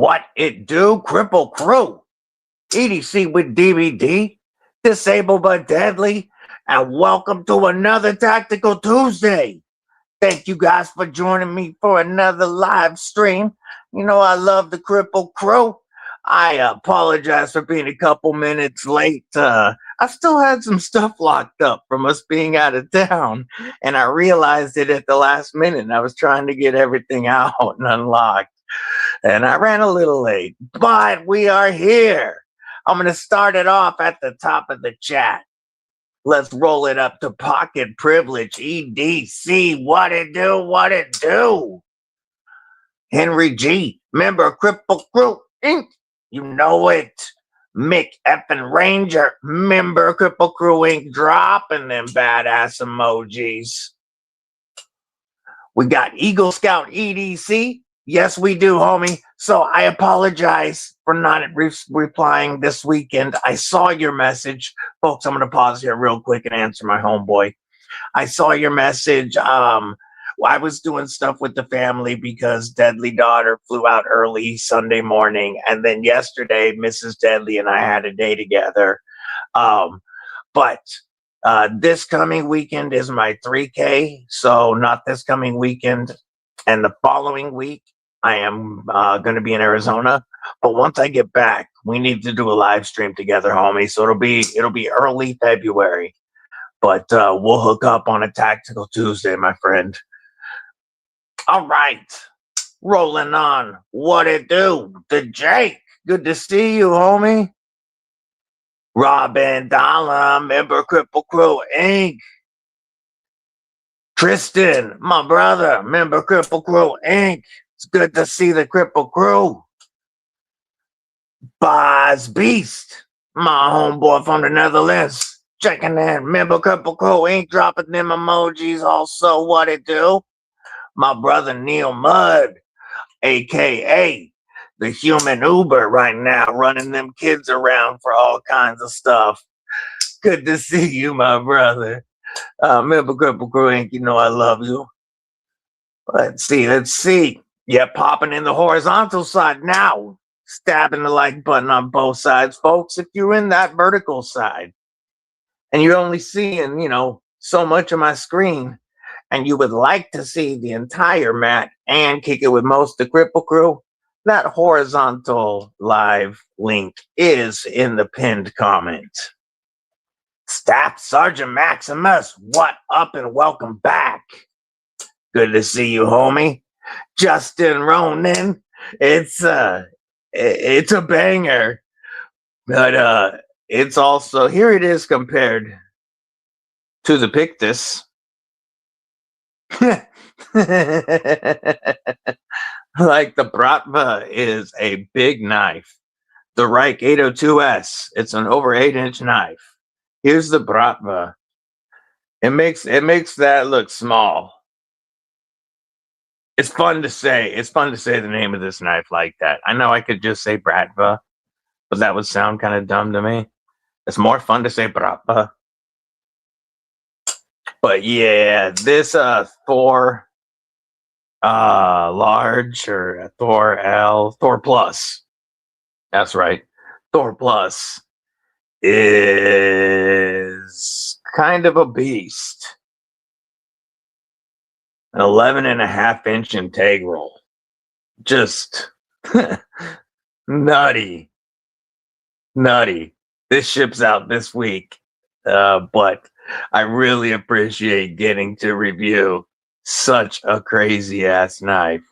What it do, Kripple Krew, EDC with DBD, disabled but deadly, and welcome to another Tactical Tuesday. Thank you guys for joining me for another live stream. You know I love the Kripple Krew. I apologize for being a couple minutes late. I still had some stuff locked up from us being out of town, and I realized it at the last minute, and I was trying to get everything out and unlocked. And I ran a little late, but we are here. I'm going to start it off at the top of the chat. Let's roll it up to Pocket Privilege, EDC. What it do? What it do? Henry G, member of Kripple Krew, Inc. You know it. Mick effing Ranger, member of Kripple Krew, Inc. Dropping them badass emojis. We got Eagle Scout EDC. Yes, we do, homie. So I apologize for not replying this weekend. I saw your message. Folks, I'm going to pause here real quick and answer my homeboy. I saw your message. I was doing stuff with the family because Deadly daughter flew out early Sunday morning. And then yesterday, Mrs. Deadly and I had a day together. But this coming weekend is my 3K. So not this coming weekend. And the following week, I am going to be in Arizona. But once I get back, we need to do a live stream together, homie. So it'll be early February. But we'll hook up on a Tactical Tuesday, my friend. All right. Rolling on. What it do? The Jake. Good to see you, homie. Robin Dollar, member Kripple Krew, Inc. Tristan, my brother, member Kripple Krew, Inc. It's good to see the Kripple Krew. Boz Beast, my homeboy from the Netherlands, checking in. Member Kripple Krew, Inc. Dropping them emojis. Also, what it do? My brother Neil Mudd, a.k.a. the human Uber right now, running them kids around for all kinds of stuff. Good to see you, my brother. Member Kripple Krew, Inc., you know I love you. Let's see. Yeah, popping in the horizontal side now. Stabbing the like button on both sides, folks. If you're in that vertical side and you're only seeing, so much of my screen and you would like to see the entire mat and kick it with most of the Kripple Krew, that horizontal live link is in the pinned comment. Staff Sergeant Maximus, what up and welcome back. Good to see you, homie. Justin Ronan, it's a banger, but it's also, here it is compared to the Pictus. Like the Bratva is a big knife. The Reich 802S, it's an over 8-inch knife. Here's the Bratva. It makes that look small. It's fun to say. It's fun to say the name of this knife like that. I know I could just say Bratva, but that would sound kind of dumb to me. It's more fun to say Bratva. But yeah, this Thor large or Thor L, Thor Plus. That's right. Thor Plus is kind of a beast. An 11.5-inch integral. Just nutty. This ships out this week. But I really appreciate getting to review such a crazy ass knife.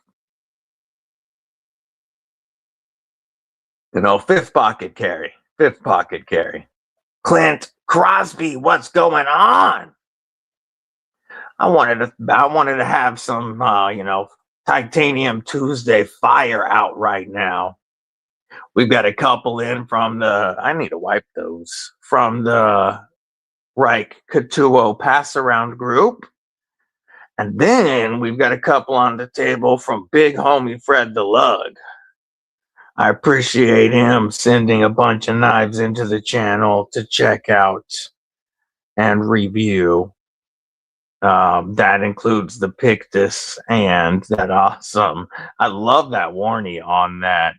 Fifth pocket carry. Clint Crosby, what's going on? I wanted to have some, Titanium Tuesday fire out right now. We've got a couple in from I need to wipe those, from the Reich Katuo pass around group. And then we've got a couple on the table from big homie Fred the Lug. I appreciate him sending a bunch of knives into the channel to check out and review. That includes the Pictus and that awesome. I love that warning on that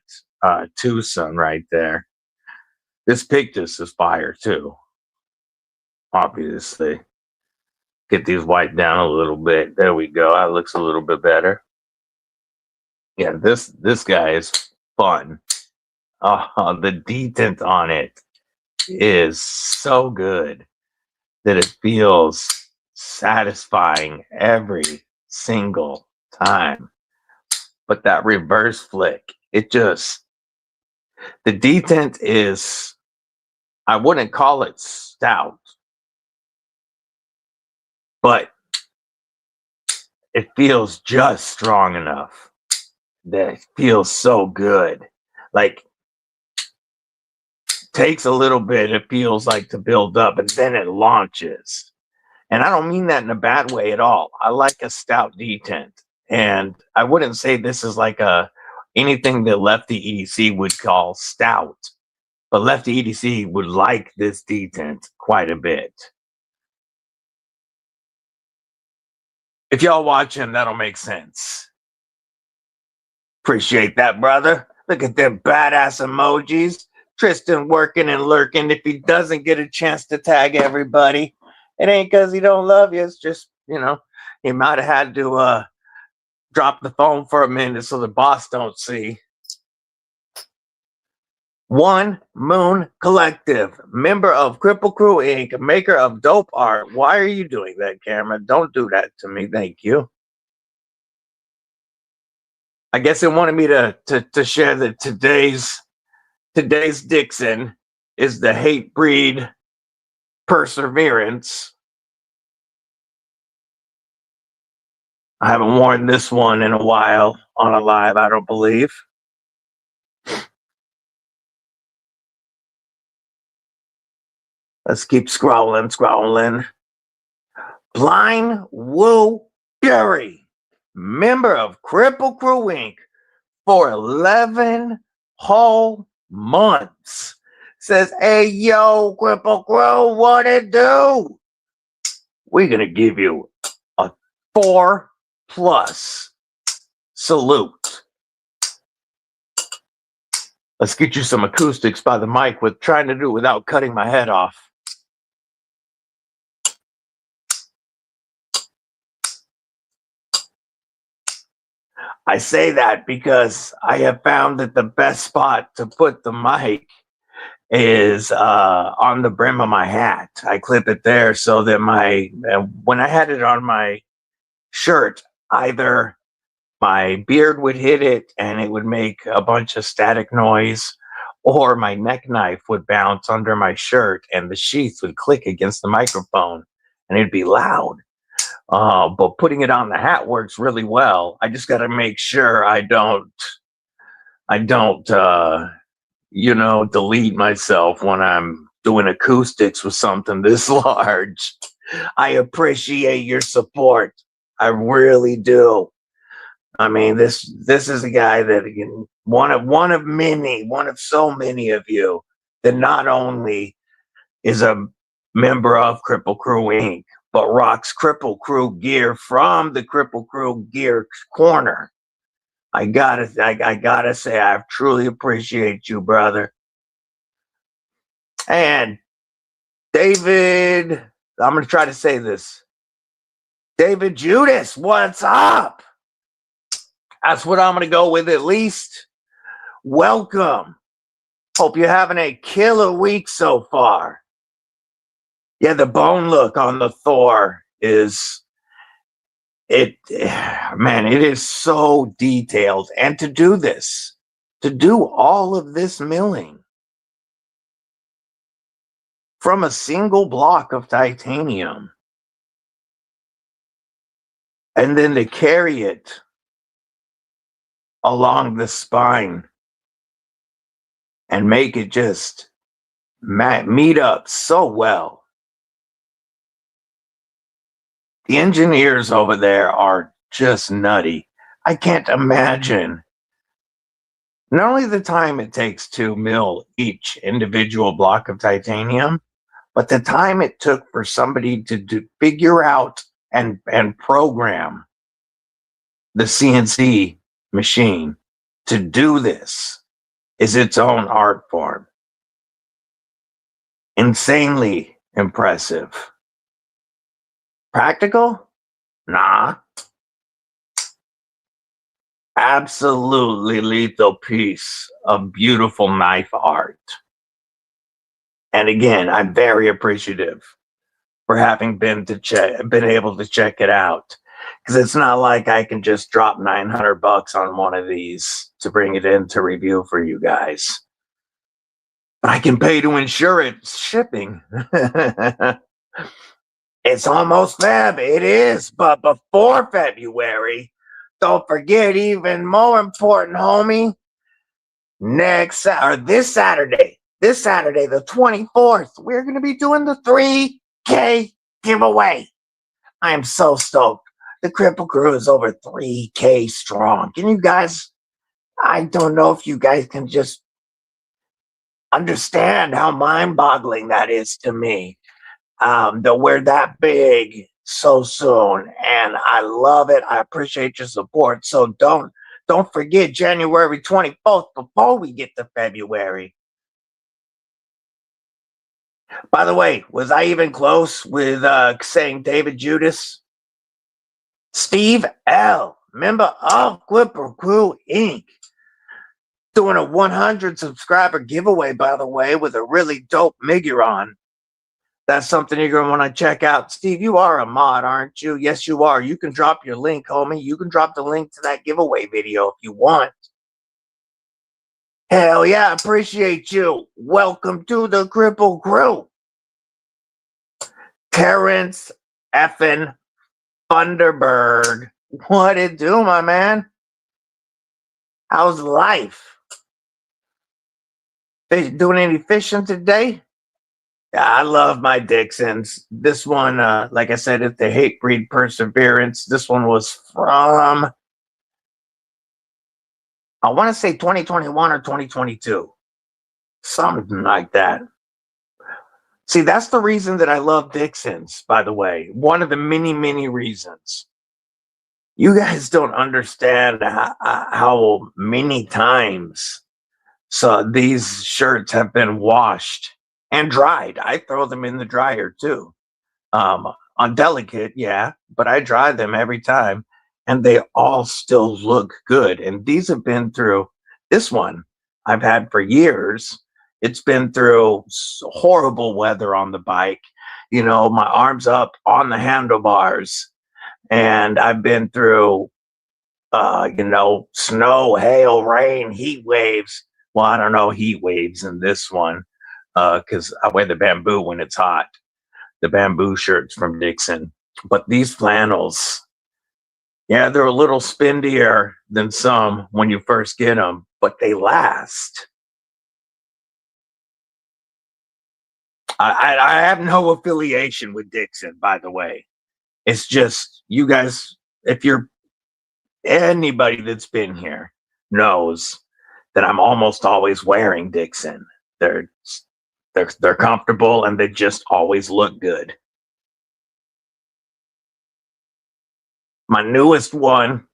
Tucson right there. This Pictus is fire too. Obviously, get these wiped down a little bit. There we go. That looks a little bit better. Yeah, this guy is fun. The detent on it is so good that it feels satisfying every single time. But that reverse flick, it just, the detent is, I wouldn't call it stout, but it feels just strong enough that it feels so good. Like, takes a little bit, it feels like, to build up, and then it launches. And I don't mean that in a bad way at all. I like a stout detent. And I wouldn't say this is like anything that Lefty EDC would call stout, but Lefty EDC would like this detent quite a bit. If y'all watching, that'll make sense. Appreciate that, brother. Look at them badass emojis. Tristan working and lurking. If he doesn't get a chance to tag everybody, it ain't because he don't love you. It's just, you know, he might have had to drop the phone for a minute so the boss don't see. One Moon Collective, member of Kripple Krew Inc., maker of dope art. Why are you doing that, camera? Don't do that to me. Thank you. I guess it wanted me to share that today's Dixon is the hate breed Perseverance. I haven't worn this one in a while on a live, I don't believe. Let's keep scrolling. Blind Woo Jerry, member of Kripple Krew Inc. for 11 whole months. Says, hey, yo, Kripple Krew, what it do? We're going to give you a 4+ salute. Let's get you some acoustics by the mic with trying to do it without cutting my head off. I say that because I have found that the best spot to put the mic is on the brim of my hat. I clip it there so that when I had it on my shirt, either my beard would hit it and it would make a bunch of static noise, or my neck knife would bounce under my shirt and the sheath would click against the microphone and it'd be loud. But putting it on the hat works really well. I just got to make sure I don't, delete myself when I'm doing acoustics with something this large. I appreciate your support. I really do. I mean, this is a guy that one of so many of you that not only is a member of Kripple Krew Inc., but rocks Kripple Krew gear from the Kripple Krew gear corner. I gotta say, I truly appreciate you, brother. And David, I'm gonna try to say this. David Judas, what's up? That's what I'm gonna go with at least. Welcome. Hope you're having a killer week so far. Yeah, the bone look on the Thor is, it is so detailed. And to do all of this milling from a single block of titanium, and then to carry it along the spine and make it just meet up so well. The engineers over there are just nutty. I can't imagine not only the time it takes to mill each individual block of titanium, but the time it took for somebody to figure out and program the CNC machine to do this is its own art form. Insanely impressive. Practical? Nah. Absolutely lethal piece of beautiful knife art. And again, I'm very appreciative for having been able to check it out, because it's not like I can just drop $900 on one of these to bring it in to review for you guys. I can pay to insure its shipping. It's almost Feb. It is, but before February, don't forget, even more important, homie, this Saturday, the 24th, we're going to be doing the 3K giveaway. I am so stoked. The Kripple Krew is over 3K strong. Can you guys, I don't know if you guys can just understand how mind-boggling that is to me. That we're that big so soon, and I love it. I appreciate your support. So don't forget January 24th before we get to February. By the way, was I even close with saying David Judas? Steve L., member of Kripple Krew Inc., doing a 100 subscriber giveaway, by the way, with a really dope Miguron. That's something you're going to want to check out. Steve, you are a mod, aren't you? Yes, you are. You can drop your link, homie. You can drop the link to that giveaway video if you want. Hell yeah, appreciate you. Welcome to the Kripple Krew. Terrence effing Thunderbird. What it do, my man? How's life? Doing any fishing today? Yeah, I love my Dixons. This one, like I said, it's the Hate Breed Perseverance. This one was from, I want to say 2021 or 2022. Something like that. See, that's the reason that I love Dixons, by the way. One of the many, many reasons. You guys don't understand how many times these shirts have been washed and dried. I throw them in the dryer too. On delicate, yeah, but I dry them every time, and they all still look good. And these have been through, this one I've had for years. It's been through horrible weather on the bike. You know, my arms up on the handlebars, and I've been through, you know, snow, hail, rain, heat waves. Well, I don't know heat waves in this one, because I wear the bamboo when it's hot. The bamboo shirts from Dixon. But these flannels, yeah, they're a little spendier than some when you first get them, but they last. I have no affiliation with Dixon, by the way. It's just, you guys, if you're anybody that's been here knows that I'm almost always wearing Dixon. They're comfortable, and they just always look good. My newest one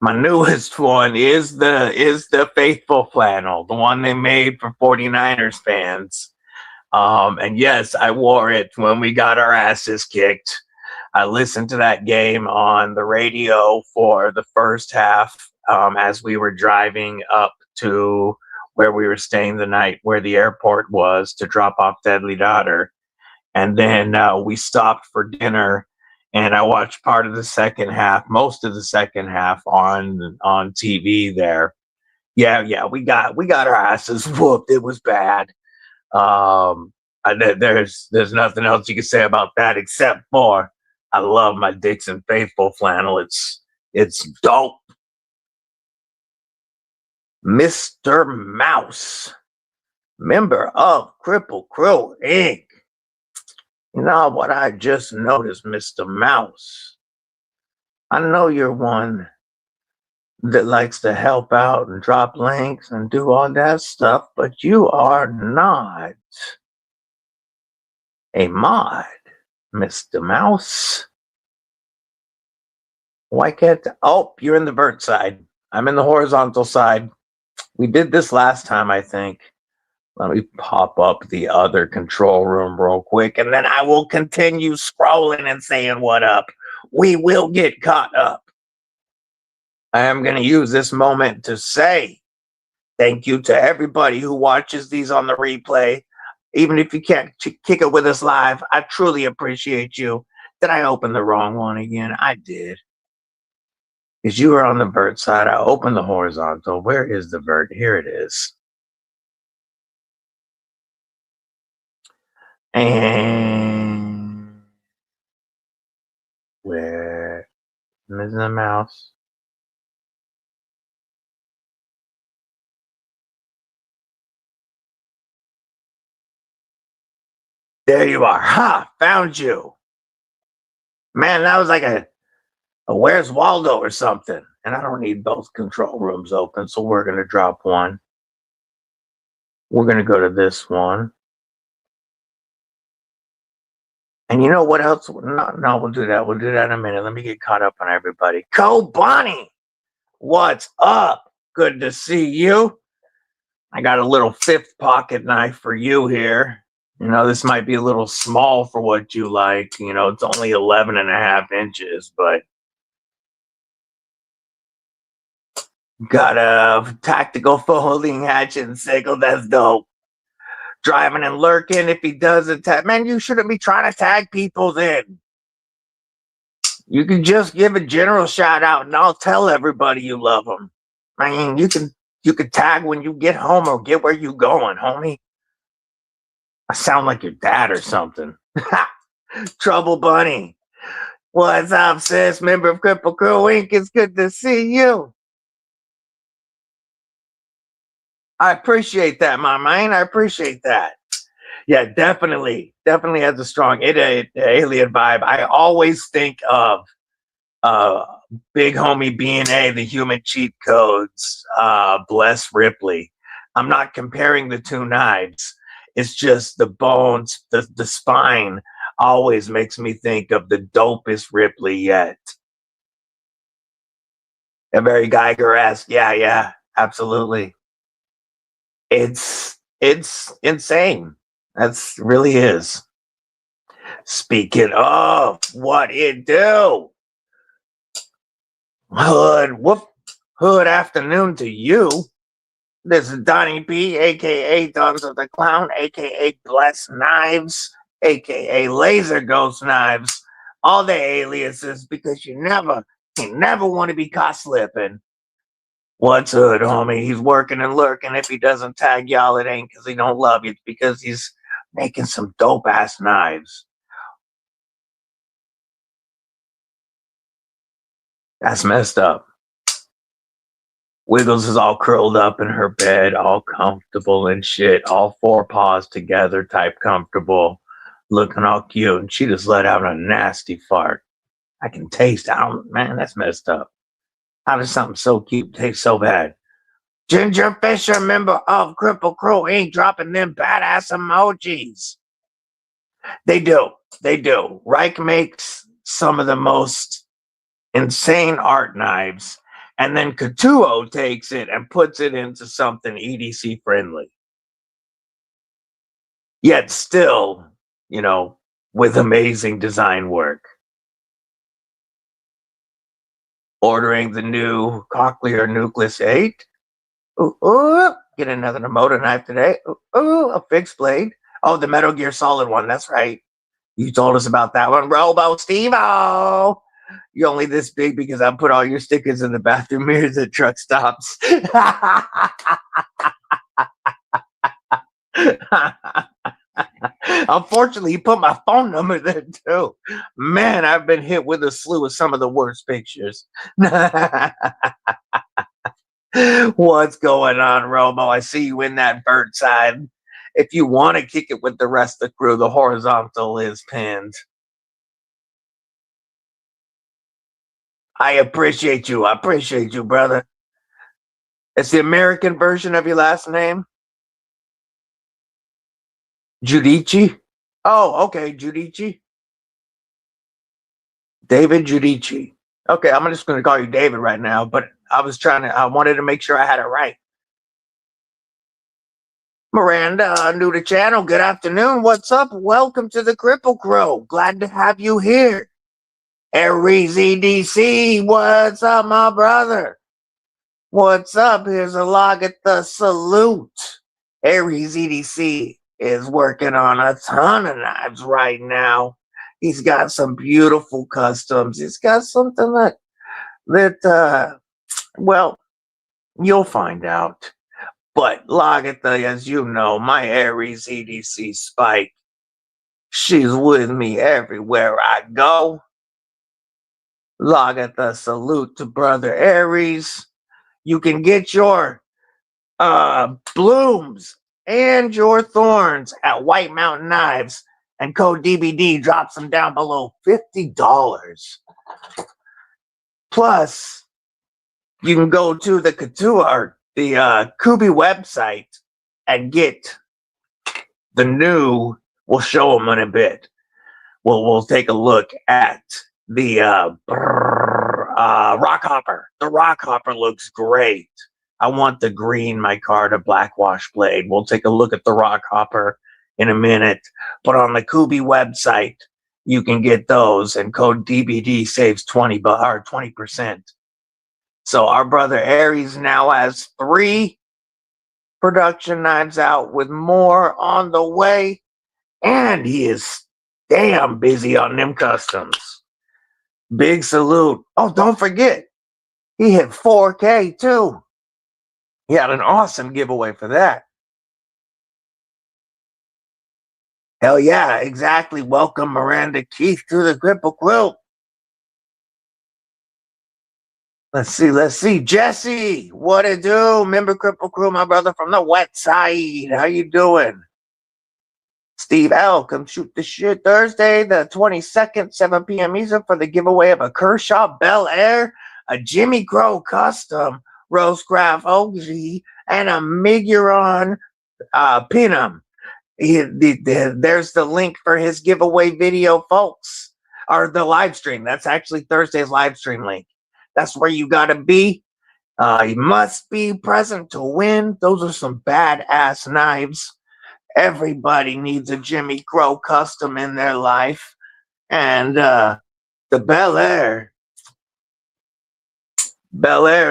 is the Faithful flannel, the one they made for 49ers fans. And yes, I wore it when we got our asses kicked. I listened to that game on the radio for the first half, as we were driving up to where we were staying the night, where the airport was, to drop off Deadly Daughter. And then we stopped for dinner, and I watched part of the second half, most of the second half on TV there. Yeah, we got our asses whooped. It was bad. There's nothing else you can say about that except for I love my Dixon Faithful flannel. It's dope. Mr. Mouse, member of Kripple Krew Inc. You know what I just noticed, Mr. Mouse? I know you're one that likes to help out and drop links and do all that stuff, but you are not a mod, Mr. Mouse. Why can't... Oh, you're in the vert side. I'm in the horizontal side. We did this last time, I think. Let me pop up the other control room real quick, and then I will continue scrolling and saying what up. We will get caught up. I am going to use this moment to say thank you to everybody who watches these on the replay. Even if you can't kick it with us live, I truly appreciate you. Did I open the wrong one again? I did. Because you were on the vert side. I opened the horizontal. Where is the vert? Here it is. And where is the mouse? There you are. Ha! Found you. Man, that was like a Where's Waldo or something. And I don't need both control rooms open, so we're going to drop one. We're going to go to this one. And you know what else? No, we'll do that. We'll do that in a minute. Let me get caught up on everybody. Bonnie, what's up? Good to see you. I got a little 5th pocket knife for you here. You know, this might be a little small for what you like. You know, it's only 11.5 inches, but got a tactical folding hatchet and sickle. That's dope. Driving and lurking. If he doesn't tag, man, you shouldn't be trying to tag people then. You can just give a general shout out and I'll tell everybody you love them. I mean, you can tag when you get home or get where you going, homie. I sound like your dad or something. Trouble Bunny. What's up, sis? Member of Kripple Krew Inc. It's good to see you. I appreciate that, my man. I appreciate that. Yeah, definitely has a strong alien vibe. I always think of big homie B&A, the human cheat codes, bless Ripley. I'm not comparing the two knives. It's just the bones, the spine always makes me think of the dopest Ripley yet. A very Geiger-esque. Yeah, absolutely. It's insane. That's really is. Speaking of what it do, Hood afternoon to you. This is Donnie B, aka Dogs of the Clown, aka Bless Knives, aka Laser Ghost Knives. All the aliases, because you never want to be caught slipping. What's Hood, homie? He's working and lurking. If he doesn't tag y'all, it ain't because he don't love you. It's because he's making some dope-ass knives. That's messed up. Wiggles is all curled up in her bed, all comfortable and shit, all 4 paws together type comfortable, looking all cute, and she just let out a nasty fart. I can taste out. Man, that's messed up. How does something so cute taste so bad? Ginger Fisher, member of Kripple Krew, ain't dropping them badass emojis. They do. Reich makes some of the most insane art knives, and then Katuo takes it and puts it into something EDC friendly. Yet still, you know, with amazing design work. Ordering the new Cochlear Nucleus 8. Ooh, get another Emoto knife today. Ooh, a fixed blade. Oh, the Metal Gear Solid one. That's right. You told us about that one. Robo Steve-O. You're only this big because I put all your stickers in the bathroom mirrors at truck stops. Unfortunately, you put my phone number there too. Man, I've been hit with a slew of some of the worst pictures. What's going on, Robo? I see you in that bird side. If you want to kick it with the rest of the crew, the horizontal is pinned. I appreciate you. Brother. It's the American version of your last name? Giudici? Oh, okay, Giudici. David Giudici. Okay, I'm just going to call you David right now, but I wanted to make sure I had it right. Miranda, new to channel. Good afternoon. What's up? Welcome to the Kripple Krew. Glad to have you here. Aries EDC, what's up, my brother? What's up? Here's a log at the salute. Aries EDC is working on a ton of knives right now. He's got some beautiful customs. He's got something well, you'll find out. But Lagatha, as you know, my Aries EDC Spike, she's with me everywhere I go. Lagatha, salute to brother Aries. You can get your blooms and your thorns at White Mountain Knives, and code DBD drops them down below $50. Plus, you can go to the Couture, the Kubi website, and get the new. We'll show them in a bit. We'll take a look at the rock hopper. The rock hopper looks great. I want the green micarta blackwash blade. We'll take a look at the rock hopper in a minute. But on the Kubi website, you can get those, and code DBD saves 20%. So our brother Aries now has 3 production knives out, with more on the way, and he is damn busy on them customs. Big salute. Oh, don't forget, he hit 4K too. He had an awesome giveaway for that. Hell yeah, exactly. Welcome Miranda Keith to the Kripple Krew. Let's see. Jesse, what it do? Member Kripple Krew, my brother from the west side. How you doing? Steve L, come shoot the shit Thursday, the 22nd, 7 p.m. Eastern, for the giveaway of a Kershaw Bel Air, a Jimmy Crow custom, Rosecraft OG, and a Miguron Pinum. There's the link for his giveaway video, folks, or the live stream. That's actually Thursday's live stream link. That's where you gotta be. You must be present to win. Those are some badass knives. Everybody needs a Jimmy Crow custom in their life. And the Bel Air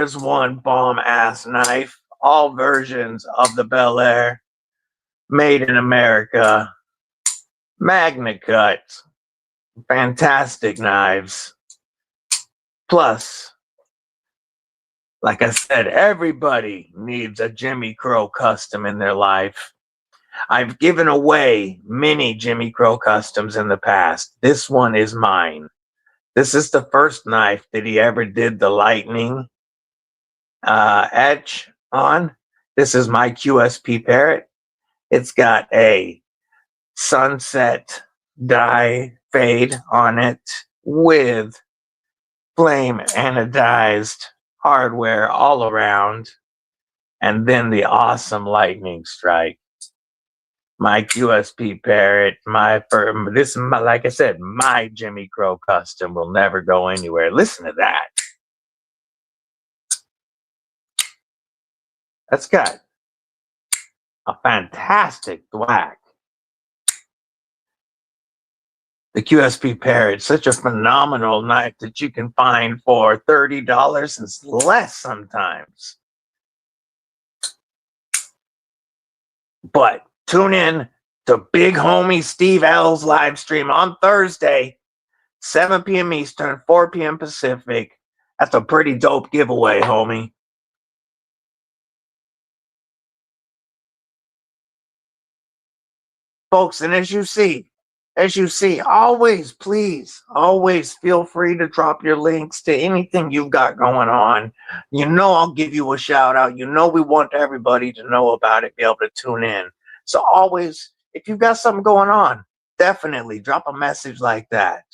is one bomb ass knife. All versions of the Bel Air, made in America, Magna Cut, fantastic knives. Plus, like I said, everybody needs a Jimmy Crow custom in their life. I've given away many Jimmy Crow customs in the past. This one is mine. This is the first knife that he ever did the lightning etch on. This is my QSP Parrot. It's got a sunset dye fade on it with flame anodized hardware all around, and then the awesome lightning strike. My QSP Parrot, like I said, my Jimmy Crow custom will never go anywhere. Listen to that. That's got a fantastic thwack. The QSP Parrot, such a phenomenal knife that you can find for $30 and less sometimes. But tune in to Big Homie Steve L's live stream on Thursday, 7 p.m. Eastern, 4 p.m. Pacific. That's a pretty dope giveaway, homie. Folks, and as you see, always, please, always feel free to drop your links to anything you've got going on. You know I'll give you a shout out. You know we want everybody to know about it, be able to tune in. So always, if you've got something going on, definitely drop a message like that.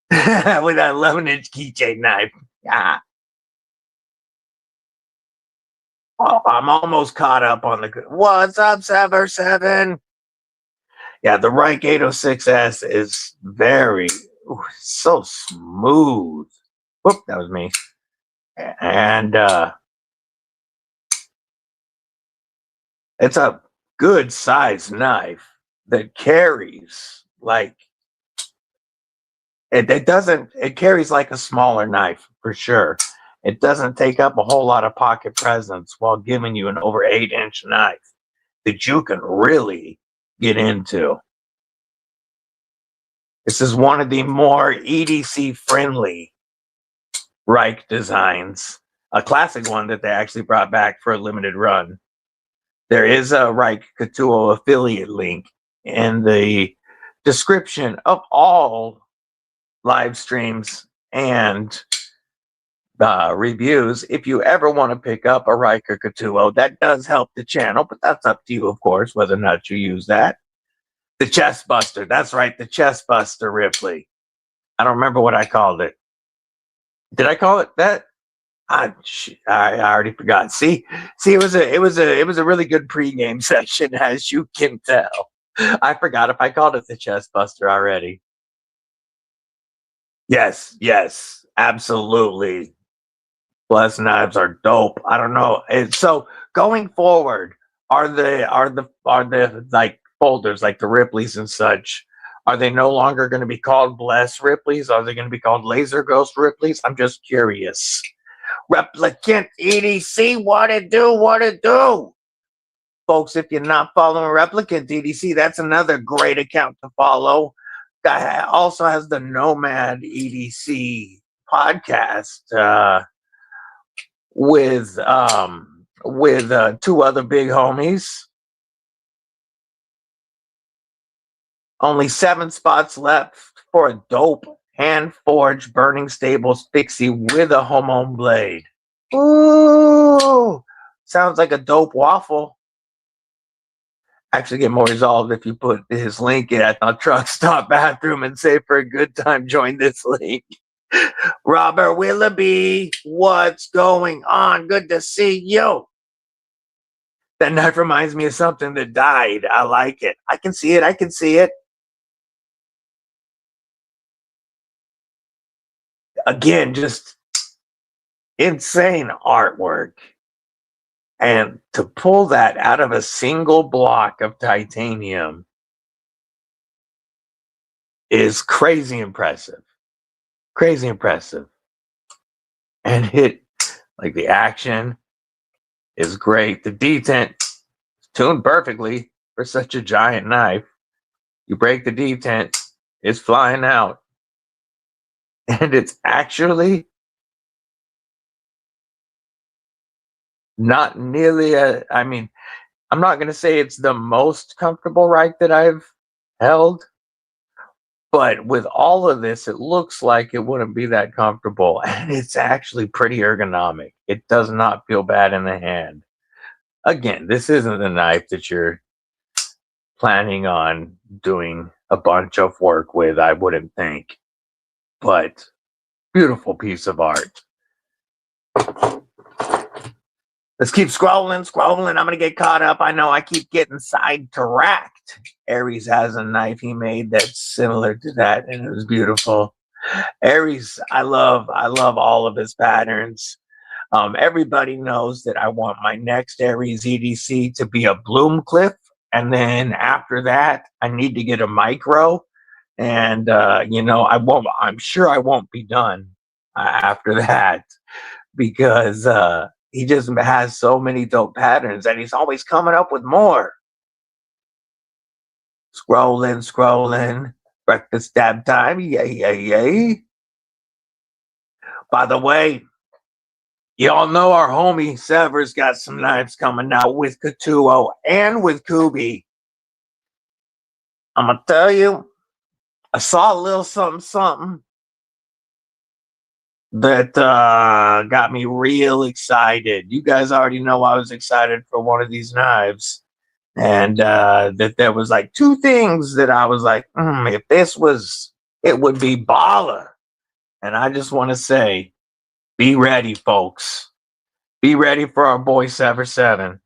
With that 11-inch keychain knife. Yeah. Oh, I'm almost caught up on the... What's up, 7? Yeah, the Reich 806S is very, so smooth. Whoop, that was me. And it's a good sized knife that carries like it carries like a smaller knife for sure. It doesn't take up a whole lot of pocket presence while giving you an over 8-inch knife that you can really get into. This is one of the more EDC friendly Reich designs, a classic one that they actually brought back for a limited run. There is a Reich Couture affiliate link in the description of all live streams and reviews. If you ever want to pick up a Reich or Couture, that does help the channel, but that's up to you, of course, whether or not you use that. The Chest Buster. That's right, the Chest Buster Ripley. I don't remember what I called it. Did I call it that? I already forgot. See, it was a really good pregame session, as you can tell. I forgot if I called it the Chest Buster already. Yes, absolutely. Blessed knives are dope. I don't know. And so going forward, are the like folders like the Ripleys and such? Are they no longer going to be called Blessed Ripleys? Are they going to be called Laser Ghost Ripleys? I'm just curious. Replicant EDC, what it do? Folks, if you're not following Replicant EDC, that's another great account to follow. Guy also has the Nomad EDC podcast with two other big homies. Only 7 spots left for a dope hand-forged Burning Stables fixie with a home-owned blade. Ooh, sounds like a dope waffle. Actually get more resolved if you put his link at the truck stop bathroom and say for a good time, join this link. Robert Willoughby, what's going on? Good to see you. That knife reminds me of something that died. I like it. I can see it. Again, just insane artwork. And to pull that out of a single block of titanium is crazy impressive. And like the action is great. The detent is tuned perfectly for such a giant knife. You break the detent, it's flying out. And it's actually not nearly I'm not going to say it's the most comfortable Reich that I've held, but with all of this, it looks like it wouldn't be that comfortable. And it's actually pretty ergonomic. It does not feel bad in the hand. Again, this isn't a knife that you're planning on doing a bunch of work with, I wouldn't think. But beautiful piece of art. Let's keep scrolling. I'm going to get caught up. I know I keep getting sidetracked. Aries has a knife he made that's similar to that, and it was beautiful. Aries, I love all of his patterns. Everybody knows that I want my next Aries EDC to be a Bloom cliff, and then after that, I need to get a micro. And I'm sure I won't be done after that, because he just has so many dope patterns, and he's always coming up with more. Scrolling. Breakfast dab time. Yay. By the way, y'all know our homie Sever's got some knives coming out with Couture and with Kubi. I'm going to tell you, I saw a little something that got me real excited. You guys already know I was excited for one of these knives. And that there was like 2 things that I was like, if this was, it would be baller. And I just want to say, be ready, folks. Be ready for our boy Sever 7.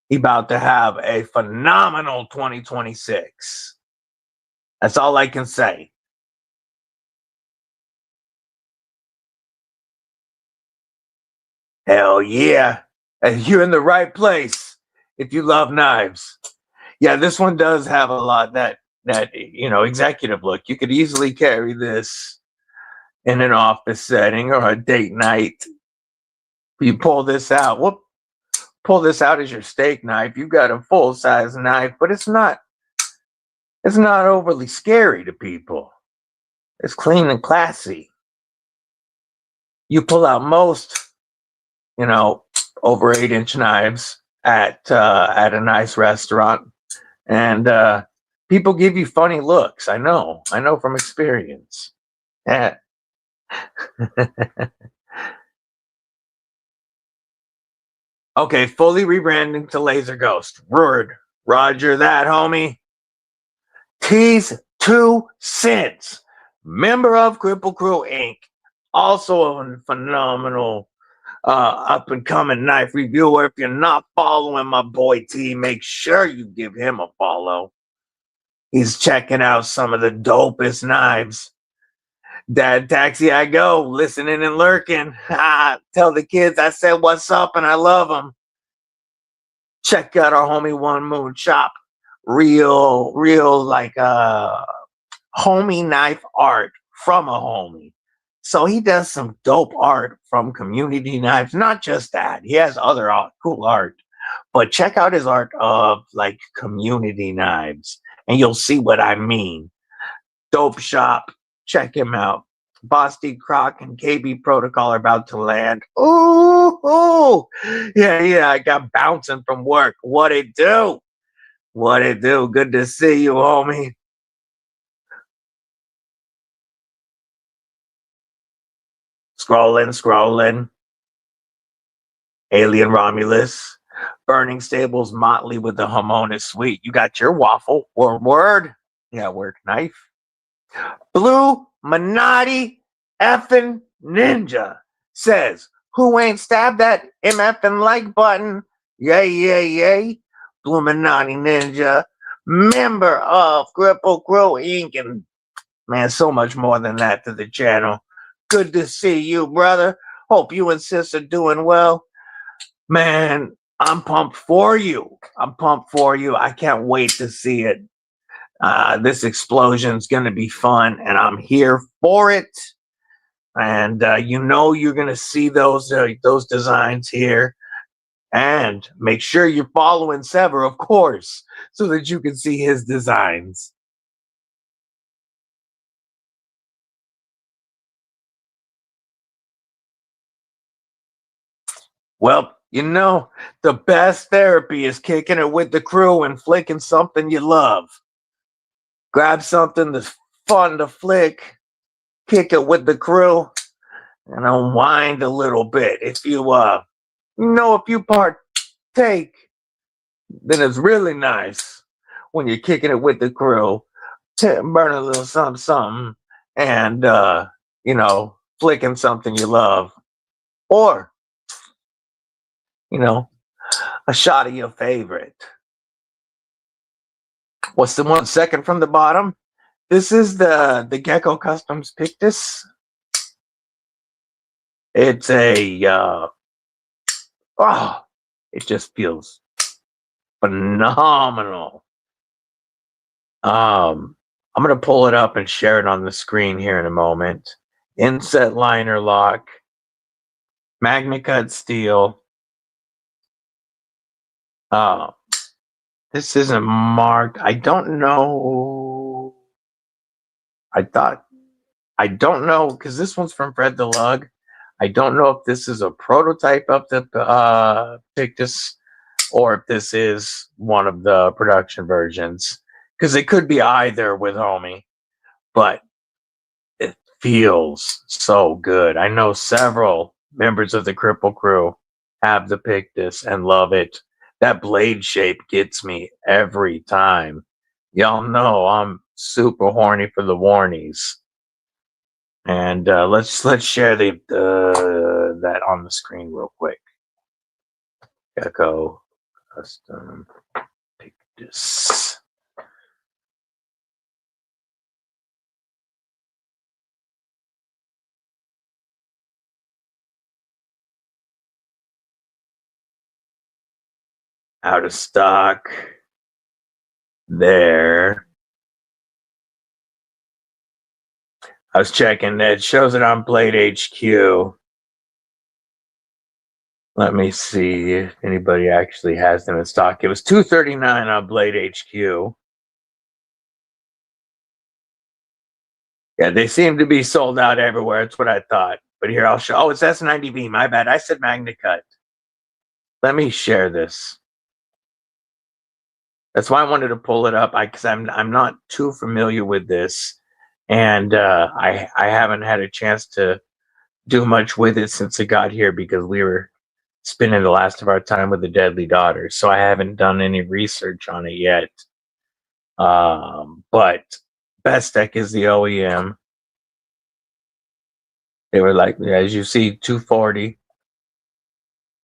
He about to have a phenomenal 2026. That's all I can say. Hell yeah. And you're in the right place if you love knives. Yeah, this one does have a lot that executive look. You could easily carry this in an office setting or a date night. You pull this out. Pull this out as your steak knife. You've got a full-size knife, but it's not overly scary to people. It's clean and classy. You pull out most, over 8-inch knives at a nice restaurant, and people give you funny looks. I know from experience. Yeah. Okay, fully rebranding to Laser Ghost. Roger that, homie. T's 2 cents. Member of Kripple Krew Inc. Also a phenomenal up and coming knife reviewer. If you're not following my boy T, make sure you give him a follow. He's checking out some of the dopest knives. Dad Taxi, I go, listening and lurking. Tell the kids I said what's up and I love them. Check out our homie One Moon Shop. Real like homie knife art from a homie. So he does some dope art from community knives. Not just that. He has other cool art. But check out his art of like community knives and you'll see what I mean. Dope shop. Check him out. Boss D Croc and KB Protocol are about to land. Ooh. Yeah. I got bouncing from work. What it do? Good to see you, homie. Scrolling. Alien Romulus. Burning Stables Motley with the Harmonious Suite. You got your waffle. Word. Yeah, word. Knife. Blue Minotti effing Ninja says, who ain't stabbed that MF and like button? Yay. Blue Minotti Ninja, member of Kripple Krew Inc. And man, so much more than that to the channel. Good to see you, brother. Hope you and sis are doing well. Man, I'm pumped for you. I can't wait to see it. This explosion is going to be fun, and I'm here for it. And you're going to see those designs here. And make sure you're following Sever, of course, so that you can see his designs. Well, the best therapy is kicking it with the crew and flicking something you love. Grab something that's fun to flick, kick it with the crew, and unwind a little bit. If you partake, then it's really nice when you're kicking it with the crew, burn a little something, and flicking something you love, or a shot of your favorite. What's the 1 second from the bottom? This is the Gecko Customs Pictus. It's it just feels phenomenal. I'm going to pull it up and share it on the screen here in a moment. Inset liner lock, Magna Cut steel. This isn't marked. I don't know. I don't know, because this one's from Fred the Lug. I don't know if this is a prototype of the Pictus or if this is one of the production versions, because it could be either with homie, but it feels so good. I know several members of the Kripple Krew have the Pictus and love it. That blade shape gets me every time. Y'all know I'm super horny for the warnies. And let's share that on the screen real quick. Gecko Custom. Pick this. Out of stock. There. I was checking. It shows it on Blade HQ. Let me see if anybody actually has them in stock. It was $239 on Blade HQ. Yeah, they seem to be sold out everywhere. That's what I thought. But here, I'll show. Oh, it's S90V. My bad. I said MagnaCut. Let me share this. That's why I wanted to pull it up, because I'm not too familiar with this, and I haven't had a chance to do much with it since it got here because we were spending the last of our time with the Deadly Daughters. So I haven't done any research on it yet. But Bestech is the OEM. They were like, as you see, $240,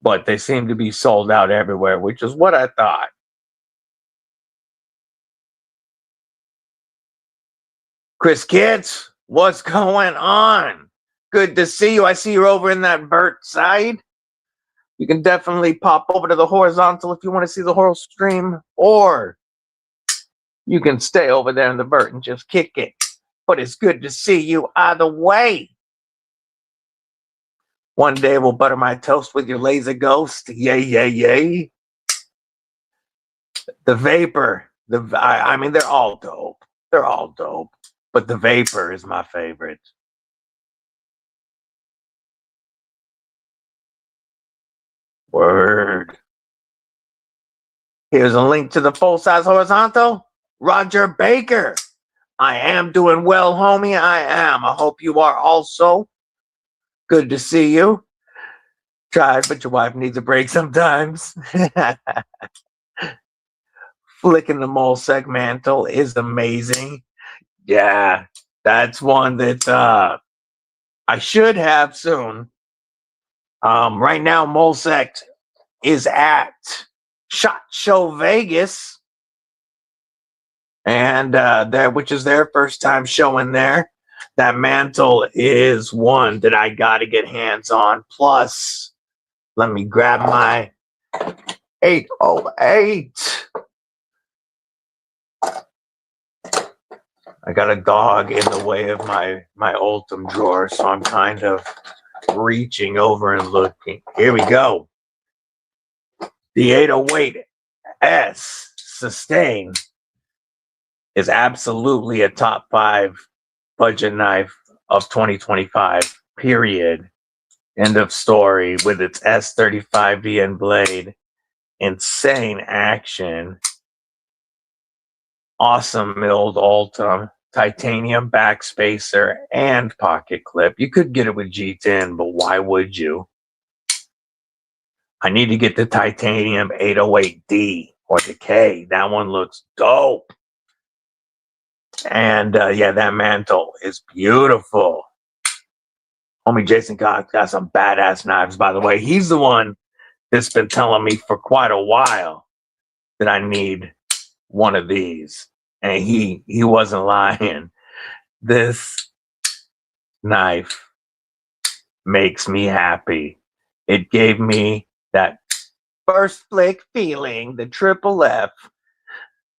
but they seem to be sold out everywhere, which is what I thought. Chris Kitts, what's going on? Good to see you. I see you're over in that Burt side. You can definitely pop over to the horizontal if you want to see the whole stream, or you can stay over there in the Burt and just kick it. But it's good to see you either way. One day we'll butter my toast with your laser ghost. Yay, yay, yay. The Vapor. I mean, they're all dope. They're all dope. But the Vapor is my favorite. Word. Here's a link to the full-size horizontal. Roger Baker. I am doing well, homie. I am. I hope you are also. Good to see you. Tried, but your wife needs a break sometimes. Flicking the mole segmental is amazing. Yeah, that's one that I should have soon. Right now, Molesect is at SHOT Show Vegas, and which is their first time showing there. That mantle is one that I got to get hands on. Plus, let me grab my 808. I got a dog in the way of my Ultim drawer, so I'm kind of reaching over and looking. Here we go. The 808S Sustain is absolutely a top 5 budget knife of 2025, period. End of story. With its S35VN blade, insane action, awesome milled Ultim, titanium backspacer, and pocket clip. You could get it with G10, but why would you? I need to get the titanium 808D or the K. That one looks dope. And yeah, that mantle is beautiful. Homie Jason got some badass knives, by the way. He's the one that's been telling me for quite a while that I need one of these. And he wasn't lying. This knife makes me happy. It gave me that first flick feeling, the triple F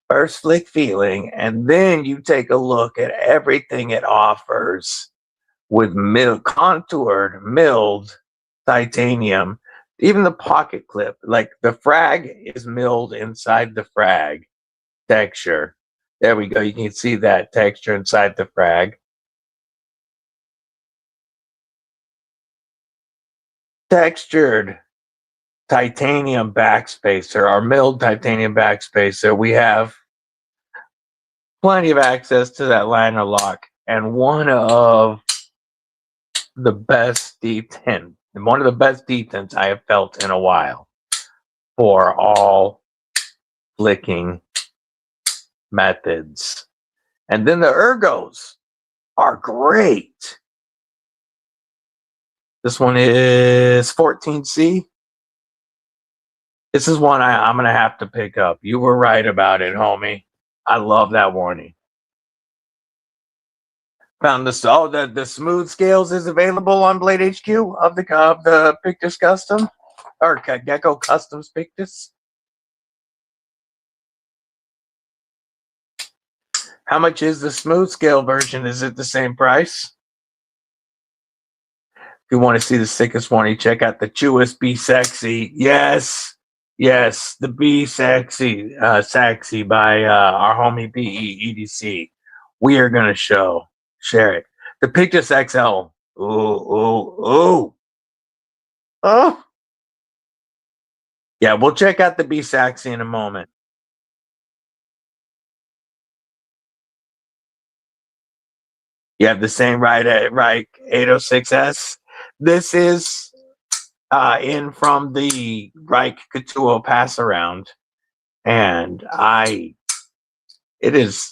first flick feeling, and then you take a look at everything it offers with contoured, milled titanium. Even the pocket clip, like the frag is milled inside the frag texture. There we go. You can see that texture inside the frag. Textured titanium backspacer, or milled titanium backspacer. We have plenty of access to that liner lock, and one of the best detents I have felt in a while for all flicking methods. And then the ergos are great. This one is 14C. This is one I'm going to have to pick up. You were right about it, homie. I love that warning. Found this. Oh, the smooth scales is available on Blade HQ of the Pictus Custom or Gecko Customs Pictus. How much is the smooth scale version? Is it the same price? If you want to see the sickest one, you check out the Chewest Be Sexy. Yes, yes, the Be Sexy, Sexy by our homie BE EDC. We are gonna share it. The Pictus XL. Ooh, ooh, ooh. Oh. Yeah, we'll check out the Be Sexy in a moment. You have the same right 806S. This is in from the Reich Katuo pass around, and it is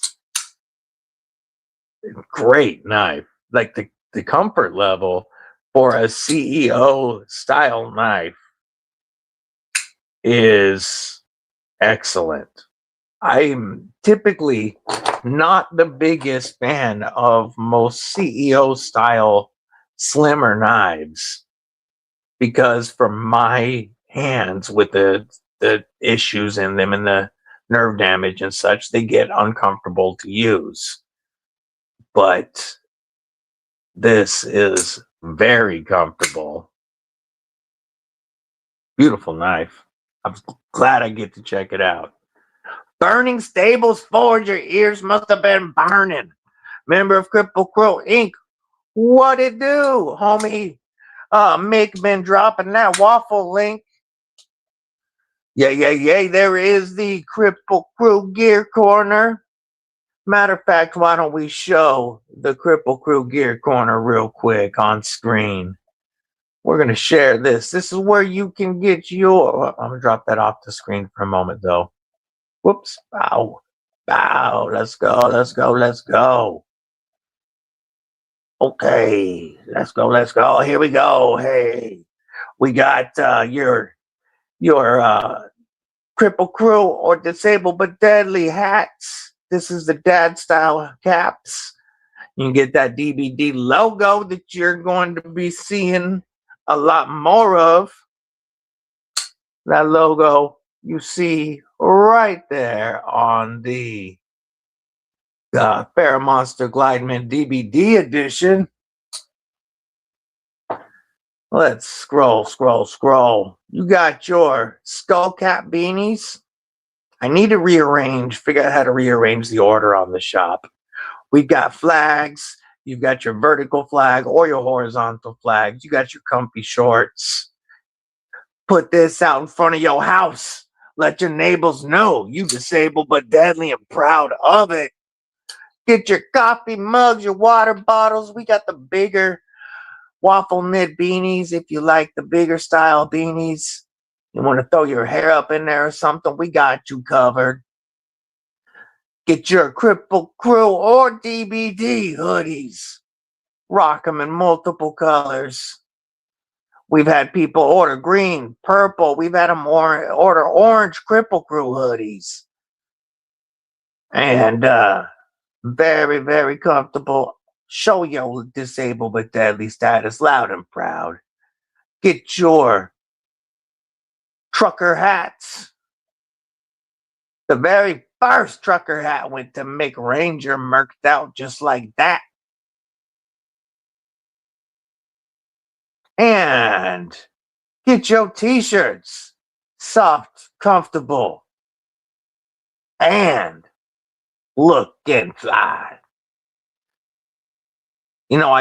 a great knife. Like the comfort level for a CEO style knife is excellent. I'm typically not the biggest fan of most CEO style slimmer knives because from my hands with the issues in them and the nerve damage and such, they get uncomfortable to use. But this is very comfortable. Beautiful knife. I'm glad I get to check it out. Burning Stables Forge, your ears must have been burning. Member of Kripple Krew Inc. What it do, homie? Mick been dropping that waffle link. Yeah. There is the Kripple Krew Gear Corner. Matter of fact, why don't we show the Kripple Krew Gear Corner real quick on screen? We're going to share this. This is where you can get your... I'm going to drop that off the screen for a moment, though. Whoops. Bow. Bow. Let's go. Okay. Let's go. Here we go. Hey. We got your Kripple Krew or Disabled but Deadly hats. This is the dad style caps. You can get that DBD logo that you're going to be seeing a lot more of. That logo you see right there on the Monster Glideman DBD edition. Let's scroll. You got your skull cap beanies. I need to figure out how to rearrange the order on the shop. We've got flags. You've got your vertical flag or your horizontal flags. You got your comfy shorts. Put this out in front of your house. Let your neighbors know you disabled but deadly and proud of it. Get your coffee mugs, your water bottles. We got the bigger waffle knit beanies if you like the bigger style beanies. You want to throw your hair up in there or something, we got you covered. Get your Kripple Krew or DBD hoodies. Rock them in multiple colors. We've had people order green, purple. We've had them order orange Kripple Krew hoodies. And very, very comfortable. Show your disabled but deadly status loud and proud. Get your trucker hats. The very first trucker hat went to Mick Ranger, merked out just like that. And get your t-shirts. Soft, comfortable, and looking fly. You know,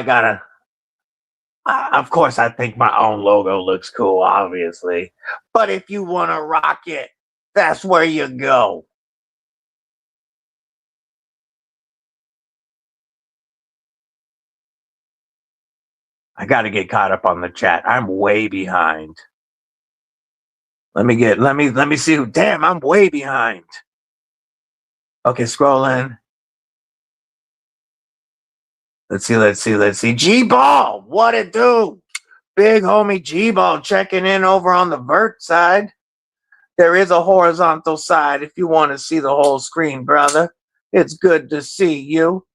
of course, I think my own logo looks cool, obviously. But if you want to rock it, that's where you go. I got to get caught up on the chat. I'm way behind. Let me see who. Damn, I'm way behind. Okay, scrolling. Let's see. G-Ball, what it do? Big homie G-Ball checking in over on the Vert side. There is a horizontal side if you want to see the whole screen, brother. It's good to see you.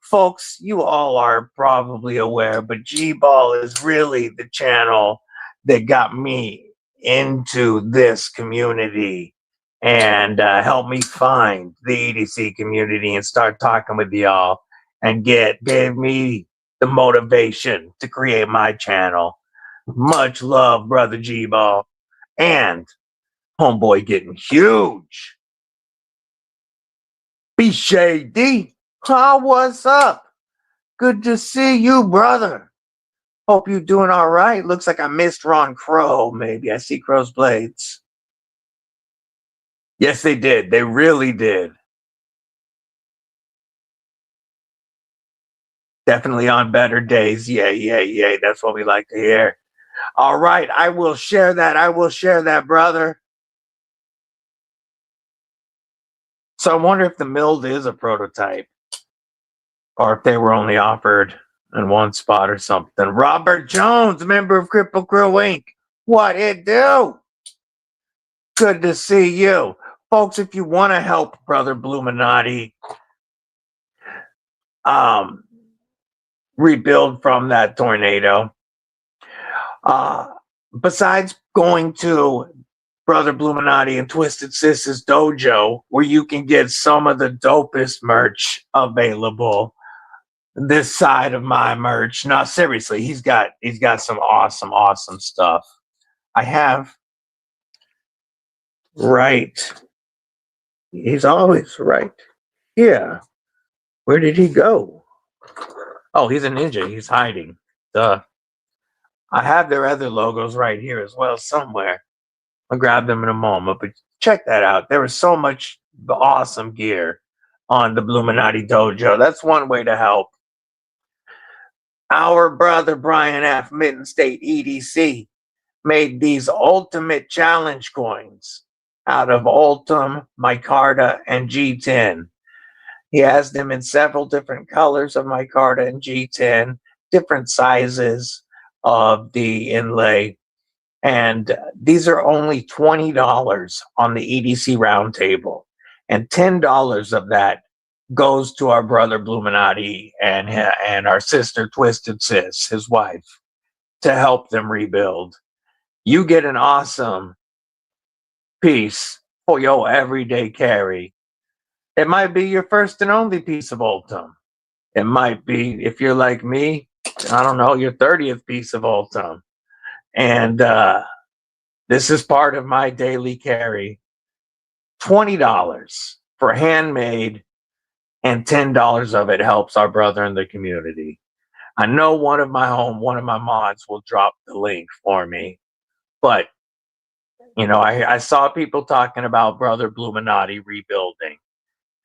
Folks, you all are probably aware, but G-Ball is really the channel that got me into this community and helped me find the EDC community and start talking with y'all and gave me the motivation to create my channel. Much love, brother G-Ball. And homeboy getting huge. Be shady. Huh, what's up? Good to see you, brother. Hope you're doing all right. Looks like I missed Ron Crow, maybe. I see Crow's blades. Yes, they did. They really did. Definitely on better days. Yeah. That's what we like to hear. All right. I will share that, brother. So I wonder if the Mild is a prototype or if they were only offered in one spot or something. Robert Jones, member of Kripple Krew Inc. What it do? Good to see you. Folks, if you want to help Brother Bluminati rebuild from that tornado, besides going to Brother Bluminati and Twisted Sis's dojo, where you can get some of the dopest merch available, this side of my merch. No, seriously, he's got some awesome stuff. I have right. He's always right. Yeah. Where did he go? Oh, he's a ninja. He's hiding. Duh. I have their other logos right here as well somewhere. I'll grab them in a moment, but check that out. There was so much awesome gear on the Bluminati Dojo. That's one way to help. Our brother Brian F. Mitten State EDC made these ultimate challenge coins out of Ultim, micarta, and G10. He has them in several different colors of micarta and G10, different sizes of the inlay. And these are only $20 on the EDC roundtable. And $10 of that goes to our brother Bluminati and our sister Twisted Sis, his wife, to help them rebuild. You get an awesome piece for your everyday carry. It might be your first and only piece of Ultim. It might be, if you're like me, I don't know, your 30th piece of Ultim. And this is part of my daily carry. $20 for handmade, and $10 of it helps our brother in the community. I know one of my mods will drop the link for me, but you know, I saw people talking about Brother Bluminati rebuilding,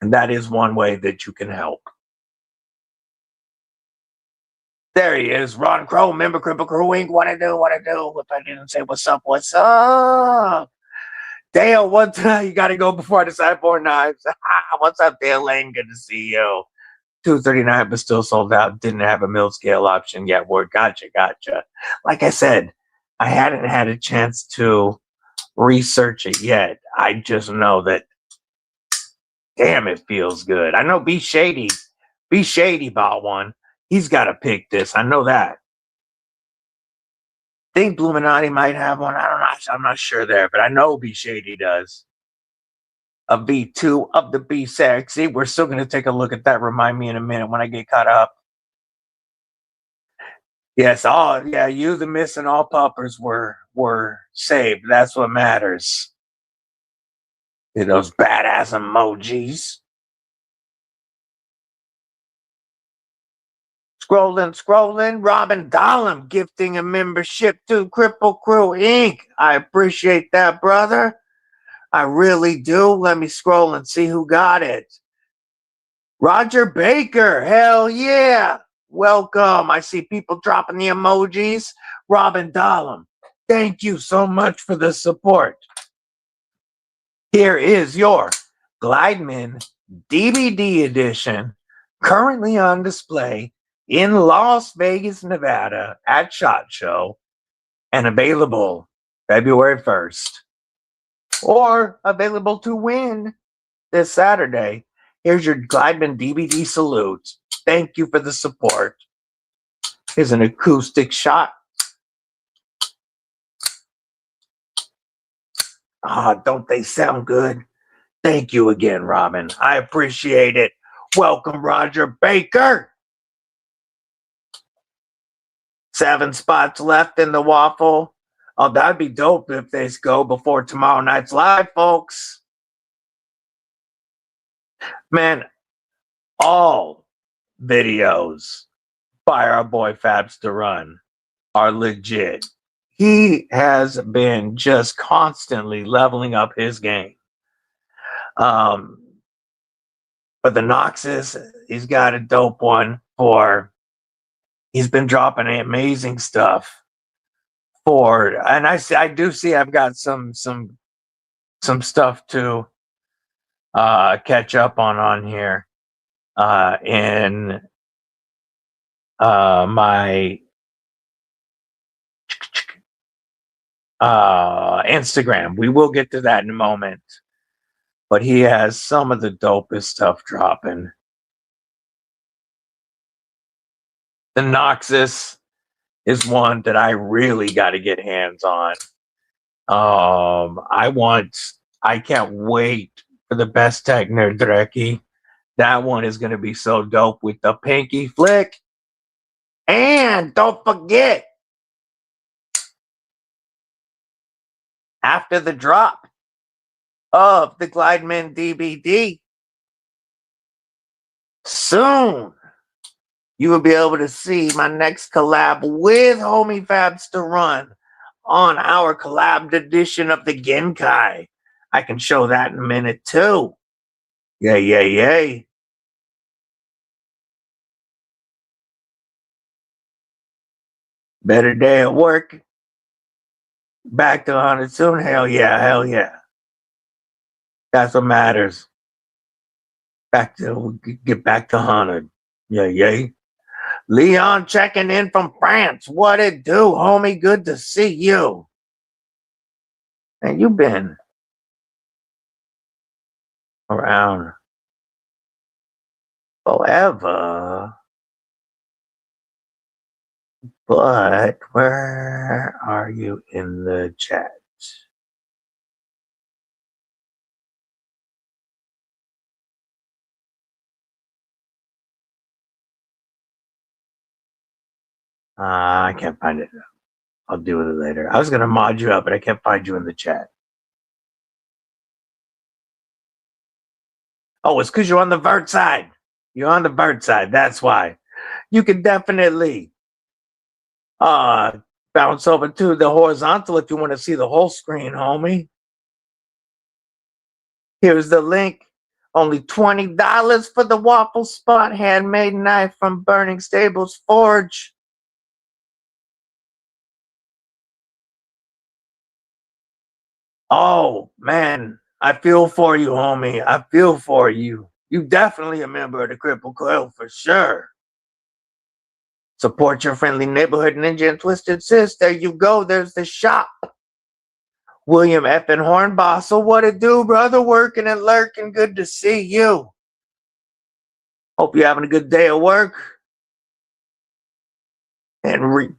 and that is one way that you can help. There he is, Ron Crow, member Kripple Krew Inc. What I do? If I didn't say what's up? Dale, what you got to go before I decide 4 knives. What's up, Dale Lane? Good to see you. 239, but still sold out. Didn't have a mill scale option yet. Word, gotcha. Like I said, I hadn't had a chance to research it yet. I just know that, damn, it feels good. I know Be Shady bought one. He's got to pick this. I know that. Think Bluminati might have one. I don't know. I'm not sure there, but I know Be Shady does. A V2 of the Be Sexy. We're still going to take a look at that. Remind me in a minute when I get caught up. Yes. Oh, yeah. You, the miss, and all puppers were saved. That's what matters. Those badass emojis. Scrolling. Robin Dahlem gifting a membership to Kripple Krew Inc. I appreciate that, brother. I really do. Let me scroll and see who got it. Roger Baker. Hell yeah. Welcome. I see people dropping the emojis. Robin Dahlem, thank you so much for the support. Here is your Glideman DBD edition, currently on display in Las Vegas, Nevada at SHOT Show, and available February 1st. or available to win this Saturday. Here's your Glideman DBD salute. Thank you for the support. Here's an acoustic shot. Don't they sound good? Thank you again, Robin. I appreciate it. Welcome, Roger Baker. 7 spots left in the waffle. Oh, that'd be dope if they go before tomorrow night's live, folks. Man, all videos by our boy Fabs to Run are legit. He has been just constantly leveling up his game. But the Noxus, he's got a dope one for. He's been dropping amazing stuff for, and I do see I've got some stuff to catch up on here in my Instagram. We will get to that in a moment, but he has some of the dopest stuff dropping. The Noxus is one that I really got to get hands on. I can't wait for the Best Tech Nerdreki. That one is going to be so dope with the pinky flick. And don't forget, after the drop of the Glideman DBD, soon you will be able to see my next collab with homie Fabs to Run on our collab edition of the Genkai. I can show that in a minute too. Yay. Better day at work. Back to 100 soon. Hell yeah. That's what matters. Get back to 100. Yay. Leon checking in from France. What it do, homie? Good to see you. And you've been around forever. But where are you in the chat? I can't find it. I'll deal with it later. I was going to mod you up, but I can't find you in the chat. Oh, it's because you're on the vert side. You're on the vert side. That's why. You can definitely bounce over to the horizontal if you want to see the whole screen, homie. Here's the link. Only $20 for the waffle spot handmade knife from Burning Stables Forge. Oh, man. I feel for you, homie. I feel for you. You definitely a member of the Kripple Krew for sure. Support your friendly neighborhood ninja and Twisted Sis. There you go. There's the shop. William F. and Hornbossel. What it do, brother? Working and lurking. Good to see you. Hope you're having a good day at work. And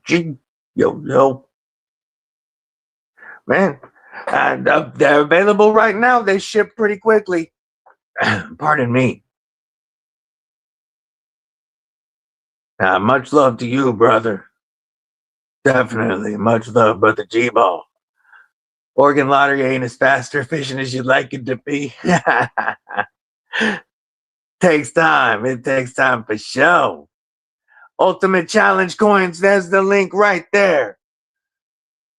yo. Man, and they're available right now. They ship pretty quickly. Pardon me. Much love to you, brother. Definitely. Much love, brother G-Ball. Oregon Lottery ain't as fast or efficient as you'd like it to be. Takes time. It takes time for sure. Ultimate Challenge coins. There's the link right there.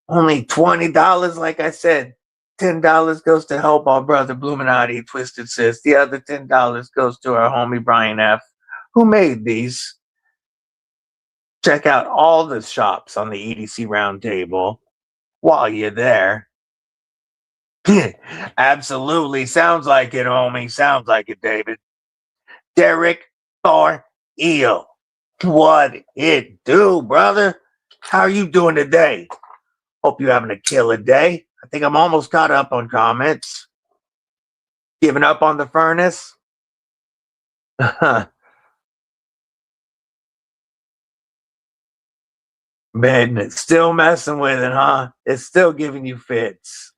Only $20, like I said. $10 goes to help our brother Bluminati, Twisted Sis. The other $10 goes to our homie Brian F., who made these. Check out all the shops on the EDC Roundtable while you're there. Absolutely. Sounds like it, homie. Sounds like it, David. Derek Thor Eel. What it do, brother? How are you doing today? Hope you're having a killer day. I think I'm almost caught up on comments. Giving up on the furnace. Man, it's still messing with it, huh? It's still giving you fits.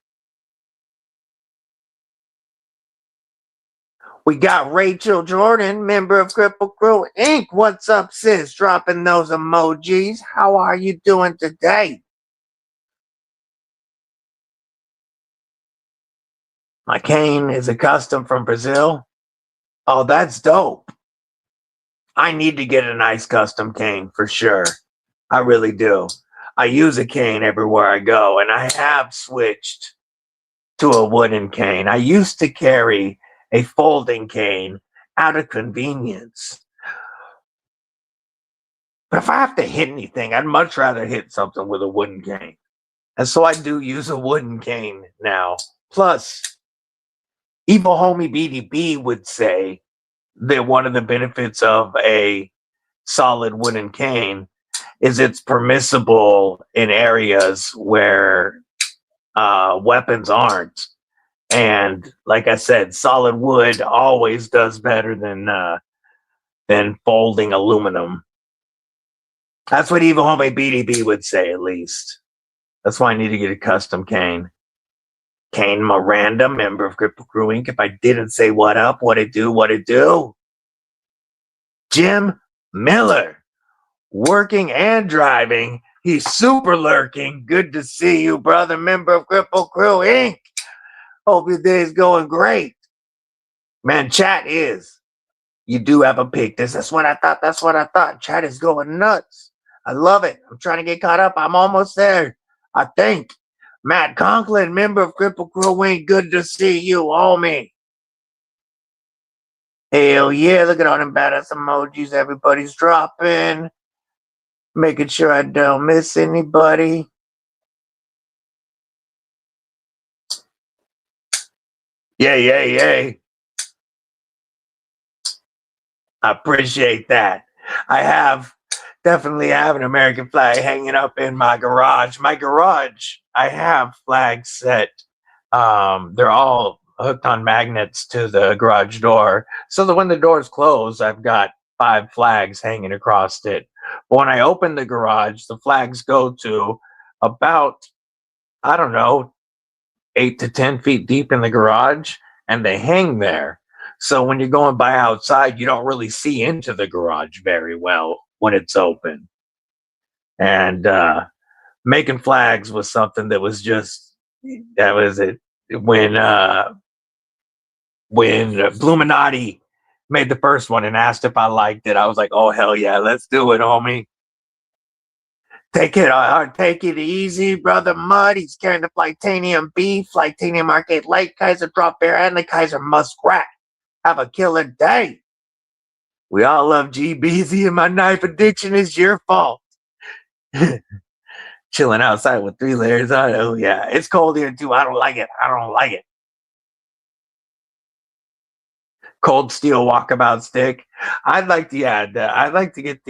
We got Rachel Jordan, member of Kripple Krew Inc. What's up, sis? Dropping those emojis. How are you doing today? My cane is a custom from Brazil. Oh, that's dope. I need to get a nice custom cane for sure. I really do. I use a cane everywhere I go, and I have switched to a wooden cane. I used to carry a folding cane out of convenience. But if I have to hit anything, I'd much rather hit something with a wooden cane. And so I do use a wooden cane now. Plus, Evil Homie BDB would say that one of the benefits of a solid wooden cane is it's permissible in areas where weapons aren't. And like I said, solid wood always does better than folding aluminum. That's what Evil Homie BDB would say, at least. That's why I need to get a custom cane. Kane Miranda, member of Kripple Krew Inc. If I didn't say what up, what it do? Jim Miller, working and driving. He's super lurking. Good to see you, brother, member of Kripple Krew Inc. Hope your day's going great. Man, chat is. You do have a pick. That's what I thought. Chat is going nuts. I love it. I'm trying to get caught up. I'm almost there, I think. Matt Conklin, member of Kripple Krew Inc. Good to see you, homie. Hell yeah, look at all them badass emojis everybody's dropping. Making sure I don't miss anybody. Yay. I appreciate that. I definitely have an American flag hanging up in my garage. I have flags set. They're all hooked on magnets to the garage door, so that when the doors close, I've got 5 flags hanging across it. But when I open the garage, the flags go to about, I don't know, 8 to 10 feet deep in the garage, and they hang there. So when you're going by outside, you don't really see into the garage very well when it's open. And making flags was something that was it. When Bluminati made the first one and asked if I liked it, I was like, oh, hell yeah, let's do it, homie. Take it easy, brother Mud. He's carrying the Flightanium B, Flightanium Arcade Light, Kaiser Drop Bear, and the Kaiser Muskrat. Have a killer day. We all love GBZ, and my knife addiction is your fault. Chilling outside with 3 layers on. Oh, yeah. It's cold here, too. I don't like it. Cold steel walkabout stick. I'd like to add I'd like to get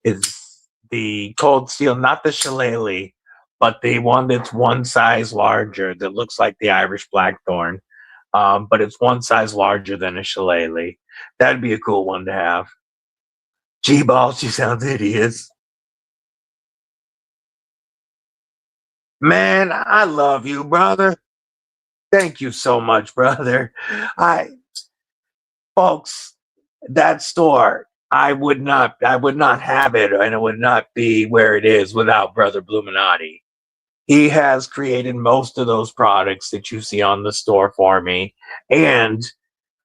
is the cold steel, not the shillelagh, but the one that's one size larger that looks like the Irish blackthorn. But it's one size larger than a shillelagh. That'd be a cool one to have. G-Ball, she sounds hideous. Man, I love you, brother. Thank you so much, brother. Folks, that store, I would not have it, and it would not be where it is without Brother Bluminati. He has created most of those products that you see on the store for me, and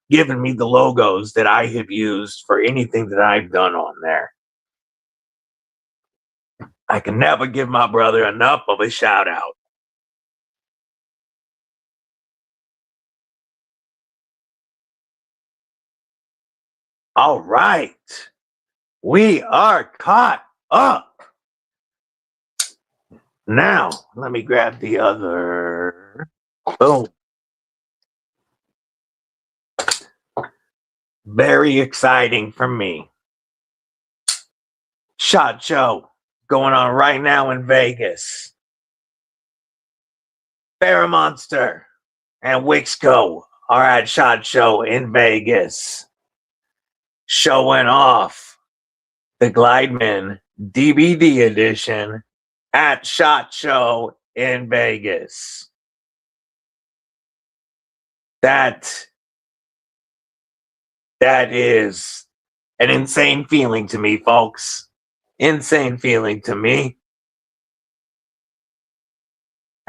given me the logos that I have used for anything that I've done on there. I can never give my brother enough of a shout out. All right. We are caught up. Now, let me grab the other. Boom. Very exciting for me. SHOT Show going on right now in Vegas. Monster and Wixco are at SHOT Show in Vegas, showing off the Glideman DBD edition at SHOT Show in Vegas. That is an insane feeling to me, folks. Insane feeling to me.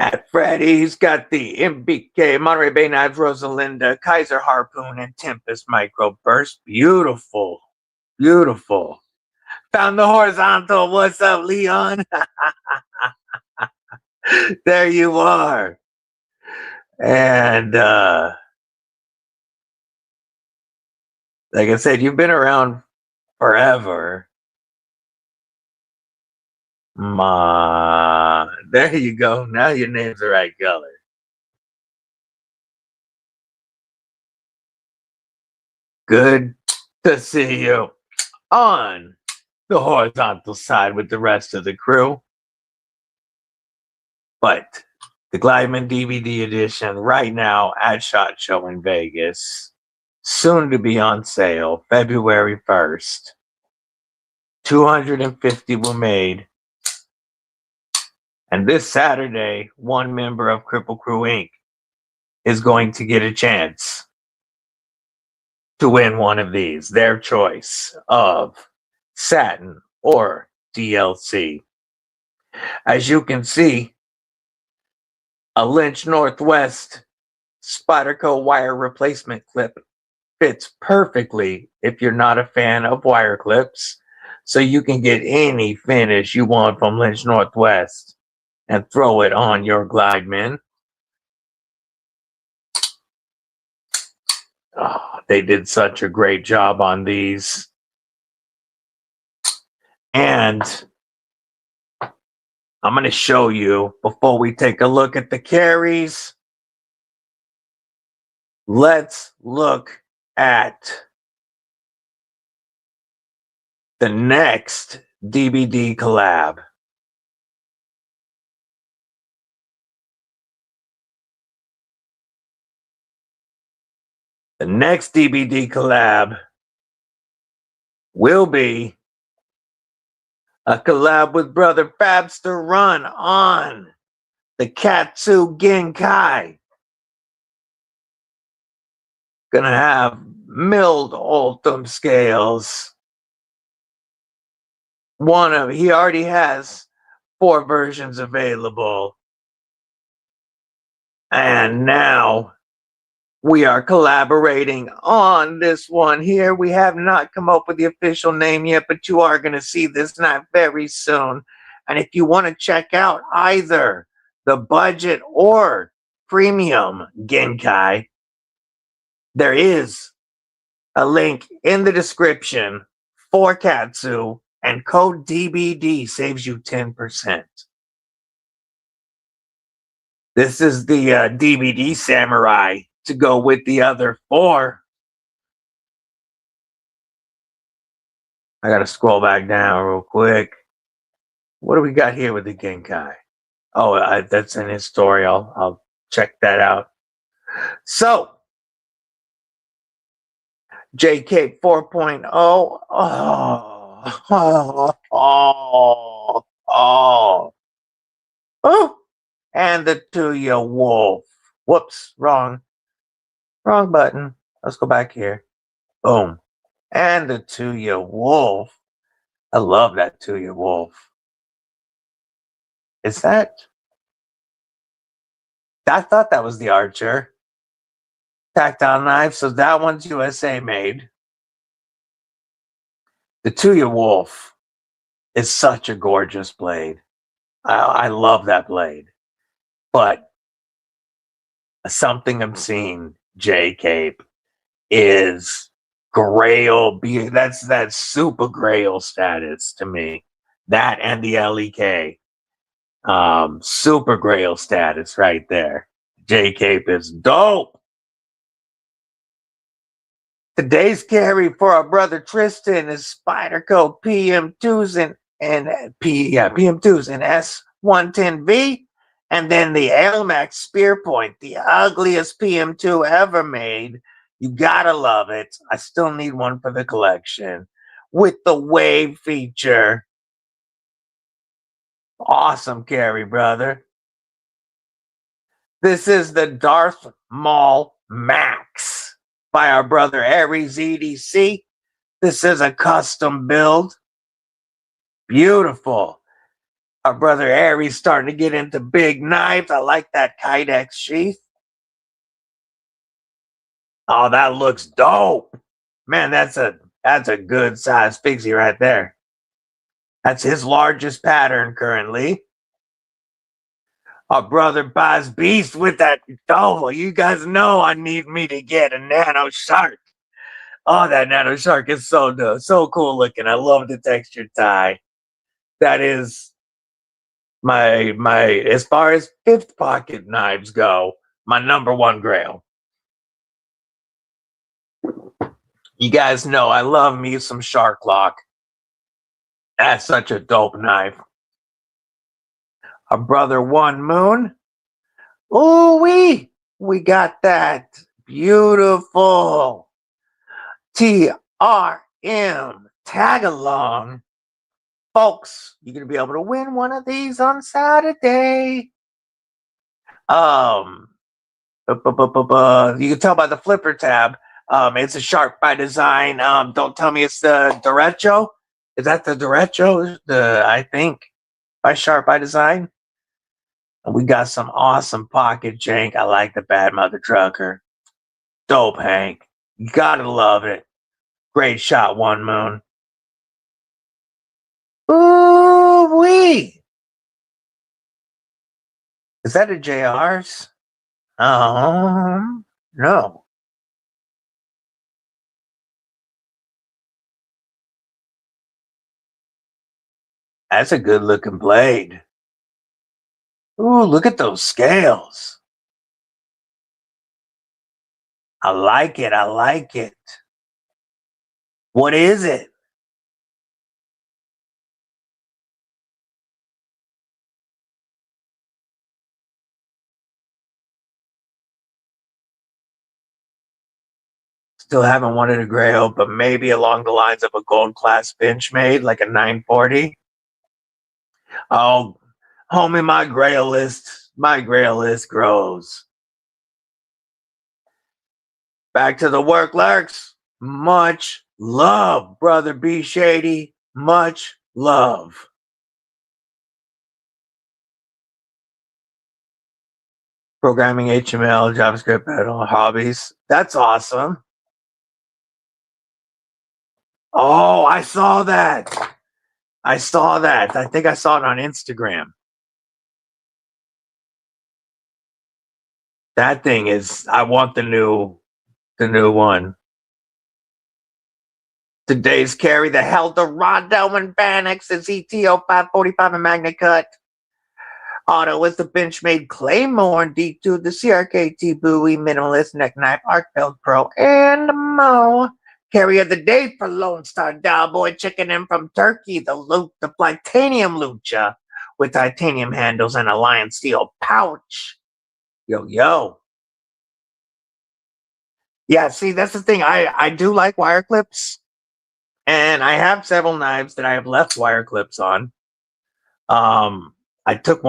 At Freddy's got the MBK, Monterey Bay Knives, Rosalinda, Kaiser Harpoon, and Tempest Microburst. Beautiful. Beautiful. Found the horizontal. What's up, Leon? There you are. And like I said, you've been around forever. There you go. Now your name's the right color. Good to see you on the horizontal side with the rest of the crew. But the Glideman DVD edition right now at SHOT Show in Vegas, soon to be on sale, February 1st. 250 were made. And this Saturday, one member of Kripple Krew Inc. is going to get a chance to win one of these, their choice of satin or DLC. As you can see, a Lynch Northwest Spyderco wire replacement clip fits perfectly if you're not a fan of wire clips, so you can get any finish you want from Lynch Northwest and throw it on your Glideman. Oh, they did such a great job on these. And I'm going to show you, before we take a look at the carries, let's look at the next DBD collab. The next DBD collab will be a collab with Brother Fabster Run on the Katsu Genkai. Gonna have milled Ultim scales. He already has 4 versions available. And now we are collaborating on this one here. We have not come up with the official name yet, but you are going to see this not very soon. And if you want to check out either the budget or premium Genkai, there is a link in the description for Katsu, and code DBD saves you 10%. This is the DBD Samurai to go with the other 4. I gotta scroll back down real quick. What do we got here with the Genkai? Oh, that's in his story. I'll check that out. So, JK 4.0. Oh, and the Tuya Wolf. Whoops, wrong button. Let's go back here. Boom. And the Tuya Wolf. I love that Tuya Wolf. Is that? I thought that was the Archer. Tactile knife, so that one's USA made. The Tuya Wolf is such a gorgeous blade. I love that blade. But something I'm seeing, J Cape, is Grail. That's super Grail status to me. That and the LEK. Super Grail status right there. J Cape is dope. Today's carry for our brother Tristan is Spyderco PM2s and and PM2s and S110V, and then the Almax Spear Point, the ugliest PM2 ever made. You gotta love it. I still need one for the collection with the wave feature. Awesome carry, brother. This is the Darth Maul Max by our brother Aries EDC. This is a custom build. Beautiful. Our brother Aries starting to get into big knives. I like that Kydex sheath. Oh, that looks dope. Man, that's a good size fixie right there. That's his largest pattern currently. Our brother buys Beast with that Dovo. You guys know I need me to get a Nano Shark. Oh, that Nano Shark is so cool looking. I love the textured tie. That is my as far as fifth pocket knives go, my #1 grail. You guys know I love me some Shark Lock. That's such a dope knife. Our brother One Moon. Ooh, we got that beautiful TRM tag along. Folks, you're gonna be able to win one of these on Saturday. You can tell by the flipper tab. It's a Shark by design. Don't tell me it's the Derecho. Is that the Derecho? I think by Shark by design. We got some awesome pocket jank. I like the Bad Mother Trucker. Dope, Hank. You gotta love it. Great shot, One Moon. Ooh-wee. Is that a JR's? No. That's a good looking blade. Ooh, look at those scales. I like it. I like it. What is it? Still haven't wanted a grail, but maybe along the lines of a gold class bench made, like a 940. Oh, homie, my grail list grows. Back to the work, Lurks. Much love, brother B Shady. Much love. Programming HTML, JavaScript, and all hobbies. That's awesome. Oh, I saw that. I think I saw it on Instagram. That thing is, I want the new one. Today's carry, the Eldorado and Bannex is ETO 545 and Magna Cut. Auto is the Benchmade Claymore and D2, the CRKT Bowie Minimalist Neck Knife, Arcbelt Pro, and Mo. Carry of the day for Lone Star Cowboy Chicken in from Turkey, the Titanium Lucha with titanium handles and a lion steel pouch. Yo. Yeah, see, that's the thing. I do like wire clips, and I have several knives that I have left wire clips on. I took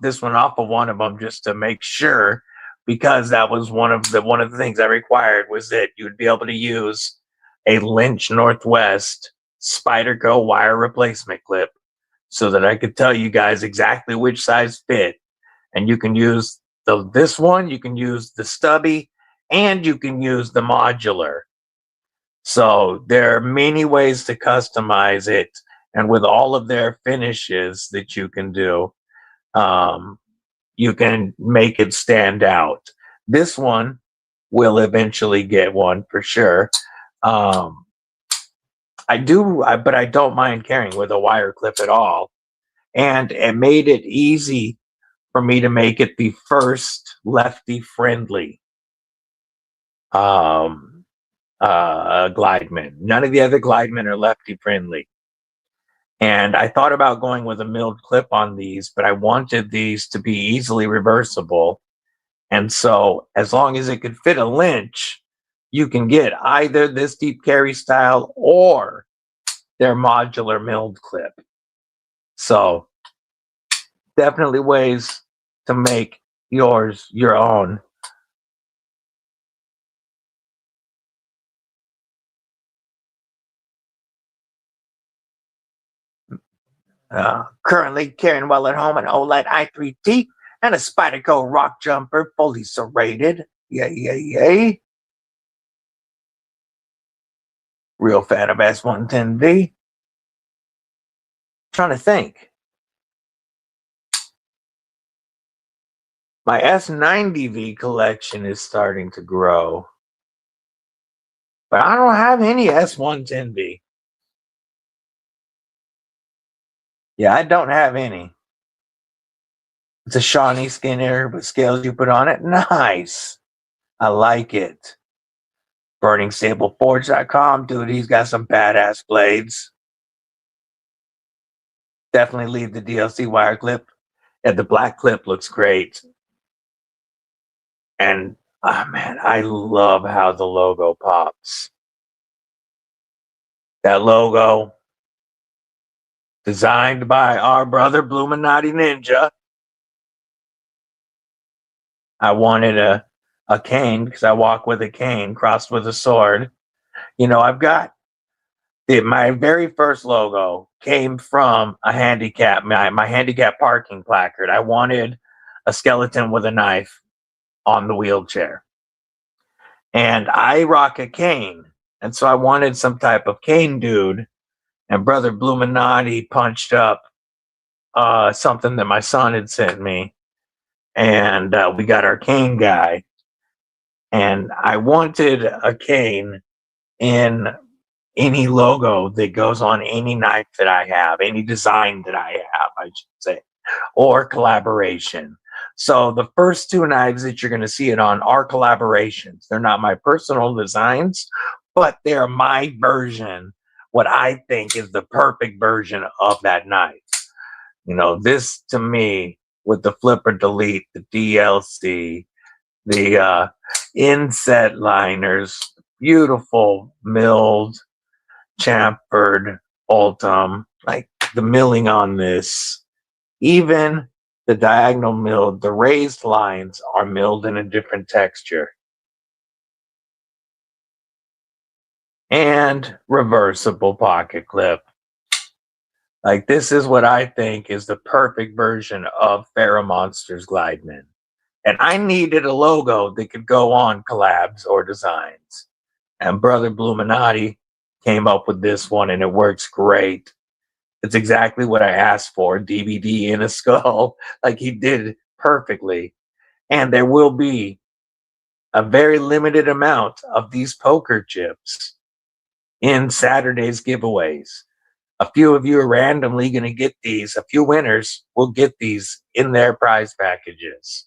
this one off of one of them just to make sure, because that was one of the things I required was that you would be able to use a Lynch Northwest Spyderco wire replacement clip, so that I could tell you guys exactly which size fit. And you can use this one, you can use the stubby, and you can use the modular. So there are many ways to customize it, and with all of their finishes that you can do, you can make it stand out. This one will eventually get one for sure. But I don't mind carrying with a wire clip at all. And it made it easy for me to make it the first lefty friendly Glideman. None of the other Glidemen are lefty friendly. And I thought about going with a milled clip on these, but I wanted these to be easily reversible. And so as long as it could fit a Lynch, you can get either this deep carry style or their modular milled clip. So definitely ways to make yours your own. Currently carrying well at home an OLED i3T and a Spyderco rock jumper, fully serrated. Yay, yay, yay. Real fan of S110V. Trying to think. My S90V collection is starting to grow. But I don't have any S110V. Yeah, I don't have any. It's a Shawnee Skinner with scales you put on it. Nice. I like it. BurningStableForge.com. Dude, he's got some badass blades. Definitely leave the DLC wire clip. And the black clip looks great. And, oh man, I love how the logo pops. That logo, designed by our brother Bluminati Ninja. I wanted a cane because I walk with a cane crossed with a sword. You know, I've got my very first logo came from a handicap, my handicap parking placard. I wanted a skeleton with a knife on the wheelchair. And I rock a cane. And so I wanted some type of cane dude. And brother Bluminati punched up something that my son had sent me. And we got our cane guy. And I wanted a cane in any logo that goes on any knife that I have, any design that I have, I should say, or collaboration. So the first two knives that you're going to see it on are collaborations. They're not my personal designs, but they're my version, what I think is the perfect version of that knife. You know, this to me, with the flipper delete, the DLC, the inset liners, beautiful milled, chamfered Ultim, like the milling on this, even the diagonal milled, the raised lines are milled in a different texture. And reversible pocket clip. Like this is what I think is the perfect version of Pharaoh Monster's Glideman. And I needed a logo that could go on collabs or designs. And brother Bluminati came up with this one and it works great. It's exactly what I asked for, DBD in a skull, like he did perfectly. And there will be a very limited amount of these poker chips in Saturday's giveaways. A few of you are randomly going to get these. A few winners will get these in their prize packages.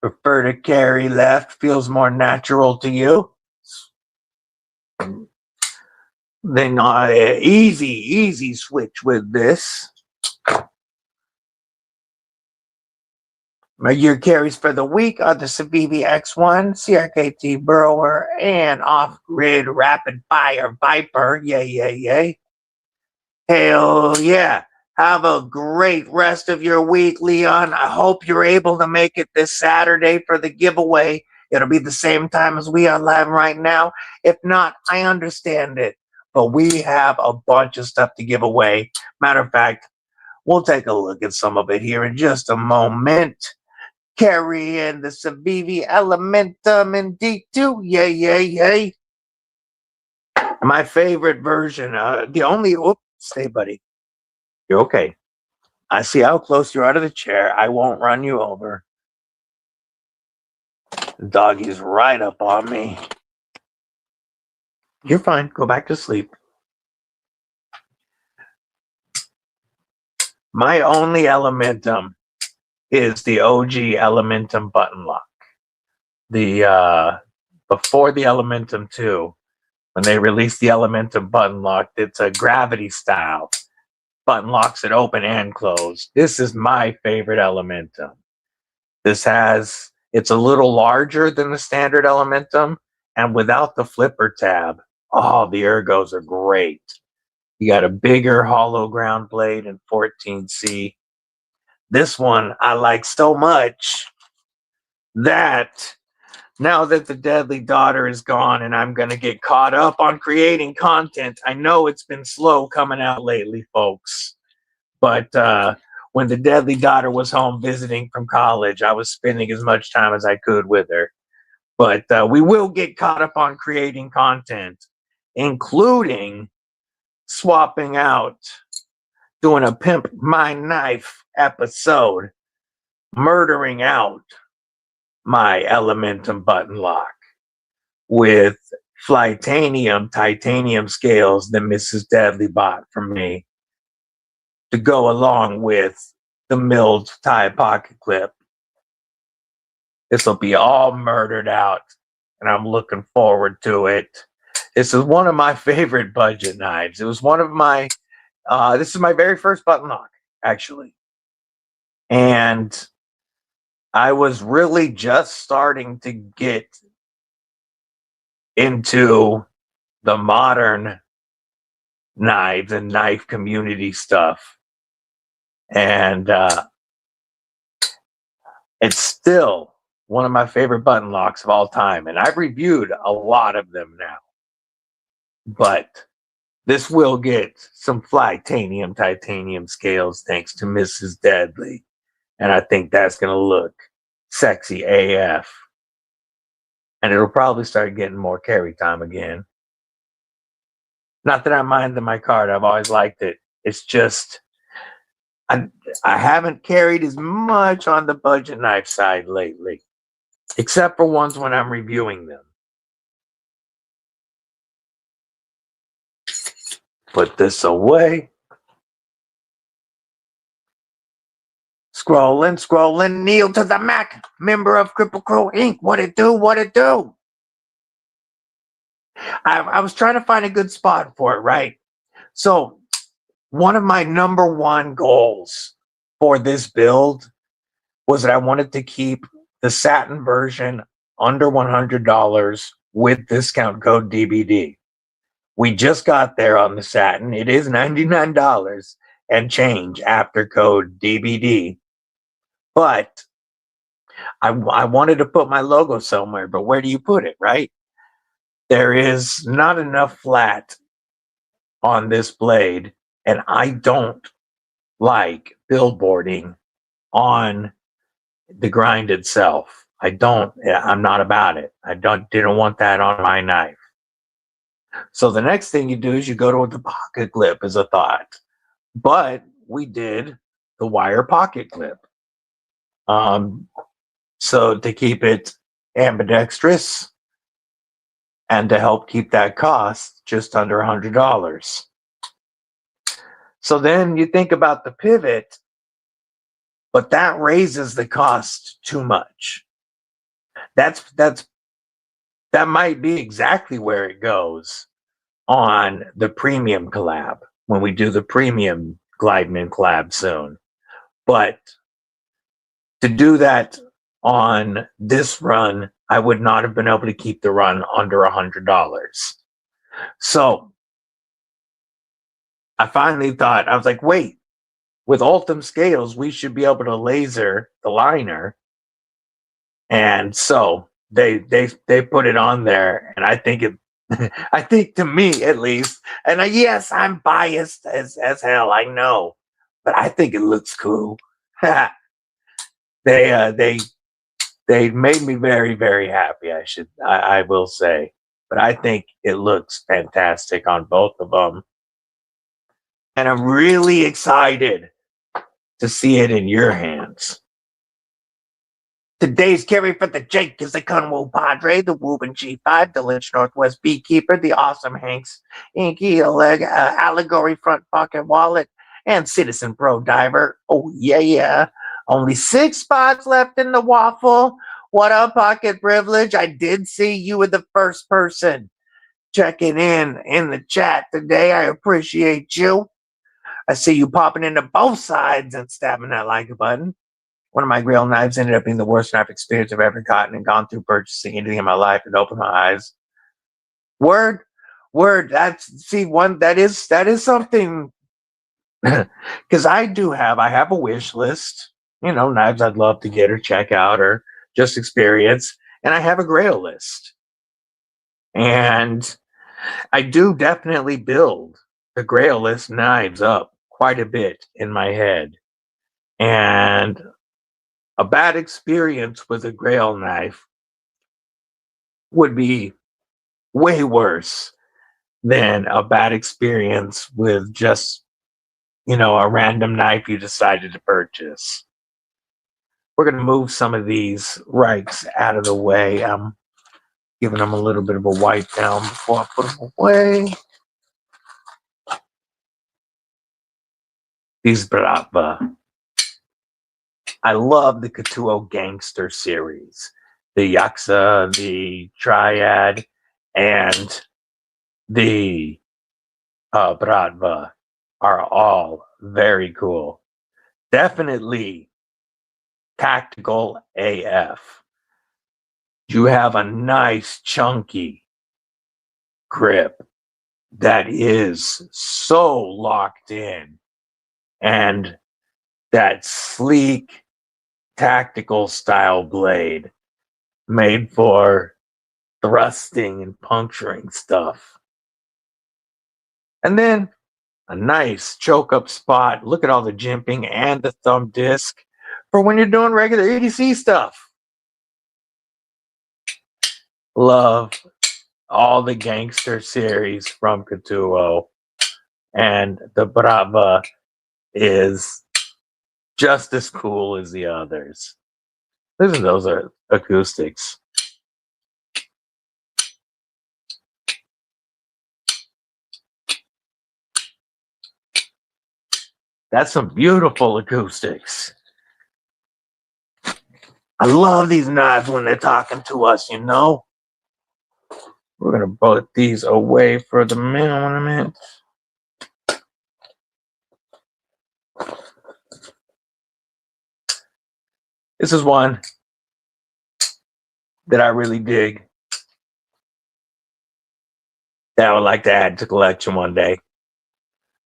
Prefer to carry left, feels more natural to you? Then easy switch with this. My year carries for the week are the Civivi X1, CRKT Burrower, and off-grid rapid fire Viper. Yay, yay, yay. Hell yeah. Have a great rest of your week, Leon. I hope you're able to make it this Saturday for the giveaway. It'll be the same time as we are live right now. If not, I understand it. But we have a bunch of stuff to give away. Matter of fact, we'll take a look at some of it here in just a moment. Carrying the Civivi Elementum in D2. Yay, yay, yay. My favorite version. The only... Oops, stay, buddy. You're okay. I see how close you're out of the chair. I won't run you over. The doggy's right up on me. You're fine. Go back to sleep. My only Elementum is the OG Elementum button lock. The before the Elementum 2, when they released the Elementum button lock, it's a gravity style. Button locks that open and close. This is my favorite Elementum. It's a little larger than the standard Elementum, and without the flipper tab, oh, the ergos are great. You got a bigger hollow ground blade in 14C. This one I like so much that now that the Deadly Daughter is gone and I'm going to get caught up on creating content, I know it's been slow coming out lately, folks. But when the Deadly Daughter was home visiting from college, I was spending as much time as I could with her. But we will get caught up on creating content, including swapping out, doing a Pimp My Knife episode, murdering out my Elementum button lock with titanium scales that Mrs. Deadly bought for me to go along with the milled tie pocket clip. This will be all murdered out, and I'm looking forward to it. This is one of my favorite budget knives. It was one of my, this is my very first button lock, actually. And I was really just starting to get into the modern knives and knife community stuff. And it's still one of my favorite button locks of all time. And I've reviewed a lot of them now. But this will get some titanium scales thanks to Mrs. Deadly. And I think that's going to look sexy AF. And it'll probably start getting more carry time again. Not that I mind the micarta. I've always liked it. It's just, I haven't carried as much on the budget knife side lately. Except for ones when I'm reviewing them. Put this away. Scrolling, kneel to the Mac, member of Kripple Krew Inc. What it do? I was trying to find a good spot for it, right? So one of my number one goals for this build was that I wanted to keep the satin version under $100 with discount code DBD. We just got there on the satin. It is $99 and change after code DBD. But I wanted to put my logo somewhere, but where do you put it, right? There is not enough flat on this blade, and I don't like billboarding on the grind itself. I'm not about it. Didn't want that on my knife. So the next thing you do is you go to the pocket clip as a thought. But we did the wire pocket clip. So to keep it ambidextrous and to help keep that cost just under $100. So then you think about the pivot, but that raises the cost too much. That might be exactly where it goes on the premium collab when we do the premium Glideman collab soon. But to do that on this run, I would not have been able to keep the run under $100. So I finally thought, I was like, wait, with Ultim scales, we should be able to laser the liner. And so they put it on there, and I think I think to me at least, and yes, I'm biased as hell, I know, but I think it looks cool. They made me very, very happy. I will say, but I think it looks fantastic on both of them, and I'm really excited to see it in your hands. Today's carry for the Jake is the Kunwu Padre, the Woobin G5, the Lynch Northwest Beekeeper, the Awesome Hanks, Inky Allegory Front Pocket Wallet, and Citizen Pro Diver. Oh, yeah. Only 6 spots left in the waffle. What up, Pocket Privilege? I did see you were the first person checking in the chat today. I appreciate you. I see you popping into both sides and stabbing that like button. One of my grill knives ended up being the worst knife experience I've ever gotten and gone through purchasing anything in my life and opened my eyes. Word. That is something. Because I have a wish list, knives I'd love to get or check out or just experience. And I have a grail list. And I do definitely build the grail list knives up quite a bit in my head. And a bad experience with a grail knife would be way worse than a bad experience with just, a random knife you decided to purchase. We're going to move some of these rikes out of the way. I'm giving them a little bit of a wipe down before I put them away. These Brava. I love the Couture Gangster series. The Yakuza, the Triad, and the Brava are all very cool. Definitely tactical AF. You have a nice chunky grip that is so locked in, and that sleek tactical style blade made for thrusting and puncturing stuff. And then a nice choke up spot. Look at all the jimping and the thumb disc for when you're doing regular EDC stuff. Love all the gangster series from Couture, and the Brava is just as cool as the others. Listen, those are acoustics. That's some beautiful acoustics. I love these knives when they're talking to us, We're going to put these away for the moment. This is one that I really dig, that I would like to add to collection one day.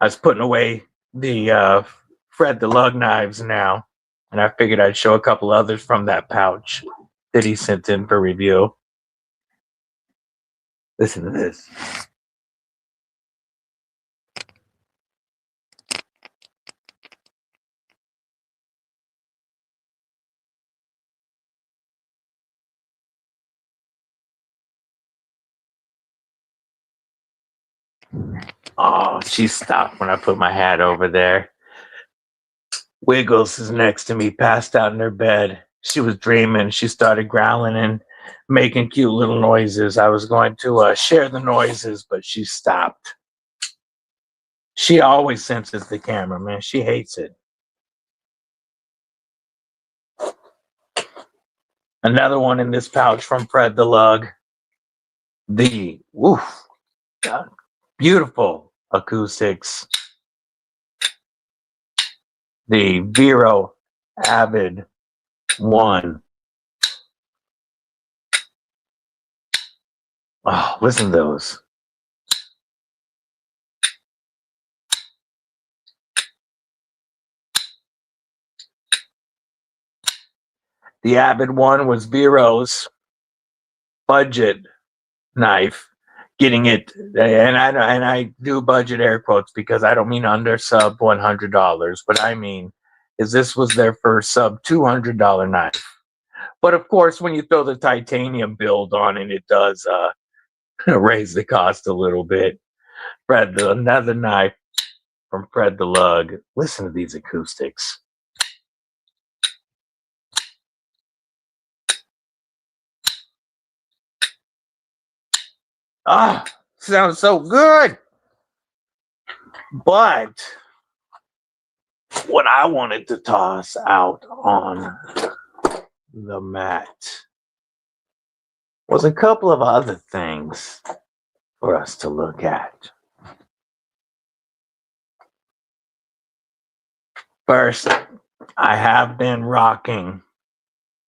I was putting away the Fred the Lug knives now, and I figured I'd show a couple others from that pouch that he sent in for review. Listen to this. Oh, she stopped when I put my hat over there. Wiggles is next to me, passed out in her bed. She was dreaming. She started growling and making cute little noises. I was going to share the noises, but she stopped. She always senses the camera, man. She hates it. Another one in this pouch from Fred the Lug. The beautiful acoustics. The Vero Avid 1. Oh, listen to those. The Avid 1 was Vero's budget knife. Getting it, and I do budget air quotes because I don't mean under sub $100, but I mean is this was their first sub $200 knife. But of course, when you throw the titanium build on it, it does raise the cost a little bit. Another knife from Fred the Lug. Listen to these acoustics. Ah, sounds so good. But what I wanted to toss out on the mat was a couple of other things for us to look at. First, I have been rocking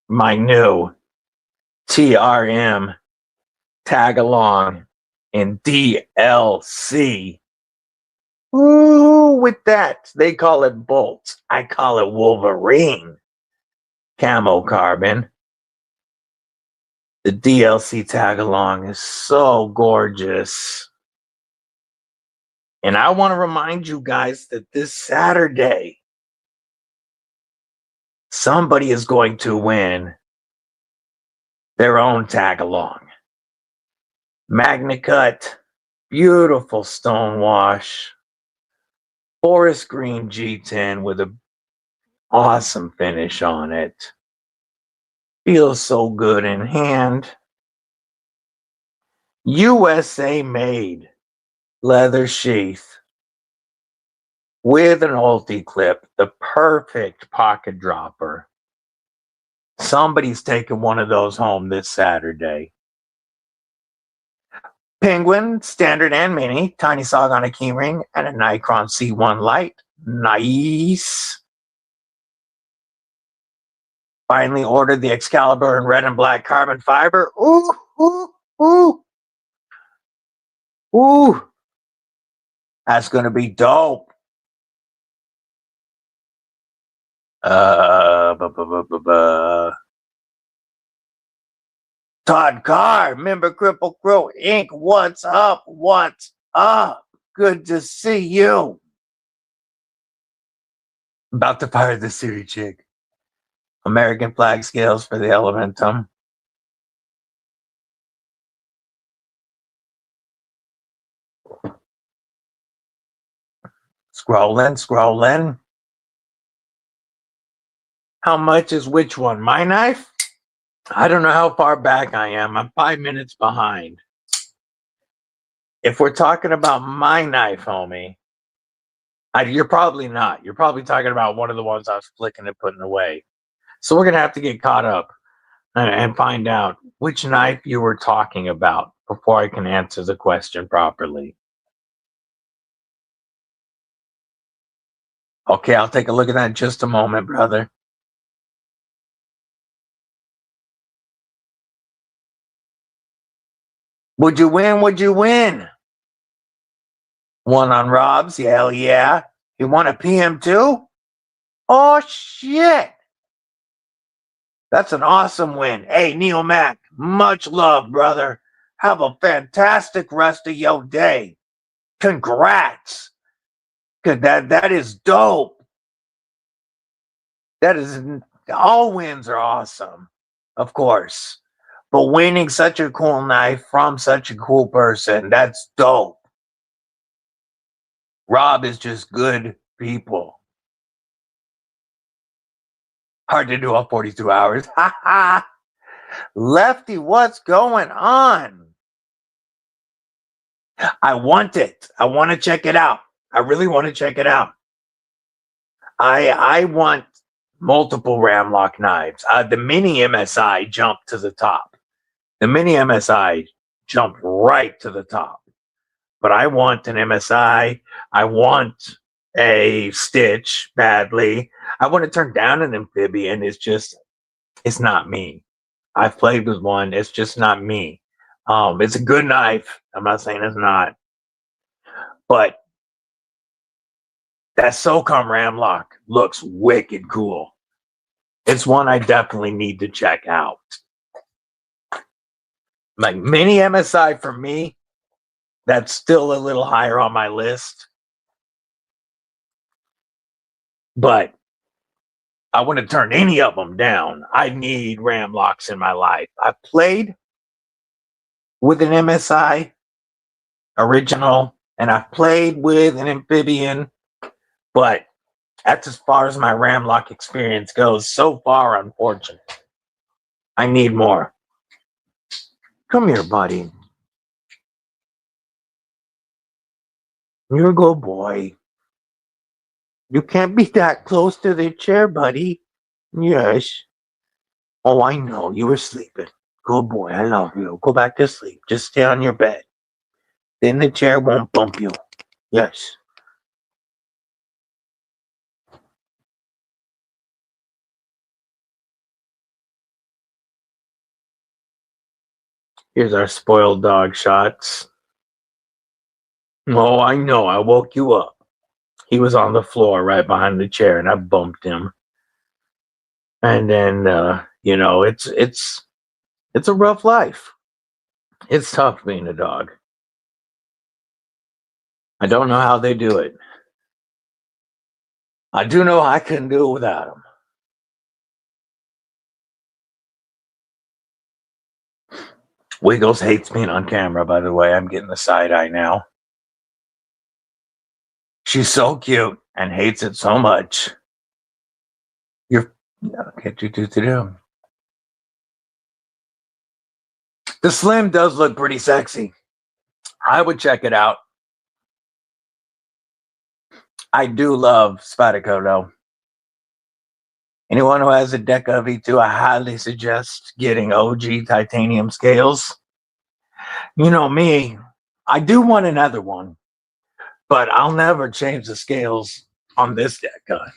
my new TRM tag along in DLC. Ooh, with that, they call it Bolt. I call it Wolverine. Camo carbon. The DLC tag along is so gorgeous. And I want to remind you guys that this Saturday, somebody is going to win their own tag along. Magna Cut, beautiful stone wash, forest green G10 with an awesome finish on it. Feels so good in hand. USA made leather sheath with an ulti clip, the perfect pocket dropper. Somebody's taking one of those home this Saturday. Penguin, standard and mini, tiny sog on a keyring, and a Nikon C1 light. Nice. Finally ordered the Excalibur in red and black carbon fiber. Ooh, ooh, ooh. Ooh. That's going to be dope. Todd Carr, member Kripple Krew Inc. What's up? What's up? Good to see you. About to fire the Siri chick. American flag scales for the Elementum. Scrolling. How much is which one? My knife? I don't know how far back I am. I'm 5 minutes behind. If we're talking about my knife, homie, you're probably not. You're probably talking about one of the ones I was flicking and putting away. So we're going to have to get caught up and find out which knife you were talking about before I can answer the question properly. Okay, I'll take a look at that in just a moment, brother. Would you win? Would you win? One on Rob's? Hell yeah. You want a PM too? Oh, shit. That's an awesome win. Hey, Neil Mac, much love, brother. Have a fantastic rest of your day. Congrats. That is dope. That is, all wins are awesome, of course. But winning such a cool knife from such a cool person, that's dope. Rob is just good people. Hard to do all 42 hours. Ha ha. Lefty, what's going on? I want it. I want to check it out. I really want to check it out. I want multiple Ramlock knives. The mini MSI jumped to the top. The mini MSI jumped right to the top. But I want an MSI. I want a Stitch badly. I want to turn down an amphibian. It's not me. I've played with one. It's just not me. It's a good knife. I'm not saying it's not. But that SOCOM Ramlock looks wicked cool. It's one I definitely need to check out. Like mini MSI for me, that's still a little higher on my list. But I wouldn't turn any of them down. I need Ramlocks in my life. I've played with an MSI original, and I've played with an amphibian, but that's as far as my Ramlock experience goes so far, unfortunately. I need more. Come here, buddy. You're a good boy. You can't be that close to the chair, buddy. Yes. Oh, I know. You were sleeping. Good boy. I love you. Go back to sleep. Just stay on your bed. Then the chair won't bump you. Yes. Here's our spoiled dog shots. Oh, I know. I woke you up. He was on the floor right behind the chair, and I bumped him. And then, it's a rough life. It's tough being a dog. I don't know how they do it. I do know I couldn't do it without them. Wiggles hates being on camera, by the way. I'm getting the side eye now. She's so cute and hates it so much. Get you to do. The Slim does look pretty sexy. I would check it out. I do love Spatico, though. Anyone who has a DECA V2, I highly suggest getting OG titanium scales. You know me, I do want another one, but I'll never change the scales on this DECA.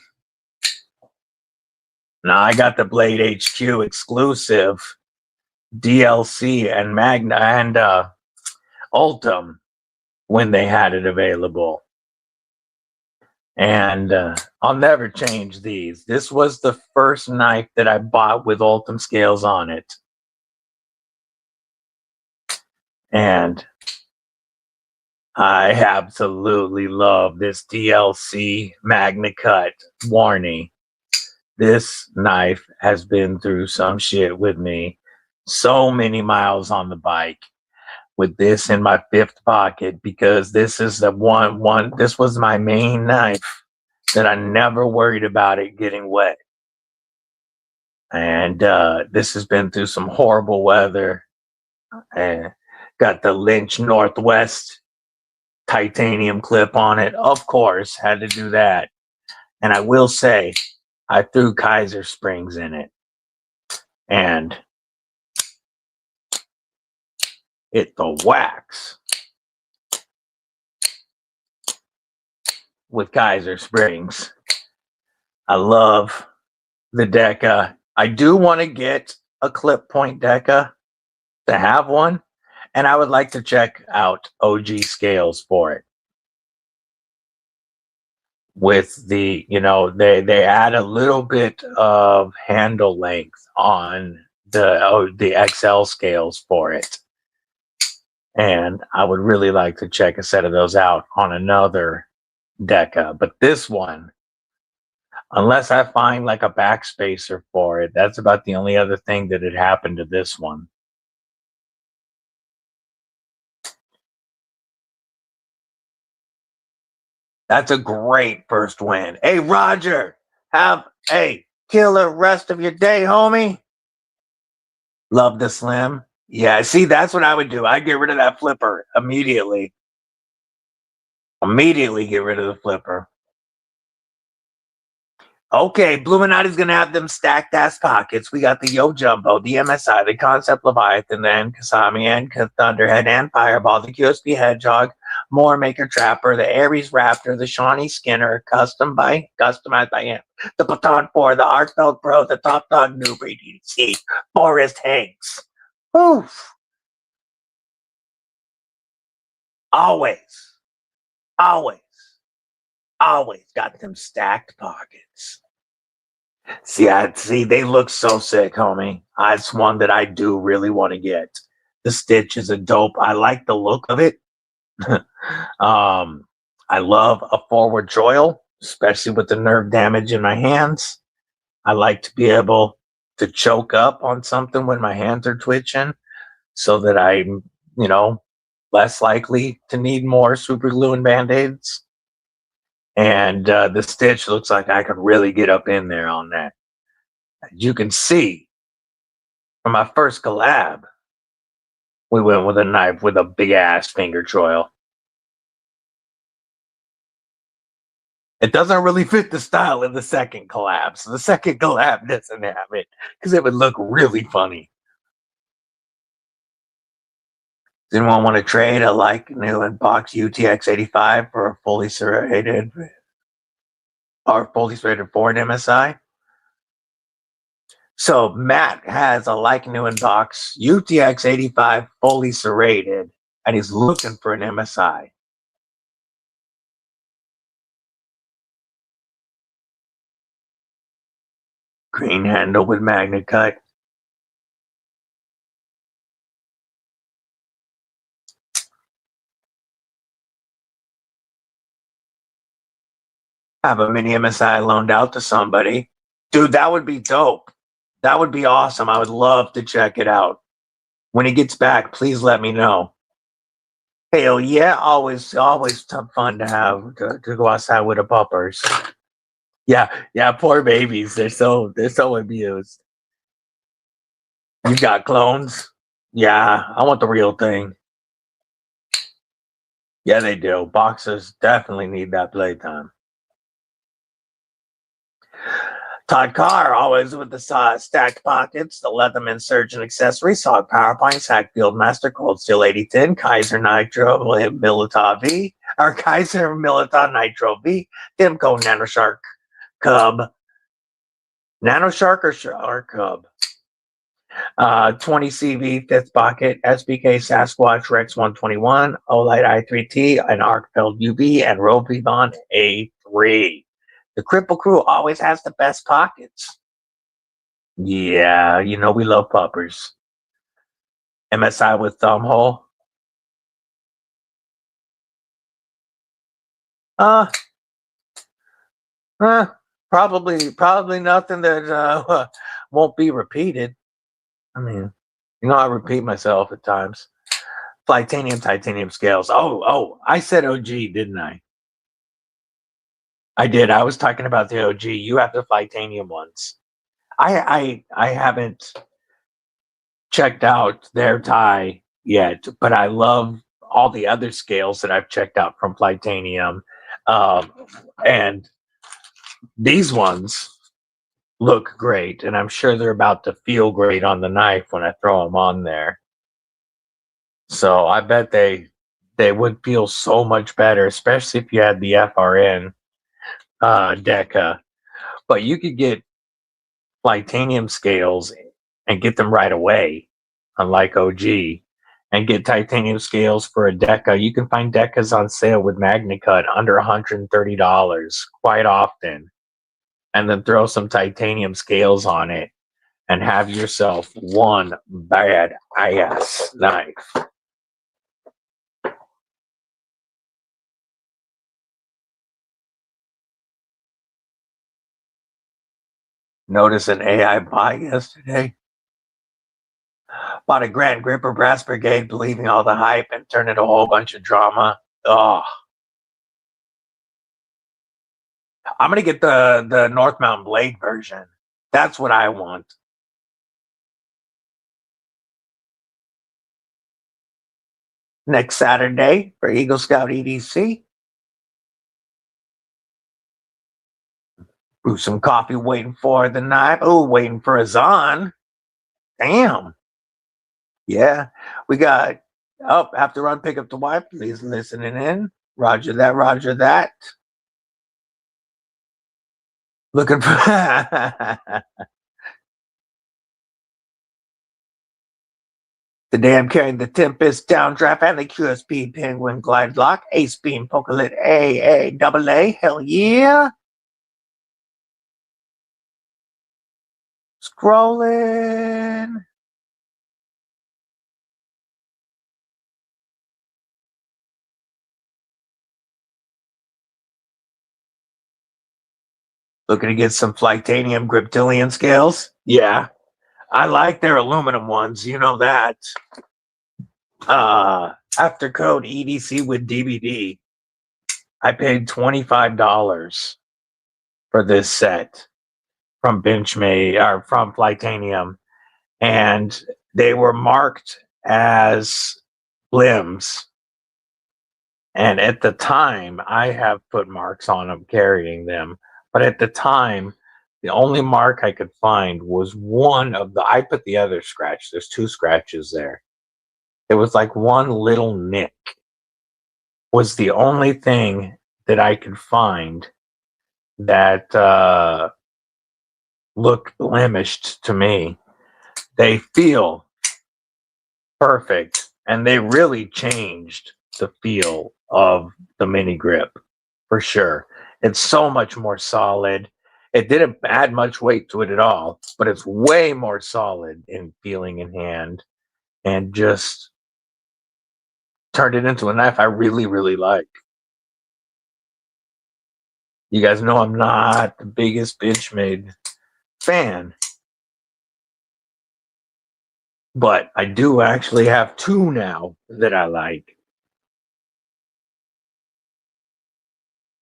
Now, I got the Blade HQ exclusive DLC and Magna and Ultim when they had it available. And I'll never change these. This was the first knife that I bought with Ultim scales on it. And I absolutely love this DLC Magna Cut Warney. This knife has been through some shit with me. So many miles on the bike with this in my fifth pocket, because this is the one this was my main knife that I never worried about it getting wet. And this has been through some horrible weather. And got the Lynch Northwest titanium clip on it. Of course, had to do that. And I will say, I threw Kaiser springs in it. And it the wax with Kaiser springs. I love the DECA. I do want to get a clip point DECA to have one, and I would like to check out OG scales for it. With the, they add a little bit of handle length on the XL scales for it. And I would really like to check a set of those out on another DECA. But this one, unless I find like a backspacer for it, that's about the only other thing that had happened to this one. That's a great first win. Hey, Roger, have a killer rest of your day, homie. Love the Slim. Yeah, see, that's what I would do. I'd get rid of that flipper immediately. Immediately get rid of the flipper. Okay, Bluminati's going to have them stacked ass pockets. We got the Yo Jumbo, the MSI, the Concept Leviathan, the Kasami, and Thunderhead, and Fireball, the QSP Hedgehog, More Maker Trapper, the Aries Raptor, the Shawnee Skinner, customized by him, the Baton 4, the Arcfeld Pro, the Top Dog New Breed EDC, Forrest Hanks. Oof. Always got them stacked pockets. See, they look so sick, homie. It's one that I do really want to get. The stitch is a dope. I like the look of it. I love a forward choil, especially with the nerve damage in my hands. I like to be able to choke up on something when my hands are twitching, so that I'm, less likely to need more super glue and band-aids. And the stitch looks like I could really get up in there on that. You can see from my first collab, we went with a knife with a big ass finger choil. It doesn't really fit the style of the second collab. So the second collab doesn't have it because it would look really funny. Does anyone want to trade a like new in box UTX-85 for a fully serrated or fully serrated Ford MSI? So Matt has a like new in box UTX-85 fully serrated, and he's looking for an MSI. Green handle with magnet cut. Have a mini MSI loaned out to somebody. Dude, that would be dope. That would be awesome. I would love to check it out. When he gets back, please let me know. Hell yeah, always fun to have to go outside with the puppers. Yeah, poor babies. They're so abused. You got clones? Yeah, I want the real thing. Yeah, they do. Boxers definitely need that playtime. Todd Carr, always with the stacked pockets, the Leatherman Surgeon accessory, solid power points, Hack Fieldmaster, Cold Steel 8010, Kaiser Nitro, Milita V, or Kaiser Milita Nitro V, Dimco Nanoshark Cub. Nanoshark or Cub? 20 CV, fifth pocket, SBK Sasquatch Rex 121, Olight i3T, an Arkfeld UV, and Robivon A3. The Kripple Krew always has the best pockets. Yeah, you know we love puppers. MSI with thumb hole. Probably nothing that won't be repeated. I mean, you know I repeat myself at times. Titanium scales. Oh, I said OG, didn't I? I did. I was talking about the OG. You have the Flitanium ones. I haven't checked out their tie yet, but I love all the other scales that I've checked out from Flitanium. And these ones look great, and I'm sure they're about to feel great on the knife when I throw them on there. So I bet they would feel so much better, especially if you had the FRN Deca. But you could get Flitanium scales and get them right away, unlike OG, and get titanium scales for a Deca. You can find Decas on sale with MagnaCut under $130 quite often, and then throw some titanium scales on it and have yourself one bad ass knife. Notice an AI buy yesterday. Bought a Grand Gripper Brass Brigade, believing all the hype, and turned into a whole bunch of drama. Oh, I'm gonna get the North Mountain Blade version. That's what I want. Next Saturday for Eagle Scout EDC. Brew some coffee, waiting for the knife. Oh, waiting for a Zahn. Damn. Yeah, we got have to run, pick up the wife. Please listening in. Roger that. Roger that. Looking for today. I'm carrying the Tempest Downdraft and the QSP Penguin Glide Lock, Ace Beam Pokelit AA. Hell yeah. Scrolling. Looking to get some Flitanium Griptilian scales. Yeah, I like their aluminum ones. You know that. After code EDC with DBD, I paid $25 for this set from Benchmade or from Flitanium, and they were marked as limbs. And at the time, I have put marks on them carrying them. But at the time, the only mark I could find was one of the, I put the other scratch. There's two scratches there. It was like one little nick was the only thing that I could find that looked blemished to me. They feel perfect, and they really changed the feel of the mini grip for sure. It's so much more solid. It didn't add much weight to it at all, but it's way more solid in feeling in hand, and just turned it into a knife I really, really like. You guys know I'm not the biggest Benchmade fan, but I do actually have two now that I like.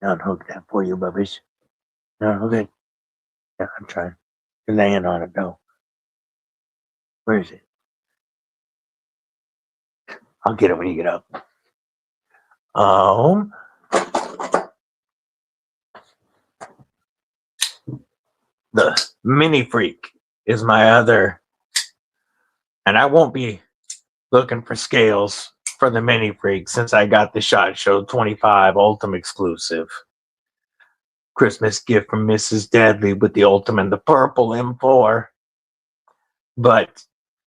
I'll unhook that for you, Bubbies. No, okay. Yeah, I'm trying. You're laying on it, though. Where is it? I'll get it when you get up. The Mini Freak is my other, and I won't be looking for scales for the Mini Freak since I got the SHOT Show 25 Ultimate exclusive Christmas gift from Mrs. Deadly with the Ultimate, the purple M4. But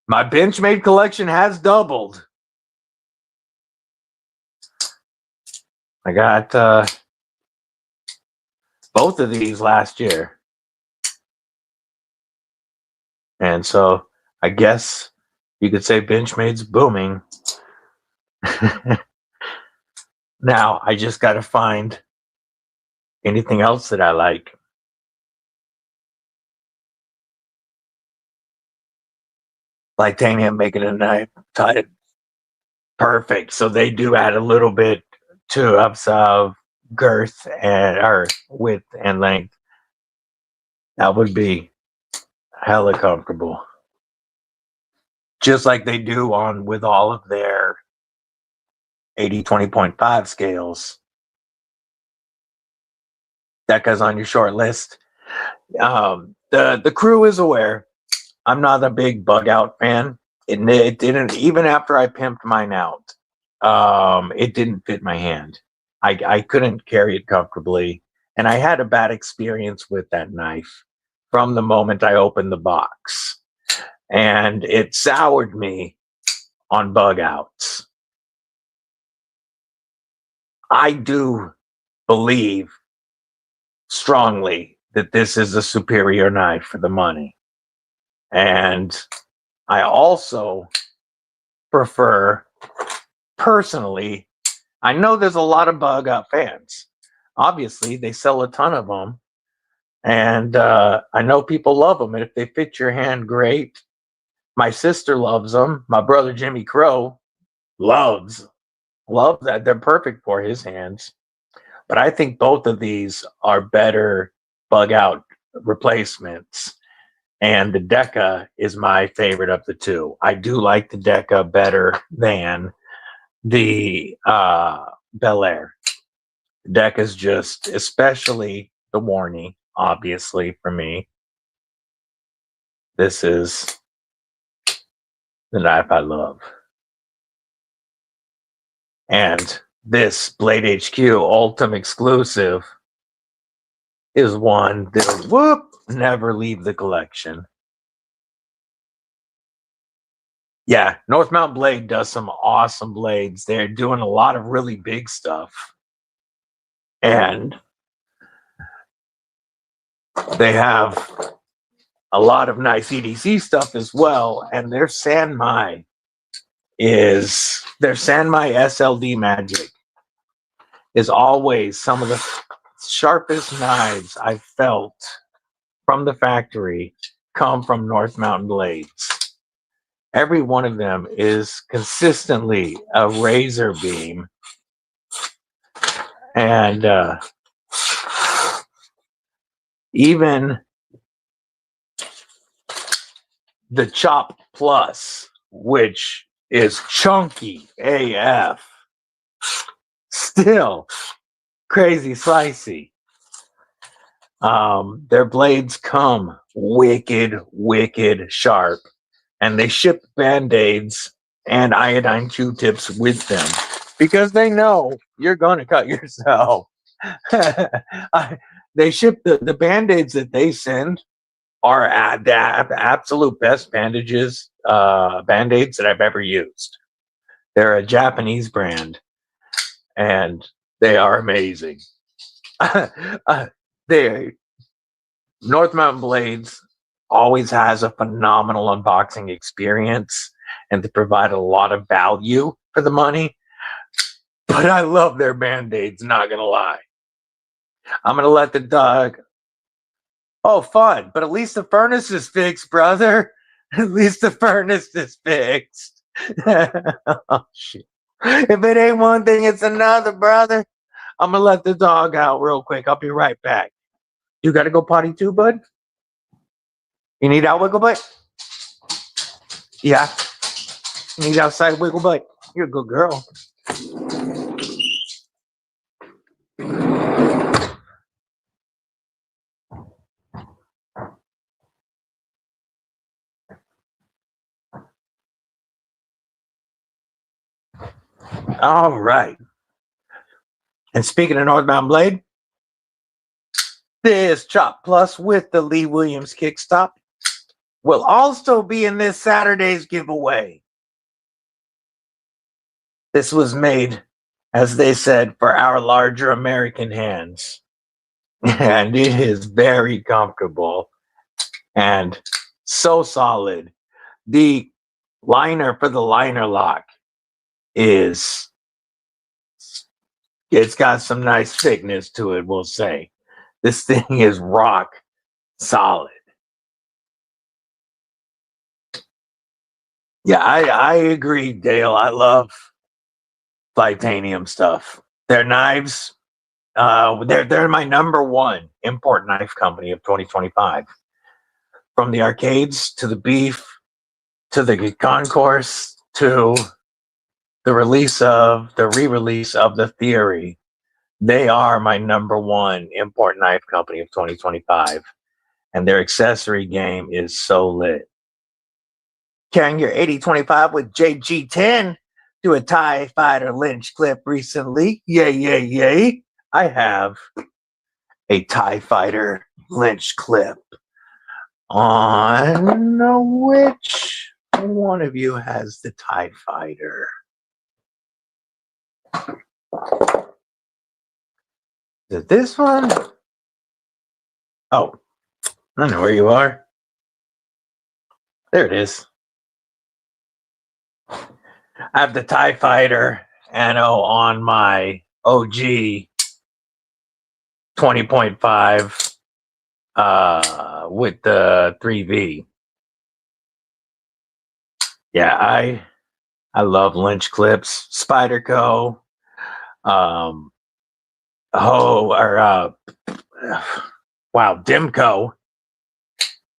my Benchmade collection has doubled. I got both of these last year. And so I guess you could say Benchmade's booming. Now I just got to find anything else that I like. Like Titanium making a knife, tied perfect. So they do add a little bit to ups of girth and or width and length. That would be hella comfortable. Just like they do on with all of their 80-20.5 scales. That goes on your short list. The crew is aware. I'm not a big bug out fan. It didn't, even after I pimped mine out, it didn't fit my hand. I couldn't carry it comfortably, and I had a bad experience with that knife from the moment I opened the box, and it soured me on bug outs. I do believe strongly that this is a superior knife for the money. And I also prefer, personally, I know there's a lot of bug out fans. Obviously, they sell a ton of them. And I know people love them. And if they fit your hand, great. My sister loves them. My brother, Jimmy Crow, loves that. They're perfect for his hands. But I think both of these are better bug out replacements. And the Deca is my favorite of the two. I do like the Deca better than the Bel Air. The Deca is just, especially the Warney, obviously, for me. This is the knife I love. And this Blade HQ Ultimate exclusive is one that will never leave the collection. Yeah, North Mountain Blade does some awesome blades. They're doing a lot of really big stuff. And they have a lot of nice EDC stuff as well. And their Sanmai SLD Magic is always some of the sharpest knives I've felt from the factory come from North Mountain Blades. Every one of them is consistently a razor beam. And even the Chop Plus, which is chunky AF, still crazy slicey. Their blades come wicked, wicked sharp, and they ship Band-Aids and iodine Q-tips with them because they know you're going to cut yourself. They ship the Band-Aids that they send are the absolute best Band-Aids that I've ever used. They're a Japanese brand, and they are amazing. North Mountain Blades always has a phenomenal unboxing experience, and they provide a lot of value for the money. But I love their Band-Aids, not gonna lie. I'm gonna let the dog. Oh, fun! But at least the furnace is fixed, brother. At least the furnace is fixed. Oh, shit. If it ain't one thing, it's another, brother. I'm gonna let the dog out real quick. I'll be right back. You gotta go potty too, bud? You need out wiggle butt? Yeah. You need outside wiggle butt? You're a good girl. All right. And speaking of North Mountain Blade, this Chop Plus with the Lee Williams kickstop will also be in this Saturday's giveaway. This was made, as they said, for our larger American hands. And it is very comfortable and so solid. The liner for the liner lock it's got some nice thickness to it, we'll say. This thing is rock solid. Yeah, I agree, Dale. I love Flitanium stuff. Their knives, they're my #1 import knife company of 2025. From the arcades to the beef to the concourse to the re-release of the Theory, they are my #1 import knife company of 2025, and their accessory game is so lit. Carrying your 8025 with JG10 to a TIE Fighter Lynch clip recently. Yay. I have a TIE Fighter Lynch clip. On which one of you has the TIE Fighter? Is it this one? Oh, I know where you are. There it is. I have the TIE Fighter Anno on my OG 20.5 with the 3V. Yeah, I love Lynch clips, Spyderco, Dimco,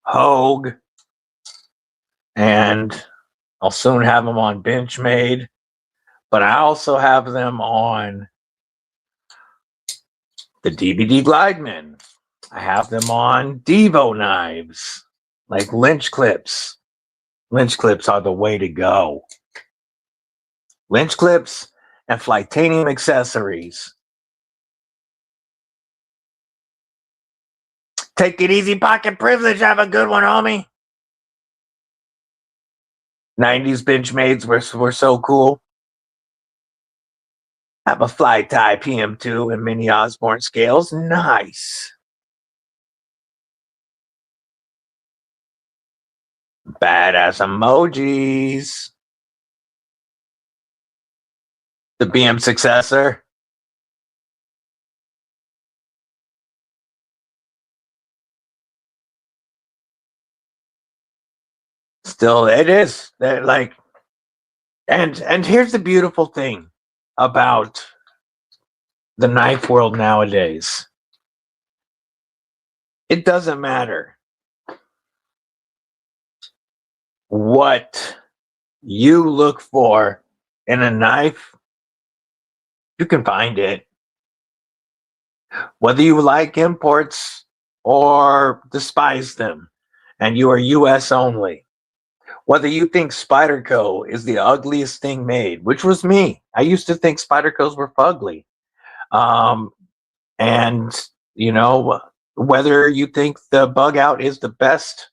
Hogue, and I'll soon have them on Benchmade, but I also have them on the DBD Glideman. I have them on Devo knives, like Lynch clips. Lynch clips are the way to go. Lynch clips and Flitanium accessories. Take it easy, Pocket Privilege. Have a good one, homie. 90s Benchmades were so cool. Have a Fly Tie PM2 and Mini Osborne scales. Nice. Badass emojis. The BM successor. Still, it is. They're like, and here's the beautiful thing about the knife world nowadays. It doesn't matter what you look for in a knife, you can find it. Whether you like imports or despise them, and you are US only, Whether you think Spyderco is the ugliest thing made, which was me. I used to think Spydercos were fugly. Um, and, you know, whether you think the Bug Out is the best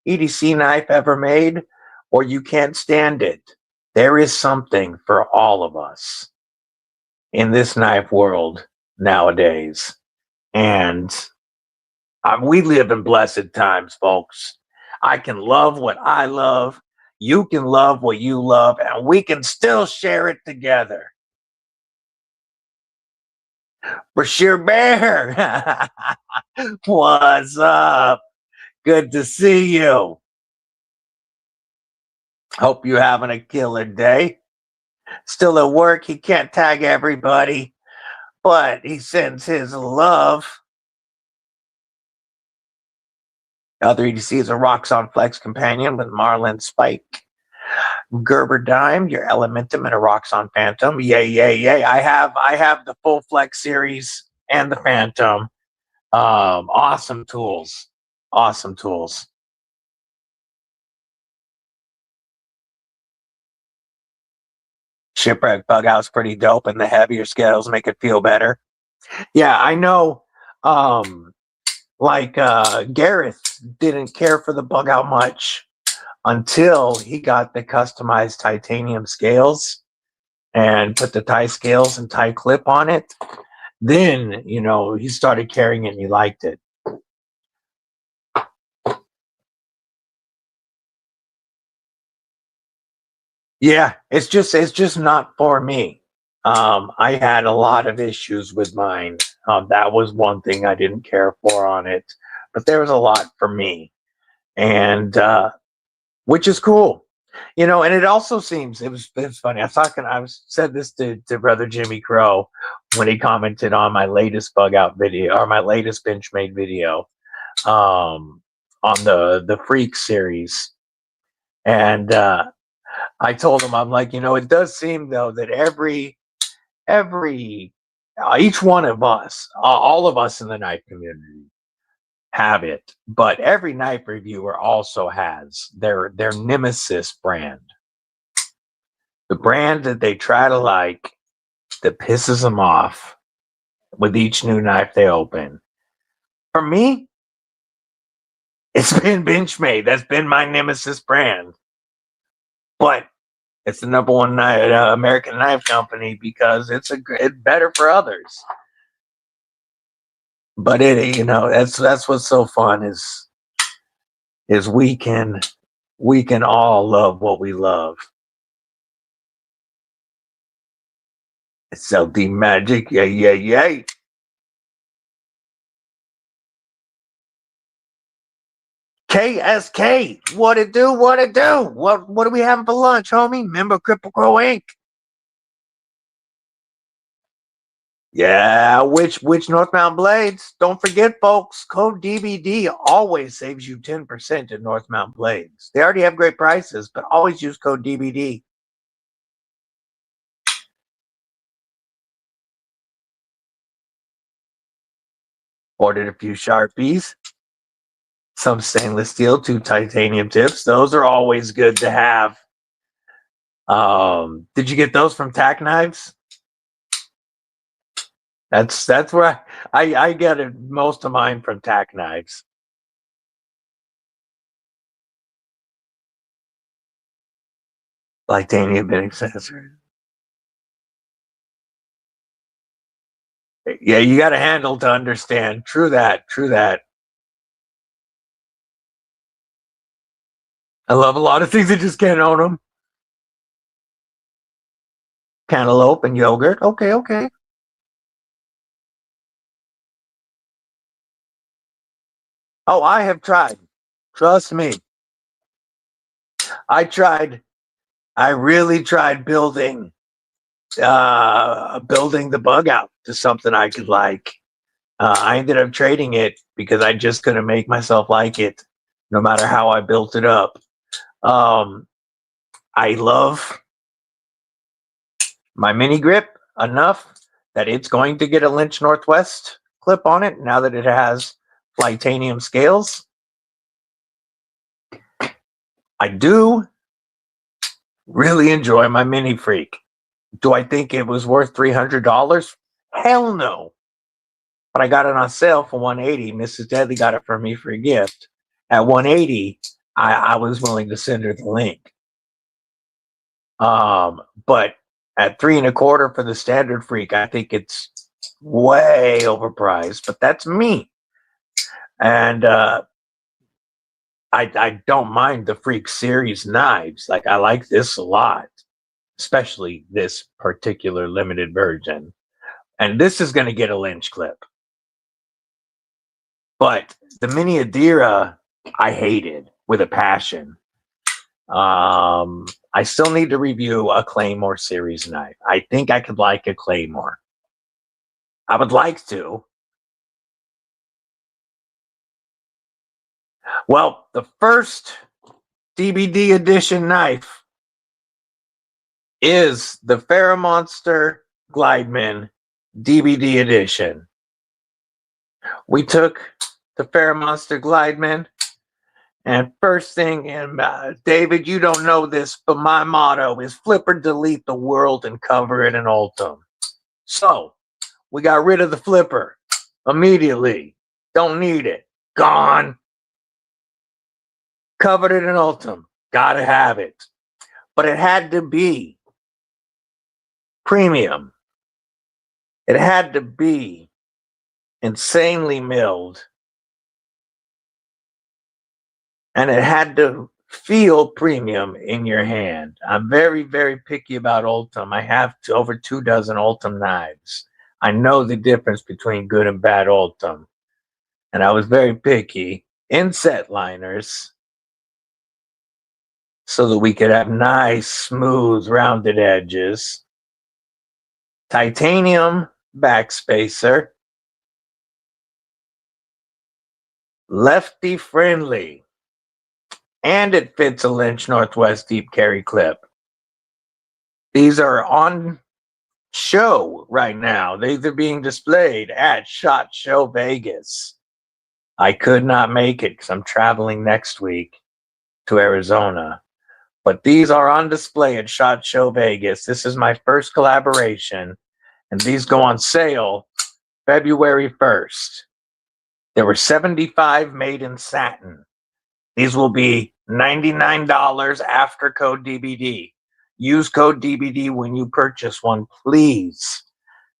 EDC knife ever made or you can't stand it, there is something for all of us in this knife world nowadays. And we live in blessed times, folks. I can love what I love. You can love what you love, and we can still share it together. Brashear Bear, what's up? Good to see you. Hope you're having a killer day. Still at work, he can't tag everybody, but he sends his love. Other EDCs are Roxxon Flex Companion with Marlin Spike. Gerber Dime, your Elementum, and a Roxxon Phantom. Yay, yay, yay. I have the full Flex series and the Phantom. Awesome tools. Awesome tools. Shipwreck Bug Out's pretty dope, and the heavier scales make it feel better. Yeah, I know. Gareth didn't care for the Bug Out much until he got the customized titanium scales and put the tie scales and tie clip on it. Then, you know, he started carrying it and he liked it. Yeah, it's just not for me. I had a lot of issues with mine. That was one thing I didn't care for on it, but there was a lot for me, and which is cool, you know. And it also seems it was funny. Said this to brother Jimmy Crow when he commented on my latest Bug Out video or my latest Benchmade video, on the Freak series, and I told him, I'm like, you know, it does seem though that each one of us, all of us in the knife community have it, but every knife reviewer also has their nemesis brand, the brand that they try to like, that pisses them off with each new knife they open. For me, it's been Benchmade. That's been my nemesis brand, but it's the #1 American knife company because it's better for others. But it, you know, that's what's so fun is we can all love what we love. It's LD Magic, yay, yay, yay. KSK, what it do? What it do? What are we having for lunch, homie? Remember Kripple Krew Inc? Yeah, which Northmount Blades? Don't forget, folks, code DBD always saves you 10% at Northmount Blades. They already have great prices, but always use code DBD. Ordered a few Sharpies, some stainless steel, 2 titanium tips. Those are always good to have. Did you get those from Tack Knives? That's where I get it, most of mine from Tack Knives. Titanium bit accessory. Yeah, you got a handle to understand. True that. True that. I love a lot of things that just can't own them. Cantaloupe and yogurt. Okay, okay. Oh, I have tried. Trust me. I really tried building the Bug Out to something I could like. I ended up trading it because I just couldn't make myself like it, no matter how I built it up. I love my mini grip enough that it's going to get a Lynch Northwest clip on it now that it has titanium scales. I do Really enjoy my Mini Freak. Do I think it was worth $300? Hell no. But I got it on sale for $180. Mrs. Deadly got it for me for a gift. At $180, I was willing to send her the link. But at $3.25 for the standard Freak, I think it's way overpriced. But that's me. And I don't mind the Freak series knives. Like, I like this a lot, especially this particular limited version. And this is going to get a lynch clip. But the Mini Adira, I hated with a passion. I still need to review a Claymore series knife. I think I could like a Claymore. I would like to. Well, the first DBD edition knife is the Monster Glideman DBD edition. We took the Monster Glideman, and first thing, and David, you don't know this, but my motto is flip or delete the world and cover it in Ultim. So we got rid of the flipper immediately. Don't need it. Gone. Covered it in Ultim. Gotta have it. But it had to be premium. It had to be insanely milled. And it had to feel premium in your hand. I'm very, very picky about Ultim. I have over 2 dozen Ultim knives. I know the difference between good and bad Ultim. And I was very picky. Inset liners, so that we could have nice, smooth, rounded edges. Titanium backspacer. Lefty friendly. And it fits a Lynch Northwest deep carry clip. These are on show right now. These are being displayed at SHOT Show Vegas. I could not make it because I'm traveling next week to Arizona. But these are on display at SHOT Show Vegas. This is my first collaboration, and these go on sale February 1st. There were 75 made in satin. These will be $99 after code DBD. Use code DBD when you purchase one, please.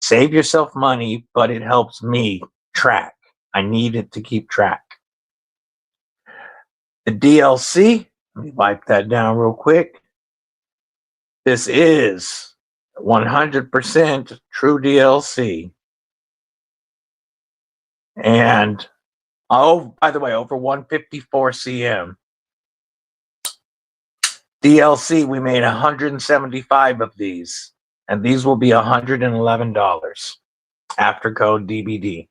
Save yourself money, but it helps me track. I need it to keep track. The DLC, let me wipe that down real quick. This is 100% true DLC. And, oh, by the way, over 154 cm. DLC, we made 175 of these. And these will be $111 after code DBD.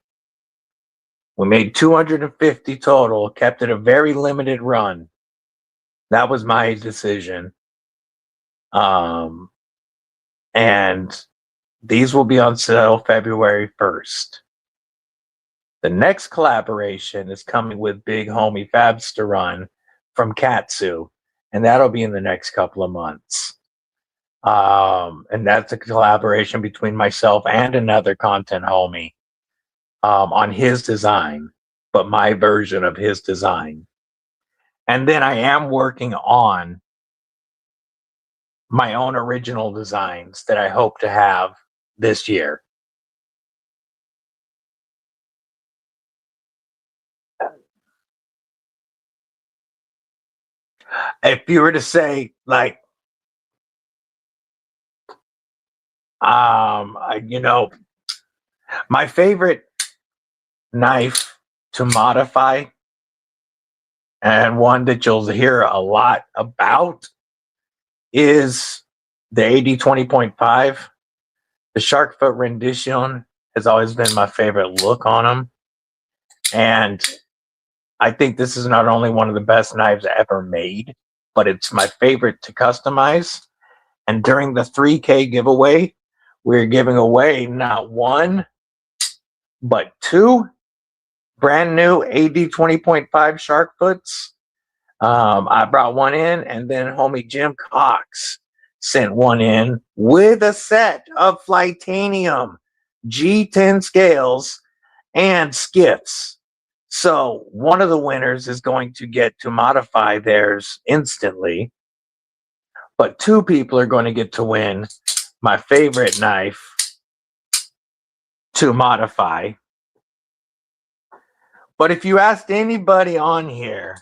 We made 250 total, kept it a very limited run. That was my decision. And these will be on sale February 1st. The next collaboration is coming with Big Homie Fabster Run from Katsu, and that'll be in the next couple of months. And that's a collaboration between myself and another content homie on his design, but my version of his design. And then I am working on my own original designs that I hope to have this year. If you were to say, like, you know, my favorite knife to modify, and one that you'll hear a lot about, is the AD 20.5. The shark foot rendition has always been my favorite look on them. And I think this is not only one of the best knives ever made, but it's my favorite to customize. And during the 3K giveaway, we're giving away not one, but 2 brand new AD 20.5 shark foots. I brought one in, and then homie Jim Cox sent one in with a set of Flitanium G10 scales and skiffs. So one of the winners is going to get to modify theirs instantly, but two people are going to get to win my favorite knife to modify. But if you asked anybody on here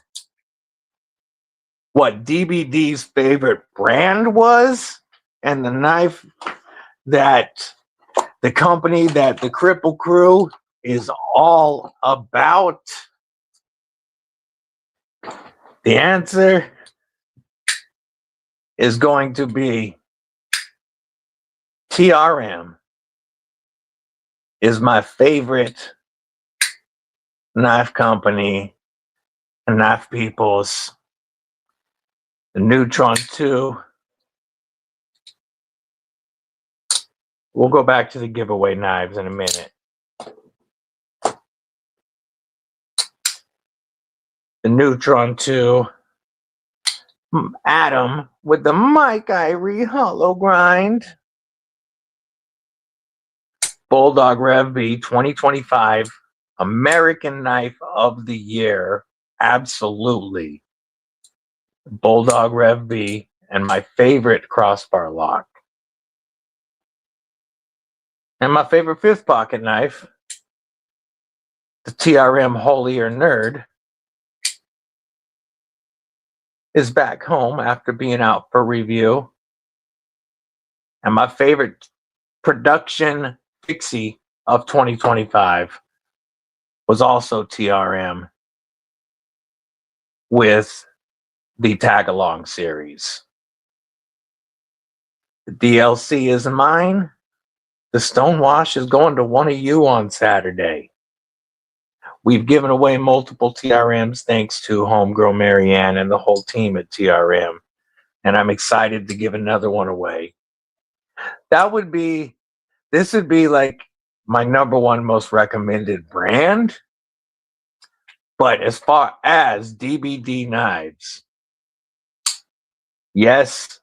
what DBD's favorite brand was, and the knife that the company that the Kripple Krew is all about, the answer is going to be TRM is my favorite knife company and knife peoples. The Neutron 2. We'll go back to the giveaway knives in a minute. The Neutron 2. Adam with the Mike Irie hollow grind. Bulldog Rev B 2025 American Knife of the Year. Absolutely. Bulldog Rev B and my favorite crossbar lock. And my favorite fifth pocket knife, the TRM Holier Nerd, is back home after being out for review. And my favorite production fixie of 2025 was also TRM with the tag-along series. The DLC is mine. The Stonewash is going to one of you on Saturday. We've given away multiple TRMs thanks to Homegirl Marianne and the whole team at TRM. And I'm excited to give another one away. This would be like my number one most recommended brand. But as far as DBD knives, yes,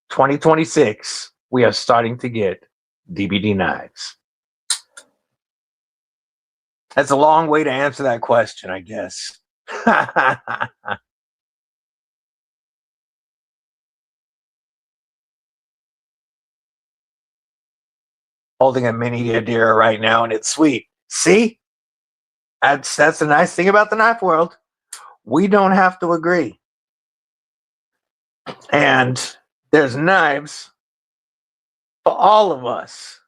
2026, we are starting to get DBD knives. That's a long way to answer that question, I guess. Holding a mini Yadira right now, and it's sweet. See? That's the nice thing about the knife world. We don't have to agree. And there's knives for all of us.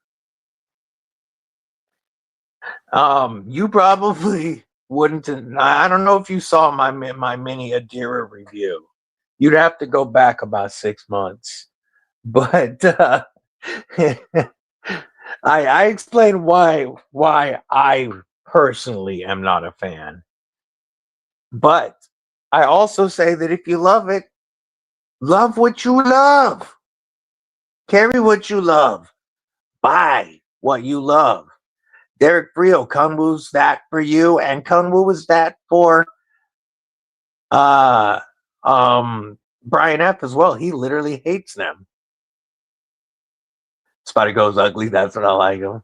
You probably wouldn't. I don't know if you saw my mini Adira review. You'd have to go back about 6 months. But I explained why I personally am not a fan. But I also say that if you love it, love what you love. Carry what you love. Buy what you love. Derek Brio, Kunwu's that for you, and Kunwu was that for Brian F as well. He literally hates them. Spotty Goes Ugly, that's what I like him.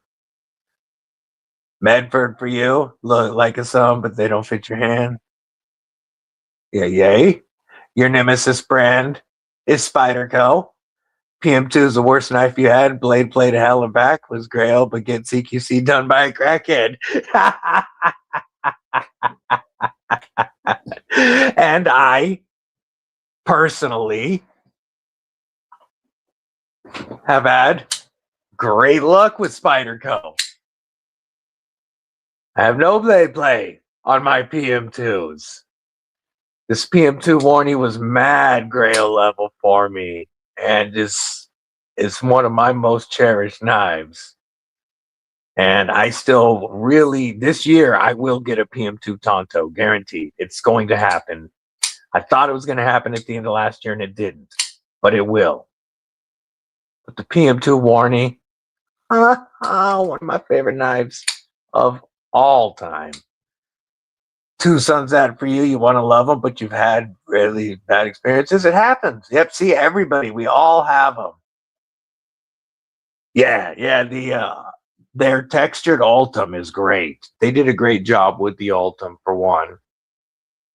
Medford for you, look like a some, but they don't fit your hand. Yeah, yay. Your nemesis brand is Spyderco. PM2 is the worst knife you had. Blade played hell and back. Was Grail, but get CQC done by a crackhead. And I personally have had great luck with Spyderco. I have no blade play on my PM2s. This PM2 Warney was mad Grail level for me, and is one of my most cherished knives. And I still really, this year, I will get a PM2 Tonto, guaranteed. It's going to happen. I thought it was going to happen at the end of last year, and it didn't, but it will. But the PM2 Warney, one of my favorite knives of all time. two suns out for you. You want to love them, but you've had really bad experiences. It happens. Yep. See, everybody, we all have them. Yeah, yeah. Their textured Ultim is great. They did a great job with the Ultim for one.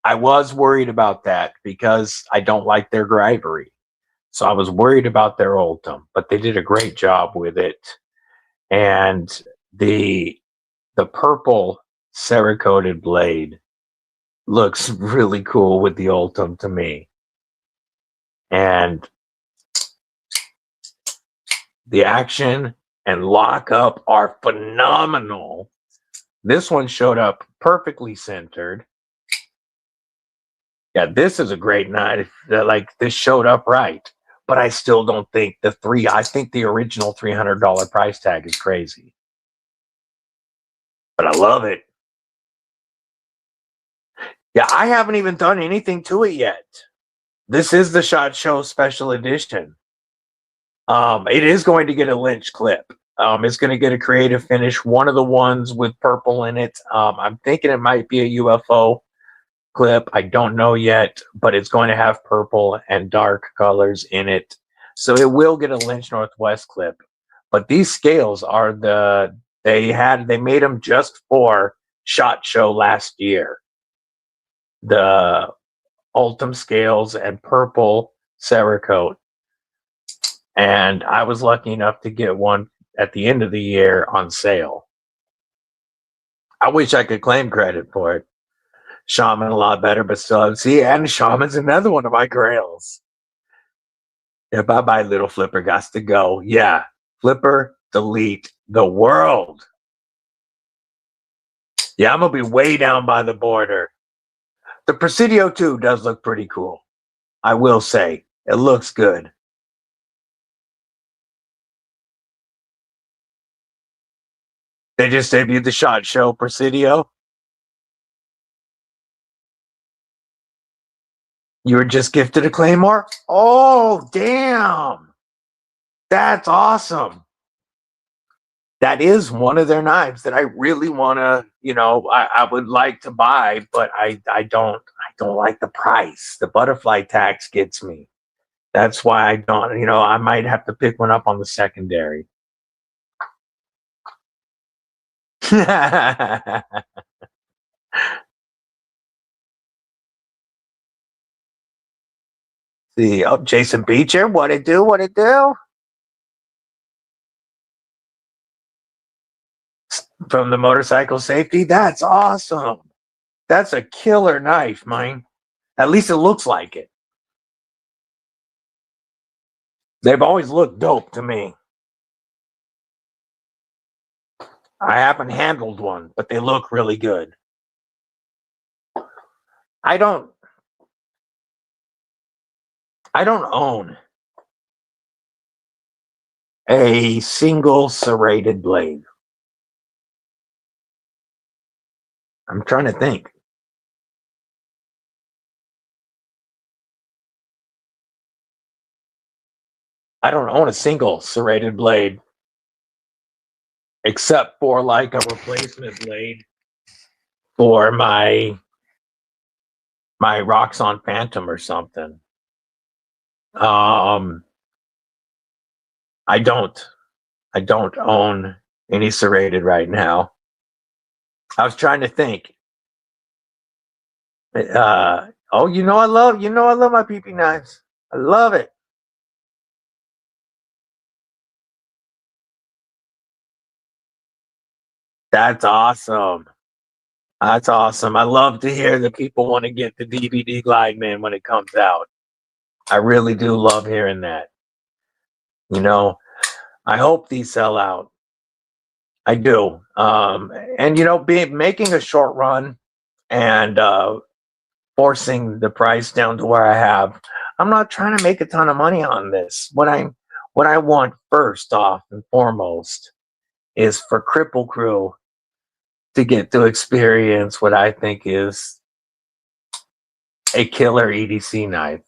I was worried about that because I don't like their Grivery. So I was worried about their Ultim, but they did a great job with it. And the purple Cerakoted blade looks really cool with the Ultim to me. And the action and lockup are phenomenal. This one showed up perfectly centered. Yeah, this is a great knife. Like, this showed up right. But I still don't think I think the original $300 price tag is crazy. But I love it. Yeah, I haven't even done anything to it yet. This is the SHOT Show special edition. It is going to get a Lynch clip. It's going to get a creative finish. One of the ones with purple in it. I'm thinking it might be a UFO clip. I don't know yet, but it's going to have purple and dark colors in it. So it will get a Lynch Northwest clip. But these scales are they made them just for SHOT Show last year. The Ultim scales and purple Cerakote. And I was lucky enough to get one at the end of the year on sale. I wish I could claim credit for it. Shaman a lot better, but still, see, and Shaman's another one of my grails. Yeah, bye-bye, little Flipper, gots to go. Yeah, Flipper, delete the world. Yeah, I'm going to be way down by the border. The Presidio 2 does look pretty cool. I will say, it looks good. They just debuted the SHOT Show Presidio. You were just gifted a Claymore? Oh, damn. That's awesome. That is one of their knives that I really want to, I would like to buy, but I don't like the price. The butterfly tax gets me. That's why I don't, I might have to pick one up on the secondary. See, Jason Beecher, what it do? From the motorcycle safety, that's awesome. That's a killer knife, mine. At least it looks like it. They've always looked dope to me. I haven't handled one, but they look really good. I don't own a single serrated blade. I'm trying to think. I don't own a single serrated blade, except for like a replacement blade for my Roxxon Phantom or something. I don't own any serrated right now. I was trying to think. I love my PP knives. I love it. That's awesome. That's awesome. I love to hear that people want to get the DBD Glideman when it comes out. I really do love hearing that. I hope these sell out. I do. Making a short run and forcing the price down to where I have. I'm not trying to make a ton of money on this. What I want first off and foremost is for Kripple Krew to get to experience what I think is a killer EDC knife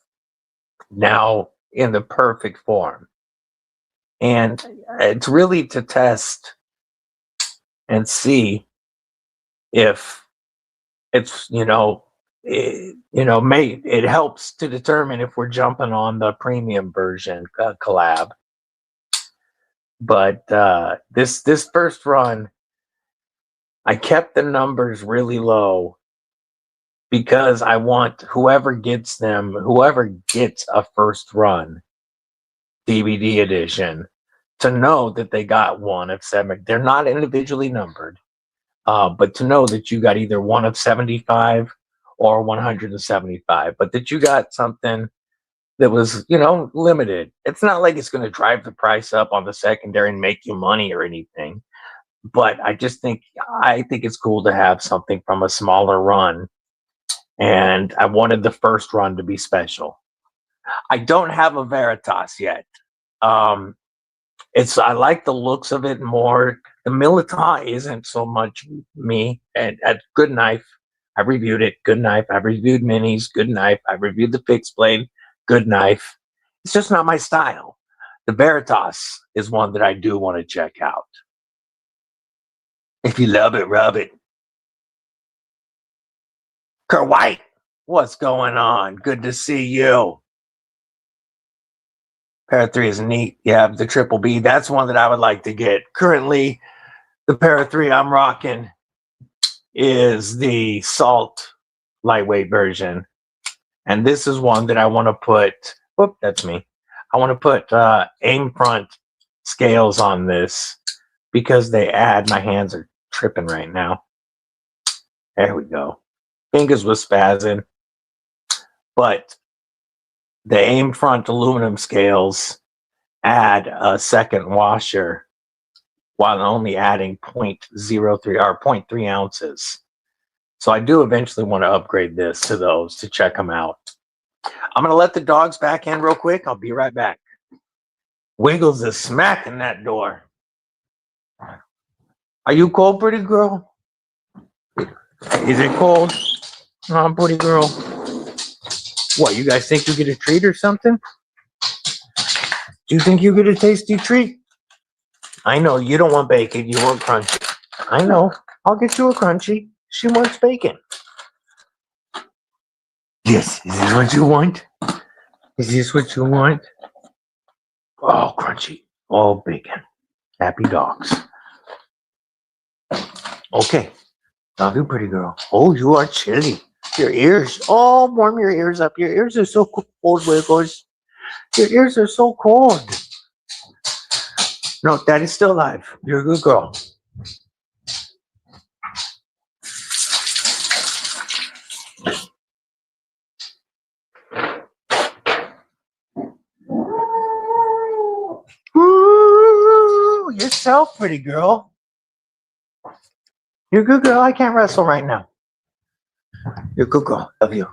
now in the perfect form. And it's really to test and see if it's, it helps to determine if we're jumping on the premium version collab. But this first run, I kept the numbers really low because I want whoever gets a first run DVD edition to know that they got one of 7. They're not individually numbered, but to know that you got either one of 75 or 175, but that you got something that was, limited. It's not like it's going to drive the price up on the secondary and make you money or anything. But I think it's cool to have something from a smaller run. And I wanted the first run to be special. I don't have a Veritas yet. I like the looks of it more. The Militant isn't so much me. And at Good Knife, I reviewed it. Good Knife. I reviewed minis. Good Knife. I reviewed the fixed blade. Good Knife. It's just not my style. The Veritas is one that I do want to check out. If you love it, rub it. Kerr White, what's going on? Good to see you. Para 3 is neat. Yeah, the Triple B. That's one that I would like to get. Currently, the Para 3 I'm rocking is the Salt lightweight version. And this is one that I want to put, whoop, that's me. I want to put aim front scales on this because they add, my hands are tripping right now. There we go. Fingers was spazzing. But the aim front aluminum scales add a second washer while only adding 0.03 or 0.3 ounces. So I do eventually want to upgrade this to those to check them out. I'm going to let the dogs back in real quick. I'll be right back. Wiggles is smacking that door. Are you cold, pretty girl? Is it cold? Oh, pretty girl. What, you guys think you get a treat or something? Do you think you get a tasty treat? I know you don't want bacon. You want crunchy. I know. I'll get you a crunchy. She wants bacon. Yes. Is this what you want? Is this what you want? Oh, crunchy. Oh, bacon. Happy dogs. Okay. Love you, pretty girl. Oh, you are chilly. Your ears. Oh, warm your ears up. Your ears are so cold, Wiggles. Your ears are so cold. No, Daddy's still alive. You're a good girl. Ooh, yourself, pretty girl. You're a good girl. I can't wrestle right now. You're a good girl. Love you.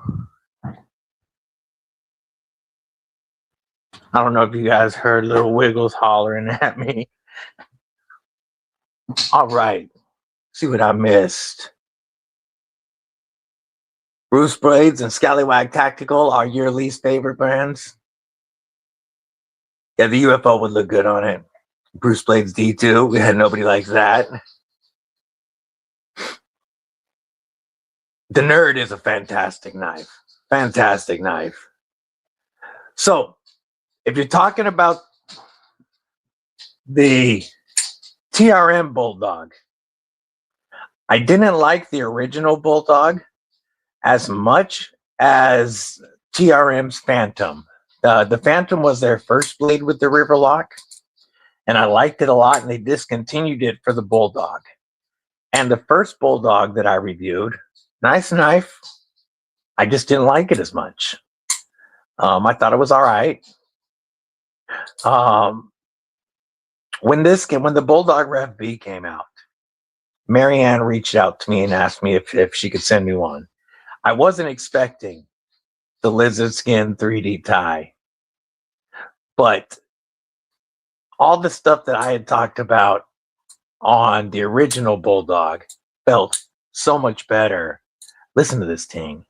I don't know if you guys heard little Wiggles hollering at me. All right. See what I missed. Bruce Blades and Scallywag Tactical are your least favorite brands? Yeah, the UFO would look good on it. Bruce Blades D2. We had nobody like that. The Nerd is a fantastic knife. Fantastic knife. So, if you're talking about the TRM Bulldog, I didn't like the original Bulldog as much as TRM's Phantom. The Phantom was their first blade with the Riverlock, and I liked it a lot, and they discontinued it for the Bulldog. And the first Bulldog that I reviewed, nice knife, I just didn't like it as much. I thought it was all right. When the Bulldog Rev B came out, Marianne reached out to me and asked me if she could send me one. I wasn't expecting the lizard skin 3D tie, but all the stuff that I had talked about on the original Bulldog felt so much better. Listen to this ting.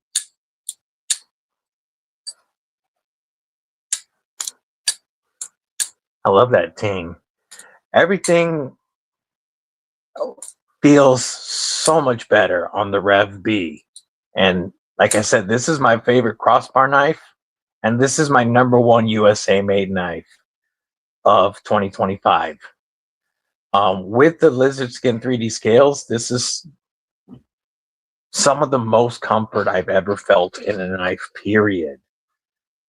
I love that ting. Everything feels so much better on the Rev B. And like I said, this is my favorite crossbar knife, and this is my #1 USA made knife of 2025. With the lizard skin 3D scales, this is some of the most comfort I've ever felt in a knife, period.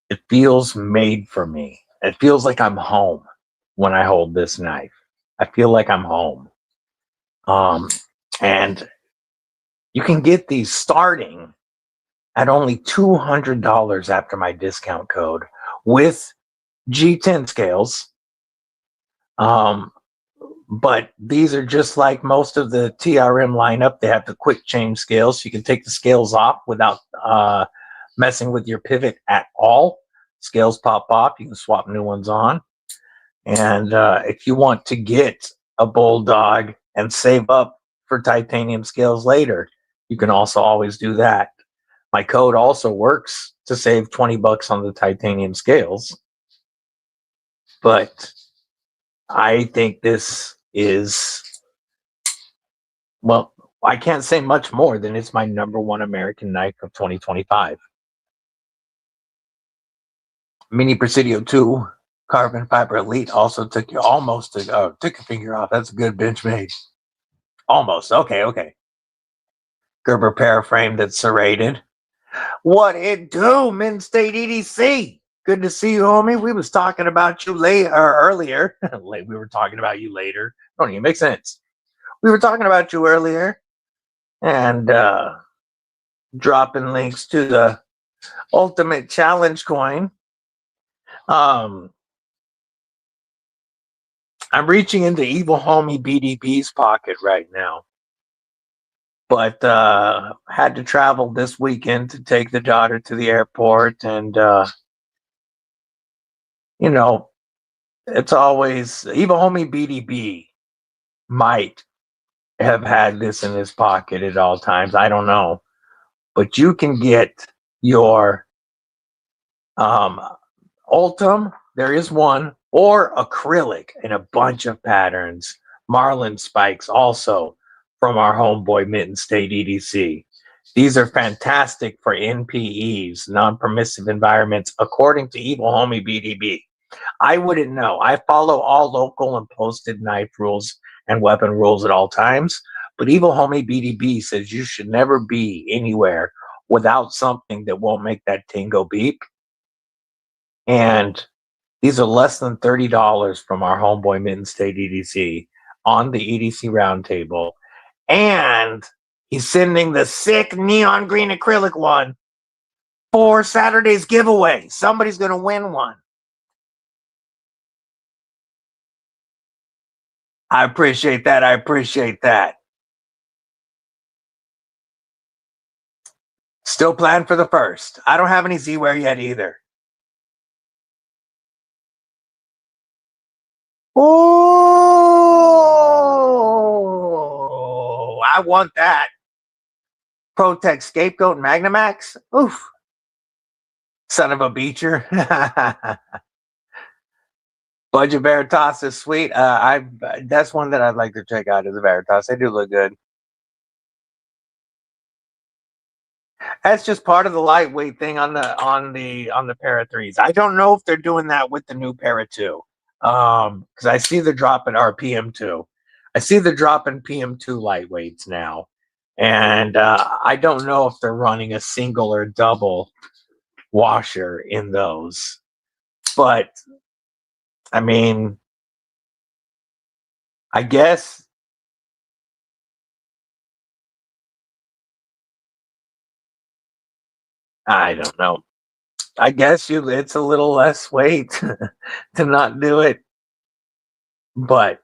It feels made for me. It feels like I'm home when I hold this knife. I feel like I'm home. And you can get these starting at only $200 after my discount code with G10 scales. But these are just like most of the TRM lineup. They have the quick change scales. So you can take the scales off without messing with your pivot at all. Scales pop off. You can swap new ones on. And if you want to get a Bulldog and save up for titanium scales later, you can also always do that. My code also works to save $20 on the titanium scales. But I think this is, well, I can't say much more than it's my #1 American knife of 2025. Mini Presidio 2 Carbon Fiber Elite also took you almost to, took a finger off. That's a good bench made. Almost. Okay. Gerber paraframe that's serrated. What it do, Mid State EDC? Good to see you, homie. We was talking about you earlier. We were talking about you later. Don't even make sense. We were talking about you earlier, and dropping links to the Ultimate Challenge coin. I'm reaching into Evil Homie BDB's pocket right now, but had to travel this weekend to take the daughter to the airport, and you know, it's always Evil Homie BDB might have had this in his pocket at all times. I don't know, but you can get your Ultim. There is one, or acrylic in a bunch of patterns. Marlin spikes also from our homeboy Mitten State EDC. These are fantastic for NPEs, non-permissive environments, according to Evil Homie BDB. I wouldn't know. I follow all local and posted knife rules and weapon rules at all times. But Evil Homie BDB says you should never be anywhere without something that won't make that tingo beep. And these are less than $30 from our homeboy Mitten State EDC on the EDC Roundtable. And he's sending the sick neon green acrylic one for Saturday's giveaway. Somebody's going to win one. I appreciate that. Still planned for the 1st. I don't have any Z-Wear yet either. Oh, I want that. Protect Scapegoat Magnamax. Oof. Son of a beacher. Budget Veritas is sweet. That's one that I'd like to check out, is the Veritas. They do look good. That's just part of the lightweight thing on the Para 3s. I don't know if they're doing that with the new Para 2. Because I see they're dropping our PM2. I see they're dropping PM2 lightweights now. And I don't know if they're running a single or double washer in those. But I mean, I guess I don't know. I guess it's a little less weight to not do it. But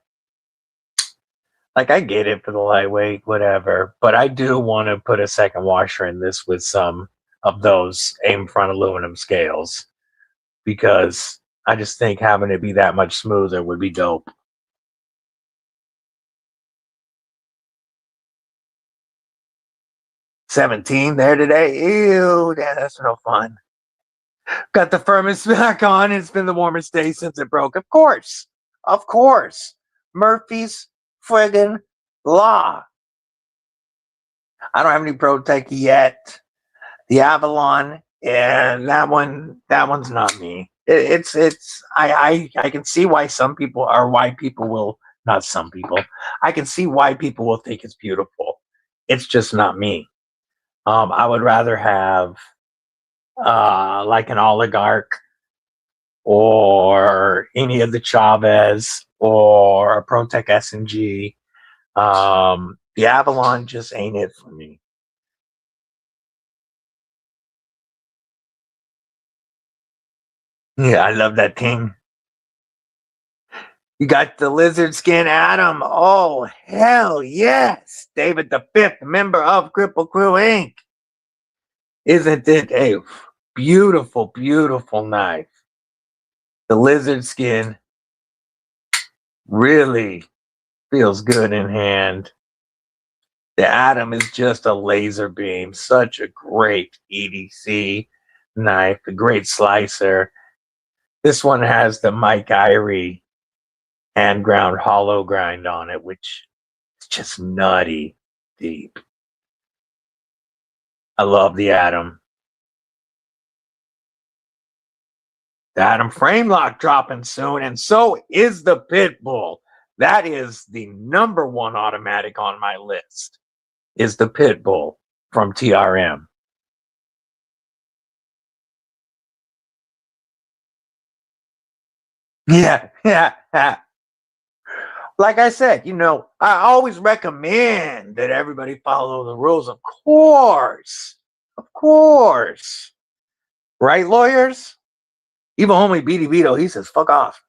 like, I get it for the lightweight, whatever. But I do want to put a second washer in this with some of those aim front aluminum scales, because I just think having it be that much smoother would be dope. $17 there today. Ew, that's no fun. Got the furnace back on. It's been the warmest day since it broke. Of course. Murphy's friggin' law. I don't have any Pro Tech yet. The Avalon, and that one's not me. I can see why some people, or why people will, not some people, I can see why people will think it's beautiful. It's just not me. I would rather have like an Oligarch or any of the Chavez or a Protec S&G. The Avalon just ain't it for me. Yeah, I love that thing. You got the lizard skin Adam. Oh, hell yes. David the fifth member of Kripple Krew Inc. Isn't it a beautiful, beautiful knife? The lizard skin really feels good in hand. The Adam is just a laser beam. Such a great EDC knife, a great slicer. This one has the Mike Irie hand ground hollow grind on it, which is just nutty deep. I love the Adam. The Adam frame lock dropping soon, and so is the Pitbull. That is the number one automatic on my list, is the Pitbull from TRM. Yeah, yeah. Like I said, I always recommend that everybody follow the rules. Of course. Of course. Right, lawyers? Even homie BD Vito, he says, fuck off.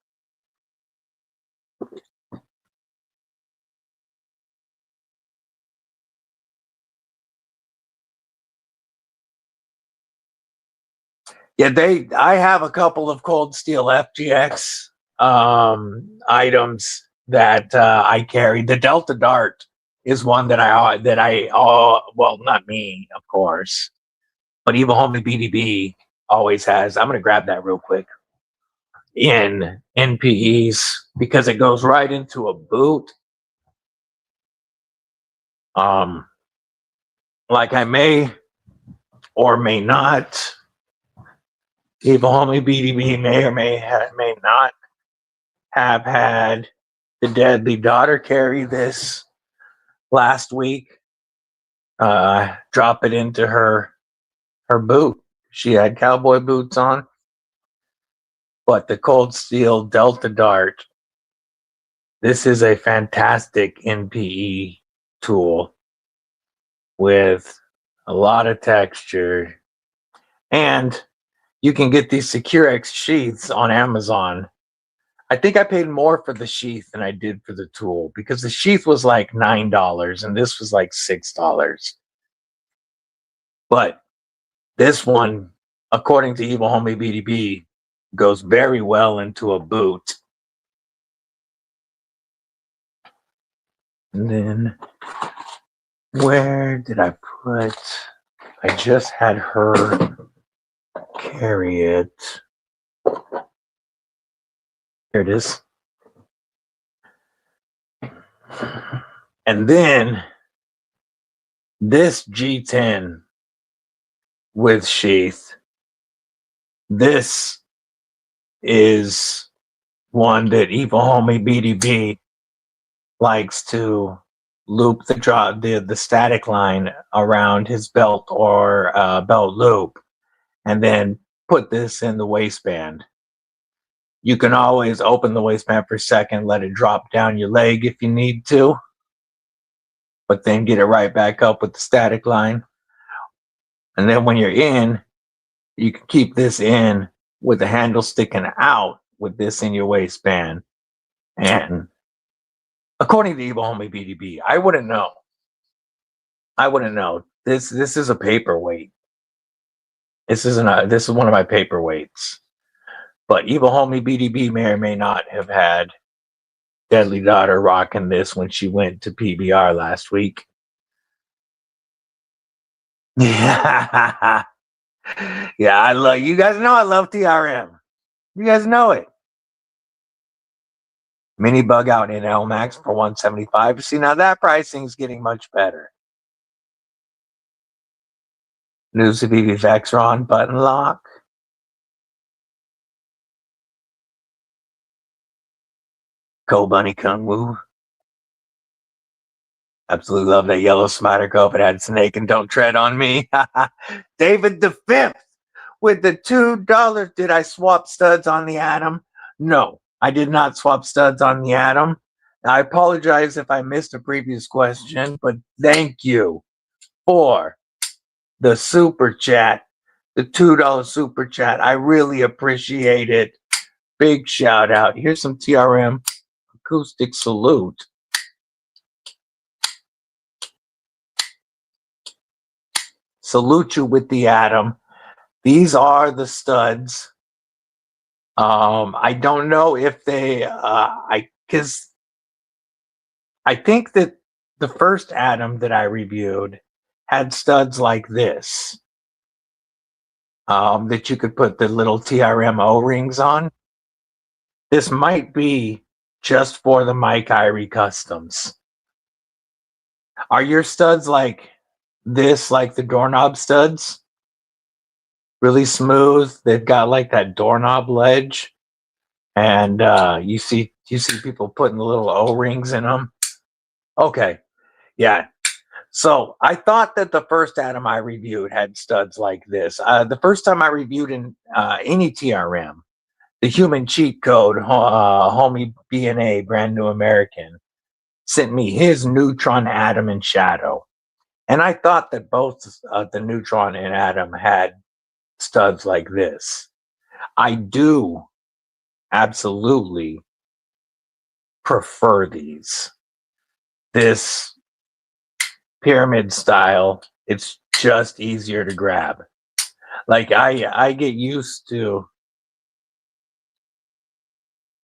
Yeah, I have a couple of Cold Steel FGX items that I carry. The Delta Dart is one well, not me, of course, but even homie BDB always has. I'm gonna grab that real quick in NPEs because it goes right into a boot. Like I may or may not, even homie BDB may or may not have had the deadly daughter carry this last week. Drop it into her boot. She had cowboy boots on, but the Cold Steel Delta Dart. This is a fantastic NPE tool with a lot of texture, and you can get these Securex sheaths on Amazon. I think I paid more for the sheath than I did for the tool because the sheath was like $9 and this was like $6. But this one, according to Evil Homie BDB, goes very well into a boot. And then where did I put? I just had her carry it. Here it is. And then this G10 with sheath. This is one that Evil Homie BDB likes to loop the static line around his belt or belt loop, and then put this in the waistband. You can always open the waistband for a second, let it drop down your leg if you need to, but then get it right back up with the static line. And then when you're in, you can keep this in with the handle sticking out with this in your waistband. And according to Evil Homie BDB, I wouldn't know. This is a paperweight. This is one of my paperweights. But Evil Homie BDB may or may not have had Deadly Daughter rocking this when she went to PBR last week. Yeah. Yeah, I love you guys know I love TRM. You guys know it. Mini bug out in LMAX for $175. See, now that pricing is getting much better. New Civivi Vexron button lock. Go Bunny Kung Wu. Absolutely love that yellow Spider Co. If it had snake and don't tread on me. David the Fifth with the $2. Did I swap studs on the Atom? No, I did not swap studs on the Atom. I apologize if I missed a previous question, but thank you for the super chat, the $2 super chat. I really appreciate it. Big shout out. Here's some TRM acoustic salute. Salute you with the Atom. These are the studs. I don't know if they, because I think that the first Atom that I reviewed had studs like this, that you could put the little TRM O-rings on. This might be just for the Mike Irie customs. Are your studs like this, like the doorknob studs? Really smooth. They've got like that doorknob ledge, and you see people putting the little O-rings in them. Okay, yeah. So I thought that the first Atom I reviewed had studs like this. The first time I reviewed any TRM, the Human Cheat Code, homie BNA, Brand New American, sent me his Neutron, Atom, and Shadow. And I thought that both the Neutron and Atom had studs like this. I do absolutely prefer these. This pyramid style, it's just easier to grab. Like I get used to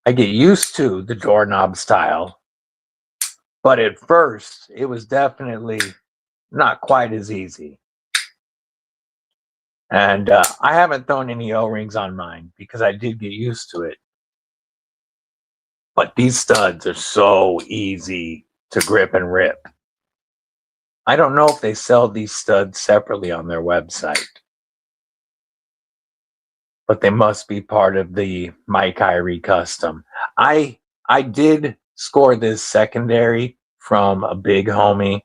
the doorknob style, but at first it was definitely not quite as easy. And I haven't thrown any O-rings on mine because I did get used to it. But these studs are so easy to grip and rip. I don't know if they sell these studs separately on their website, but they must be part of the Mike Irie custom. I did score this secondary from a big homie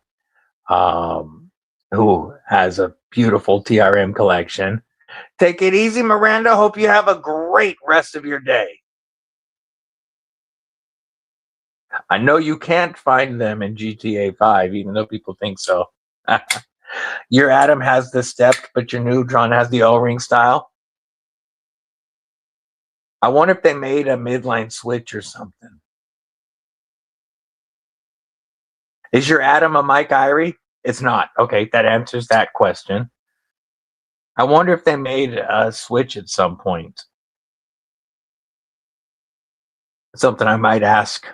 who has a beautiful TRM collection. Take it easy, Miranda. Hope you have a great rest of your day. I know you can't find them in GTA 5, even though people think so. Your Atom has the stepped, but your Neutron has the O-ring style. I wonder if they made a midline switch or something. Is your Atom a Mike Irie? It's not. Okay, that answers that question. I wonder if they made a switch at some point. Something I might ask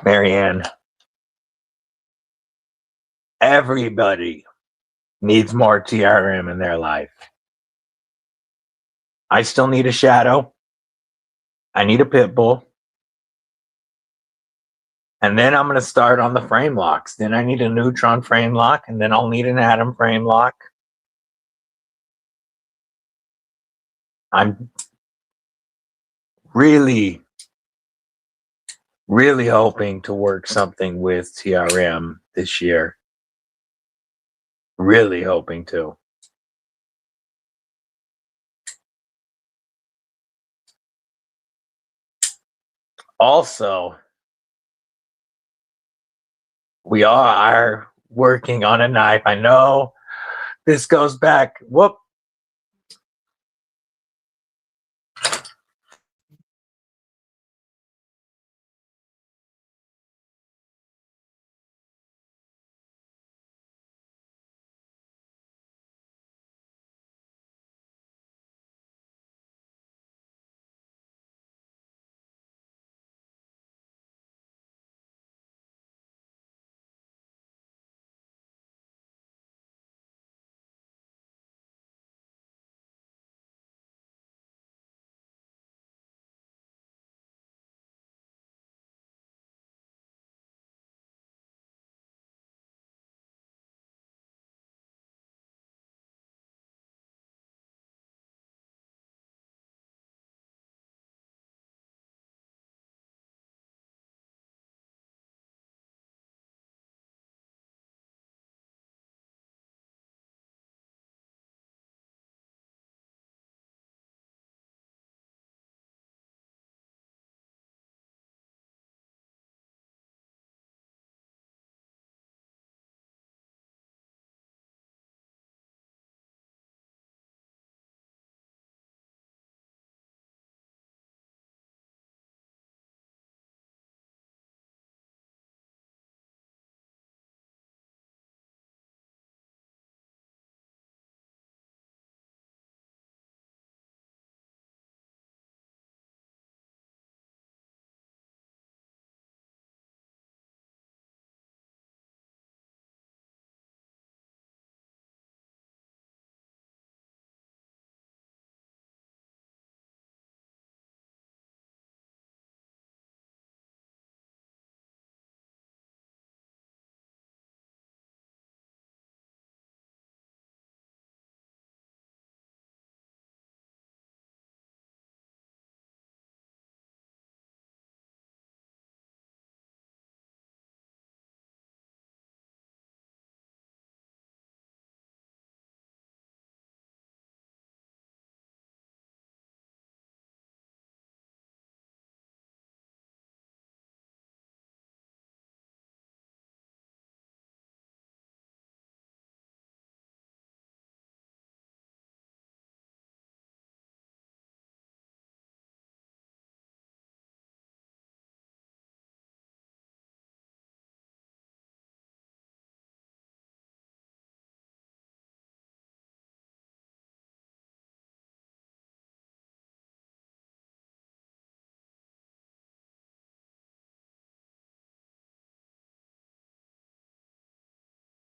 Marianne. Everybody needs more TRM in their life. I still need a Shadow. I need a Pitbull. And then I'm going to start on the frame locks. Then I need a Neutron frame lock, and then I'll need an Atom frame lock. I'm really hoping to work something with TRM this year. Really hoping to. Also, we are working on a knife. I know this goes back,